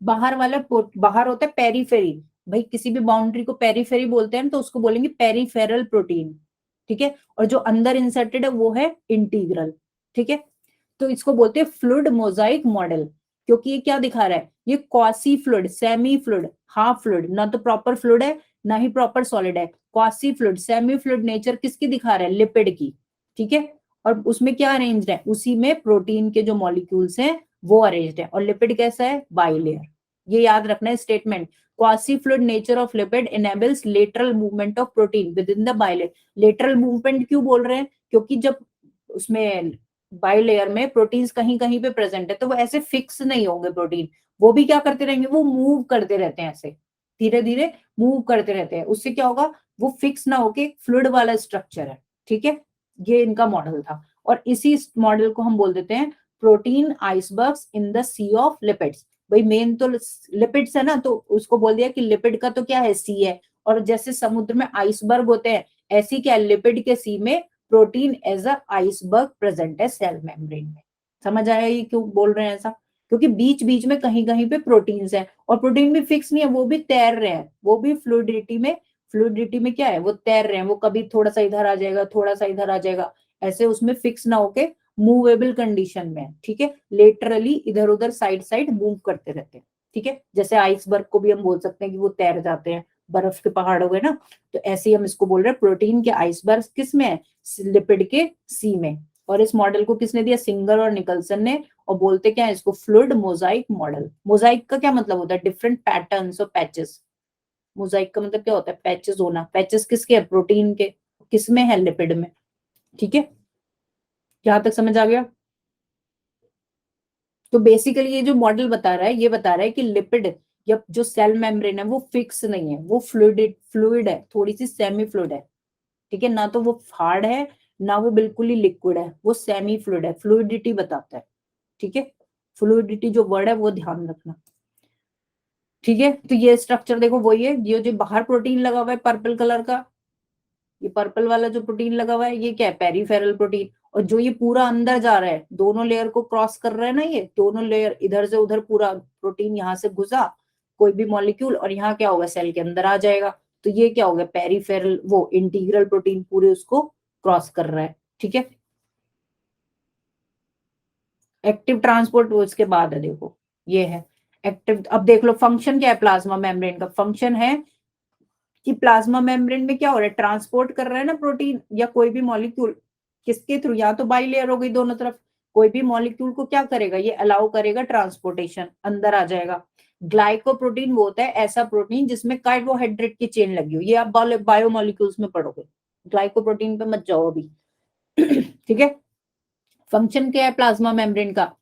बाहर वाला बाहर होता है पेरीफेरी, भाई किसी भी बाउंड्री को पेरीफेरी बोलते हैं तो उसको बोलेंगे पेरीफेरल प्रोटीन, ठीक है। और जो अंदर इंसर्टेड है वो है इंटीग्रल, ठीक है। तो इसको बोलते हैं फ्लूइड मोजाइक मॉडल, क्योंकि ये क्या दिखा रहा है, ये quasi fluid, semi fluid, half fluid, ना तो प्रॉपर फ्लूइड है ना ही प्रॉपर सॉलिड है, quasi fluid, semi fluid nature किसकी दिखा रहा है, लिपिड की, ठीक है। और उसमें क्या अरेंज्ड है, उसी में प्रोटीन के जो मॉलिक्यूल्स हैं वो अरेंज्ड है। और लिपिड कैसा है, बाइलेयर, ये याद रखना है statement. Quasi fluid nature of lipid enables lateral movement of protein with in the bilayer. Lateral movement क्यों बोल रहे हैं, क्योंकि जब उसमें बाइलेयर में प्रोटीन्स कहीं कहीं पे प्रेजेंट है, तो वो ऐसे फिक्स नहीं होंगे प्रोटीन, वो भी क्या करते रहेंगे, वो मूव करते रहते हैं, ऐसे धीरे धीरे मूव करते रहते हैं। उससे क्या होगा, वो फिक्स ना होके फ्लूइड वाला स्ट्रक्चर है, ठीक है। ये इनका मॉडल था, और इसी मॉडल को हम बोल देते हैं protein icebergs in the sea of lipids. भाई मेन तो लिपिड्स है ना, तो उसको बोल दिया कि लिपिड का तो क्या है, सी है, और जैसे समुद्र में आइसबर्ग होते हैं, ऐसी क्या लिपिड के सी में protein as a iceberg present है सेल मेम्ब्रेन में। समझ आया ये क्यों बोल रहे हैं ऐसा, क्योंकि बीच बीच में कहीं कहीं पे प्रोटीन्स हैं, और प्रोटीन भी फिक्स नहीं है, वो भी तैर रहे हैं, वो भी फ्लूइडिटी में क्या है, वो तैर रहे हैं, वो कभी थोड़ा सा इधर आ जाएगा, थोड़ा सा इधर आ जाएगा, ऐसे उसमें फिक्स ना होके मूवेबल कंडीशन में, ठीक है। लेटरली इधर उधर साइड साइड मूव करते रहते हैं, ठीक है। जैसे आइसबर्ग को भी हम बोल सकते हैं कि वो तैर जाते हैं, बर्फ के पहाड़ हो गए ना, तो ऐसे ही हम इसको बोल रहे हैं प्रोटीन के आइसबर्ग किस में है, लिपिड के सी में। और इस मॉडल को किसने दिया, सिंगर और निकलसन ने। और बोलते क्या है इसको, फ्लूइड मोजाइक मॉडल। मोजाइक का क्या मतलब होता है, डिफरेंट पैटर्न्स और पैचेस। मोजाइक का मतलब क्या होता है, पैचेस होना। पैचेस किसके है, प्रोटीन के, किसमें है, लिपिड में, ठीक है। यहाँ तक समझ आ गया? तो बेसिकली ये जो मॉडल बता रहा है, ये बता रहा है कि लिपिड या जो सेल मेम्ब्रेन है वो फिक्स नहीं है, वो फ्लूइड है, थोड़ी सी सेमी फ्लूइड है। ठीक है, ना तो वो हार्ड है ना वो बिल्कुल ही लिक्विड है, वो सेमी फ्लूइड है, फ्लूइडिटी बताता है। ठीक है, फ्लूइडिटी जो वर्ड है वो ध्यान रखना। ठीक है, तो ये स्ट्रक्चर देखो वही है, ये जो बाहर प्रोटीन लगा हुआ है पर्पल कलर का, ये पर्पल वाला जो प्रोटीन लगा हुआ है ये क्या है, पेरीफेरल प्रोटीन। और जो ये पूरा अंदर जा रहा है, दोनों लेयर को क्रॉस कर रहा है ना, ये दोनों लेयर इधर से उधर, पूरा प्रोटीन यहाँ से घुसा कोई भी मॉलिक्यूल और यहाँ क्या होगा, सेल के अंदर आ जाएगा। तो ये क्या होगा, पेरीफेरल, वो इंटीग्रल प्रोटीन पूरे उसको क्रॉस कर रहा है। ठीक है, एक्टिव ट्रांसपोर्ट वो इसके बाद है, देखो ये है एक्टिव। अब देख लो फंक्शन क्या है प्लाज्मा मेम्ब्रेन का, फंक्शन है कि प्लाज्मा मेम्ब्रेन में क्या हो रहा है, ट्रांसपोर्ट कर रहा है ना प्रोटीन या कोई भी मॉलिक्यूल, किसके थ्रू, या तो बाई लेयर हो गई दोनों तरफ, कोई भी मॉलिक्यूल को क्या करेगा, ये अलाउ करेगा ट्रांसपोर्टेशन, अंदर आ जाएगा। ग्लाइकोप्रोटीन वो होता है ऐसा प्रोटीन जिसमें कार्बोहाइड्रेट की चेन लगी हो, ये आप बायोमोलिक्यूल्स में पढ़ोगे, ग्लाइकोप्रोटीन पे मत जाओ अभी। ठीक है, फंक्शन क्या है प्लाज्मा मेम्ब्रेन का,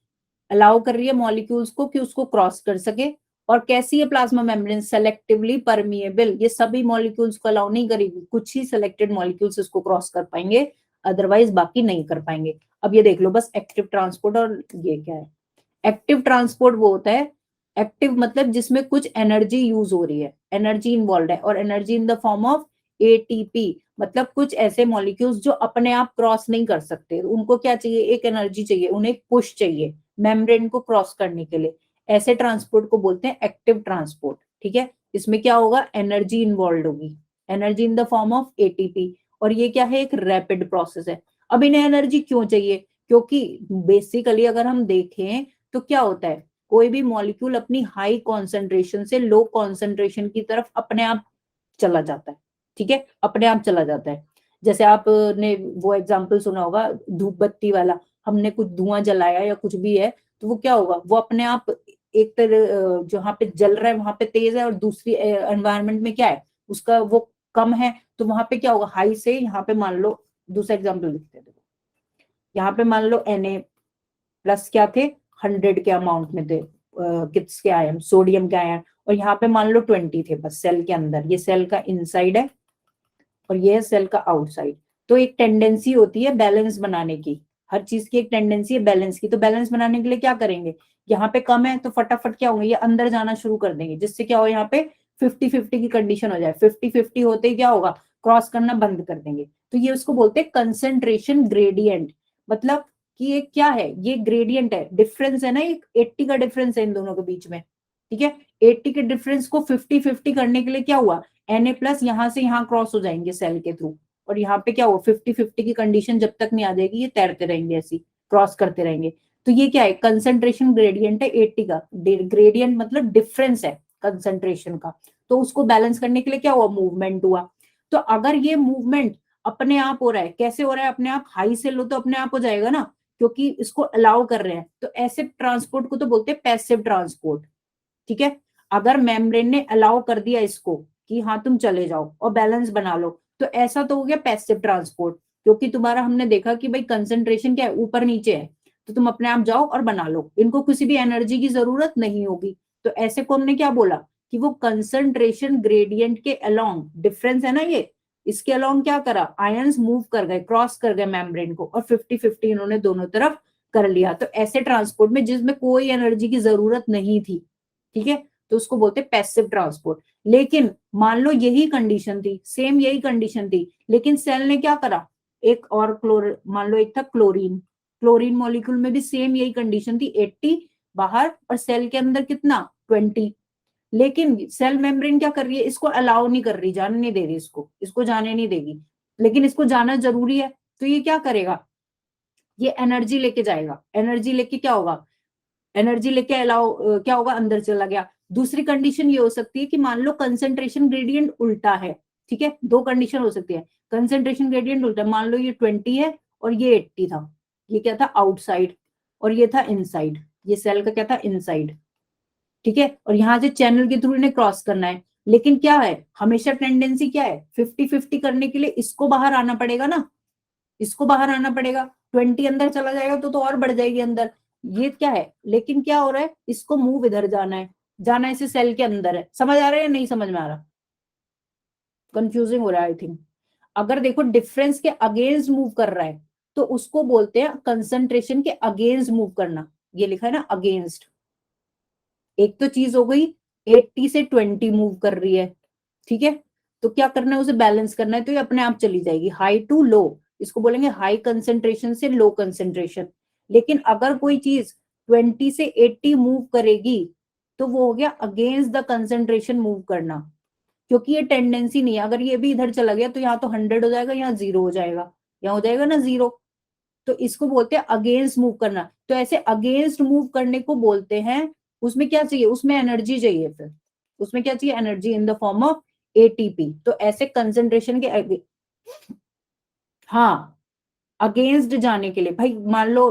अलाउ कर रही है मॉलिक्यूल्स को कि उसको क्रॉस कर सके। और कैसी है प्लाज्मा मेम्ब्रेन, सेलेक्टिवली परमिएबल, ये सभी मॉलिक्यूल्स को अलाउ नहीं करेगी, कुछ ही सिलेक्टेड मॉलिक्यूल्स इसको क्रॉस कर पाएंगे, अदरवाइज बाकी नहीं कर पाएंगे। अब ये देख लो बस एक्टिव ट्रांसपोर्ट, और ये क्या है, एक्टिव ट्रांसपोर्ट वो होता है, एक्टिव मतलब जिसमें कुछ एनर्जी यूज हो रही है, एनर्जी इन्वॉल्व है, और energy in the form of ATP, मतलब कुछ ऐसे मॉलिक्यूल्स जो अपने आप क्रॉस नहीं कर सकते, उनको क्या चाहिए, एक एनर्जी चाहिए, उन्हें एक पुश चाहिए मेम्ब्रेन को क्रॉस करने के लिए, ऐसे ट्रांसपोर्ट को बोलते हैं एक्टिव ट्रांसपोर्ट। ठीक है, इसमें क्या होगा, एनर्जी इन्वॉल्व होगी, energy in the form of ATP, और ये क्या है, एक रैपिड प्रोसेस है। अब इन्हें एनर्जी क्यों चाहिए, क्योंकि बेसिकली अगर हम देखें तो क्या होता है, कोई भी मॉलिक्यूल अपनी हाई कॉन्सेंट्रेशन से लो कॉन्सेंट्रेशन की तरफ अपने आप चला जाता है। ठीक है, अपने आप चला जाता है। जैसे आपने वो एग्जाम्पल सुना होगा धूप बत्ती वाला, हमने कुछ धुआं जलाया या कुछ भी है, तो वो क्या होगा, वो अपने आप एक तरह जहां पे जल रहा है वहां पे तेज है, और दूसरी एनवायरमेंट में क्या है उसका वो कम है, तो वहां पे क्या होगा, हाई से यहाँ पे मान लो, दूसरा एग्जाम्पल लिखते हैं, यहाँ पे मान लो Na+ क्या थे, 100 के अमाउंट में थे, किस के आयन, सोडियम के आयन, और यहाँ पे मान लो 20 थे बस सेल के अंदर, ये सेल का इनसाइड है और ये है सेल का आउटसाइड। तो एक टेंडेंसी होती है बैलेंस बनाने की, हर चीज की एक टेंडेंसी है बैलेंस की, तो बैलेंस बनाने के लिए क्या करेंगे, यहाँ पे कम है तो फटाफट क्या होंगे, ये अंदर जाना शुरू कर देंगे, जिससे क्या हो, यहाँ पे 50-50 की कंडीशन हो जाए, 50-50 होते ही क्या होगा, क्रॉस करना बंद कर देंगे। तो ये उसको बोलते हैं कंसेंट्रेशन ग्रेडियंट, मतलब कि ये क्या है, ये ग्रेडियंट है, डिफरेंस है ना, एक 80 का डिफरेंस है इन दोनों के बीच में। ठीक है, 80 के डिफरेंस को 50-50 करने के लिए क्या हुआ, Na+ यहां से यहाँ क्रॉस हो जाएंगे सेल के थ्रू, और यहाँ पे क्या हुआ, 50-50 की कंडीशन जब तक नहीं आ जाएगी ये तैरते रहेंगे, ऐसी क्रॉस करते रहेंगे। तो ये क्या है, कंसेंट्रेशन ग्रेडियंट है 80 का, ग्रेडियंट मतलब डिफरेंस है कंसेंट्रेशन का। तो उसको बैलेंस करने के लिए क्या हुआ, मूवमेंट हुआ। तो अगर ये मूवमेंट अपने आप हो रहा है, कैसे हो रहा है अपने आप, हाई से लो तो अपने आप हो जाएगा ना, क्योंकि इसको अलाउ कर रहे हैं, तो ऐसे ट्रांसपोर्ट को तो बोलते हैं पैसिव ट्रांसपोर्ट। ठीक है, अगर मेम्ब्रेन ने अलाउ कर दिया इसको कि हाँ तुम चले जाओ और बैलेंस बना लो, तो ऐसा तो हो गया पैसिव ट्रांसपोर्ट, क्योंकि तुम्हारा हमने देखा कि भाई कंसंट्रेशन क्या है, ऊपर नीचे है, तो तुम अपने आप जाओ और बना लो, इनको किसी भी एनर्जी की जरूरत नहीं होगी। तो ऐसे को हमने क्या बोला कि वो कंसंट्रेशन ग्रेडियंट के अलोंग, डिफरेंस है ना ये, इसके अलोंग क्या करा, आयंस मूव कर गए, क्रॉस कर गए मेम्ब्रेन को, और 50-50 इन्होंने दोनों तरफ कर लिया। तो ऐसे ट्रांसपोर्ट में जिसमें कोई एनर्जी की जरूरत नहीं थी, ठीक है, तो उसको बोलते हैं पैसिव ट्रांसपोर्ट। लेकिन मान लो यही कंडीशन थी, सेम यही कंडीशन थी, लेकिन सेल ने क्या करा, एक और क्लोर, मान लो एक था क्लोरीन, क्लोरीन मॉलिक्यूल में भी सेम यही कंडीशन थी, 80 बाहर और सेल के अंदर कितना, 20। लेकिन सेल मेम्ब्रेन क्या कर रही है, इसको अलाउ नहीं कर रही, जाने नहीं दे रही, इसको इसको जाने नहीं देगी, लेकिन इसको जाना जरूरी है। तो ये क्या करेगा, ये एनर्जी लेके जाएगा, एनर्जी लेके क्या होगा, एनर्जी लेके अलाउ क्या होगा, अंदर चला गया। दूसरी कंडीशन ये हो सकती है कि मान लो कंसेंट्रेशन ग्रेडियंट उल्टा है। ठीक है, दो कंडीशन हो सकती है, कंसेंट्रेशन ग्रेडियंट उल्टा, मान लो ये 20 है और ये 80 था, ये क्या था आउटसाइड और ये था इनसाइड, ये सेल का क्या था, इनसाइड। ठीक है, और यहाँ से चैनल के थ्रू इन्हें क्रॉस करना है, लेकिन क्या है, हमेशा टेंडेंसी क्या है, 50-50 करने के लिए इसको बाहर आना पड़ेगा ना, इसको बाहर आना पड़ेगा। 20 अंदर चला जाएगा तो और बढ़ जाएगी अंदर। ये क्या है, लेकिन क्या हो रहा है, इसको मूव इधर जाना है, जाना इसे सेल के अंदर है। समझ आ रहा है या नहीं समझ में आ रहा? कंफ्यूजिंग हो रहा है आई थिंक। अगर देखो डिफरेंस के अगेंस्ट मूव कर रहा है तो उसको बोलते हैं कंसंट्रेशन के अगेंस्ट मूव करना। ये लिखा है ना अगेंस्ट। एक तो चीज हो गई 80 से 20 मूव कर रही है, ठीक है, तो क्या करना है, उसे बैलेंस करना है, तो ये अपने आप चली जाएगी हाई टू लो। इसको बोलेंगे हाई कंसेंट्रेशन से लो कंसेंट्रेशन। लेकिन अगर कोई चीज 20 से 80 मूव करेगी तो वो हो गया अगेंस्ट द कंसेंट्रेशन मूव करना, क्योंकि ये टेंडेंसी नहीं है। अगर ये भी इधर चला गया तो यहाँ तो 100 हो जाएगा, यहाँ 0 हो जाएगा, यहाँ हो जाएगा ना 0। तो इसको बोलते हैं अगेंस्ट मूव करना। तो ऐसे अगेंस्ट मूव करने को बोलते हैं, उसमें क्या चाहिए, उसमें एनर्जी चाहिए। फिर उसमें क्या चाहिए, energy in the form of ATP. तो ऐसे कंसेंट्रेशन के हाँ अगेंस्ट जाने के लिए, भाई मान लो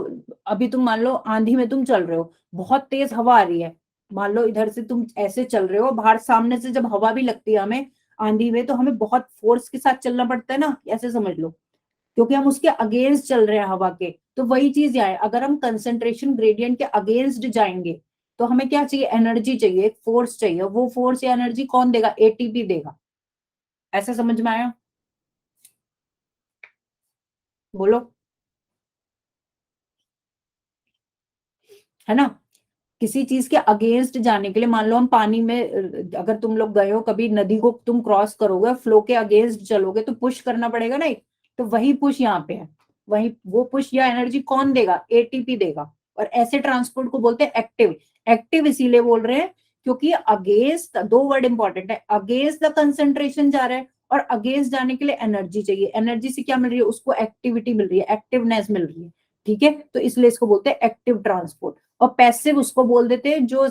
अभी तुम मान लो आंधी में तुम चल रहे हो, बहुत तेज हवा आ रही है, मान लो इधर से तुम ऐसे चल रहे हो, बाहर सामने से जब हवा भी लगती है हमें आंधी में, तो हमें बहुत फोर्स के साथ चलना पड़ता है ना, ऐसे समझ लो, क्योंकि हम उसके अगेंस्ट चल रहे हैं हवा के। तो वही चीज है, अगर हम कंसंट्रेशन ग्रेडियंट के अगेंस्ट जाएंगे तो हमें क्या चाहिए, एनर्जी चाहिए, एक फोर्स चाहिए। वो फोर्स या एनर्जी कौन देगा, एटीपी देगा। ऐसा समझ में आया? बोलो, है ना। किसी चीज के अगेंस्ट जाने के लिए, मान लो हम पानी में अगर तुम लोग गए हो कभी, नदी को तुम क्रॉस करोगे, फ्लो के अगेंस्ट चलोगे तो पुश करना पड़ेगा ना। तो वही पुश यहाँ पे है, वही वो पुश या एनर्जी कौन देगा, एटीपी देगा। और ऐसे ट्रांसपोर्ट को बोलते हैं एक्टिव। एक्टिव इसीलिए बोल रहे हैं क्योंकि अगेंस्ट, दो वर्ड इंपॉर्टेंट है, अगेंस्ट द कंसेंट्रेशन जा रहा है और अगेंस्ट जाने के लिए एनर्जी चाहिए। एनर्जी से क्या मिल रही है, उसको एक्टिविटी मिल रही है, एक्टिवनेस मिल रही है, ठीक है। तो इसलिए इसको बोलते हैं एक्टिव ट्रांसपोर्ट। और पैसिव उसको बोल देते हैं जो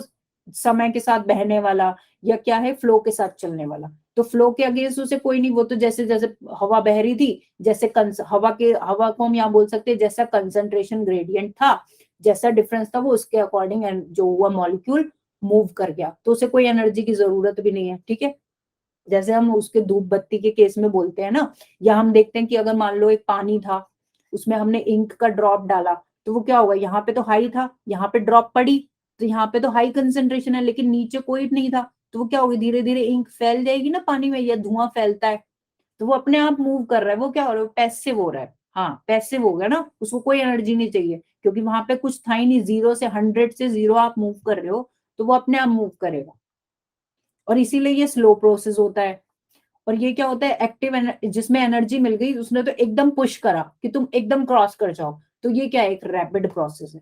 समय के साथ बहने वाला या क्या है, फ्लो के साथ चलने वाला। तो फ्लो के अगेंस्ट उसे कोई नहीं, वो तो जैसे जैसे हवा बह रही थी, जैसे हवा को हम यहाँ बोल सकते हैं जैसा कंसंट्रेशन ग्रेडियंट था, जैसा डिफरेंस था, वो उसके अकॉर्डिंग जो हुआ मॉलिक्यूल मूव कर गया, तो उसे कोई एनर्जी की जरूरत भी नहीं है, ठीक है। जैसे हम उसके धूप बत्ती के केस में बोलते हैं ना, या हम देखते हैं कि अगर मान लो एक पानी था, उसमें हमने इंक का ड्रॉप डाला, तो वो क्या होगा, यहाँ पे तो हाई था, यहाँ पे ड्रॉप पड़ी, तो यहाँ पे तो हाई कंसेंट्रेशन है, लेकिन नीचे कोई नहीं था, तो वो क्या होगी, धीरे धीरे इंक फैल जाएगी ना पानी में, या धुआं फैलता है, तो वो अपने आप मूव कर रहा है। वो क्या हो रहा है, पैसिव हो रहा है। हाँ पैसिव हो गया ना, उसको कोई एनर्जी नहीं चाहिए, क्योंकि वहां पे कुछ था ही नहीं, 0 से 100 से 0 आप मूव कर रहे हो, तो वो अपने आप मूव करेगा। और इसीलिए ये स्लो प्रोसेस होता है। और ये क्या होता है, एक्टिव जिसमें एनर्जी मिल गई, उसने तो एकदम पुश करा कि तुम एकदम क्रॉस कर जाओ, तो ये क्या है, एक रैपिड प्रोसेस है।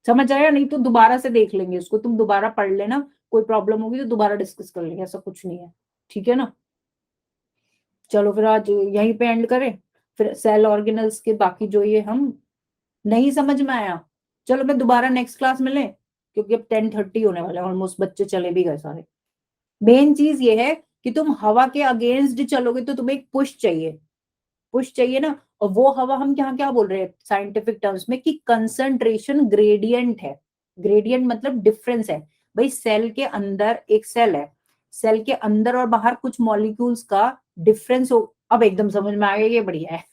समझ आया? नहीं तो दोबारा से देख लेंगे उसको, तुम दोबारा पढ़ लेना, कोई प्रॉब्लम होगी तो दोबारा डिस्कस कर लेंगे, ऐसा कुछ नहीं है, ठीक है ना। चलो फिर आज यहीं पे एंड करें, फिर सेल ऑर्गेनल्स के बाकी जो ये हम नहीं समझ में आया, चलो मैं दोबारा नेक्स्ट क्लास में लें, क्योंकि अब 10:30 होने वाला है, ऑलमोस्ट बच्चे चले भी गए सारे। मेन चीज ये है कि तुम हवा के अगेंस्ट चलोगे तो तुम्हें एक पुश चाहिए, पुश चाहिए ना। और वो हवा हम क्या क्या बोल रहे हैं साइंटिफिक टर्म्स में, कि कंसंट्रेशन ग्रेडियंट है। ग्रेडियंट मतलब डिफरेंस है। भाई सेल के अंदर एक सेल है, सेल के अंदर और बाहर कुछ मॉलिक्यूल्स का डिफरेंस हो, अब एकदम समझ में आ गया, ये बढ़िया है।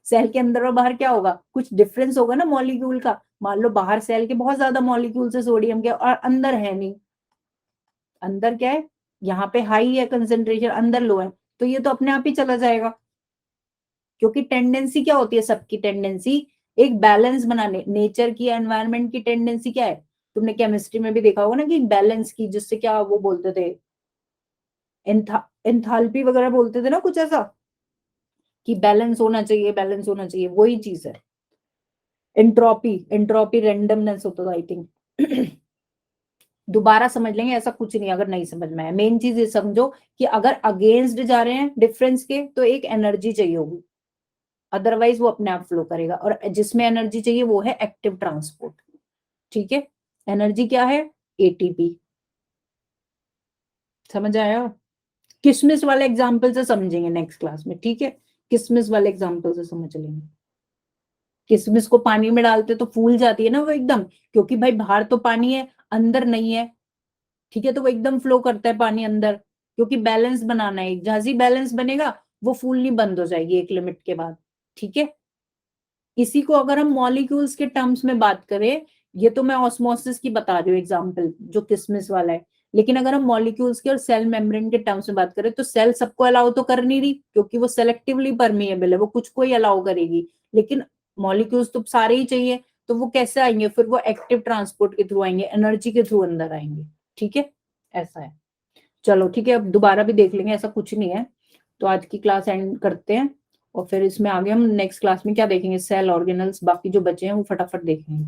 सेल के अंदर और बाहर क्या होगा, कुछ डिफरेंस होगा ना मॉलिक्यूल का। मान लो बाहर सेल के बहुत ज्यादा मॉलिक्यूल्स है सोडियम के, और अंदर है नहीं। अंदर क्या है, यहाँ पे हाई है कंसेंट्रेशन, अंदर लो है, तो ये तो अपने आप ही चला जाएगा। क्योंकि टेंडेंसी क्या होती है, सबकी टेंडेंसी एक बैलेंस बनाने, नेचर की एनवायरनमेंट की टेंडेंसी क्या है, तुमने केमिस्ट्री में भी देखा होगा ना, कि बैलेंस की, जिससे क्या वो बोलते थे, एंथैल्पी वगैरह बोलते थे ना कुछ ऐसा, कि बैलेंस होना चाहिए, बैलेंस होना चाहिए, वही चीज है। एंट्रोपी, एंट्रोपी रेंडमनेस होता था आई थिंक। दोबारा समझ लेंगे, ऐसा कुछ नहीं अगर नहीं समझ में आया। मेन चीज ये समझो कि अगर अगेंस्ट जा रहे हैं डिफरेंस के, तो एक एनर्जी चाहिए होगी, अदरवाइज वो अपने आप फ्लो करेगा। और जिसमें एनर्जी चाहिए वो है एक्टिव ट्रांसपोर्ट, ठीक है। एनर्जी क्या है, एटीपी। समझ आया? किसमिस वाले एग्जाम्पल से समझेंगे नेक्स्ट क्लास में, ठीक है। किसमिस वाले एग्जाम्पल से समझ लेंगे। किसमिस को पानी में डालते तो फूल जाती है ना वो एकदम, क्योंकि भाई बाहर तो पानी है, अंदर नहीं है, ठीक है, तो वो एकदम फ्लो करता है पानी अंदर, क्योंकि बैलेंस बनाना है, जहां से बैलेंस बनेगा वो फूलनी बंद हो जाएगी एक लिमिट के बाद, ठीक है। इसी को अगर हम मॉलिक्यूल्स के टर्म्स में बात करें, ये तो मैं ऑस्मोसिस की बता रही हूँ एग्जांपल, जो किसमिस वाला है, लेकिन अगर हम मॉलिक्यूल्स के और सेल मेम्ब्रेन के टर्म्स में बात करें तो सेल सबको अलाउ तो कर नहीं रही, क्योंकि वो सेलेक्टिवली परमिएबल है, वो कुछ को ही अलाउ करेगी, लेकिन मॉलिक्यूल्स तो सारे ही चाहिए, तो वो कैसे आएंगे फिर, वो एक्टिव ट्रांसपोर्ट के थ्रू आएंगे, एनर्जी के थ्रू अंदर आएंगे, ठीक है, ऐसा है। चलो ठीक है, अब दोबारा भी देख लेंगे, ऐसा कुछ नहीं है। तो आज की क्लास एंड करते हैं, और फिर इसमें आगे हम नेक्स्ट क्लास में क्या देखेंगे, सेल ऑर्गेनल्स, बाकी जो बचे हैं वो फटाफट देखेंगे।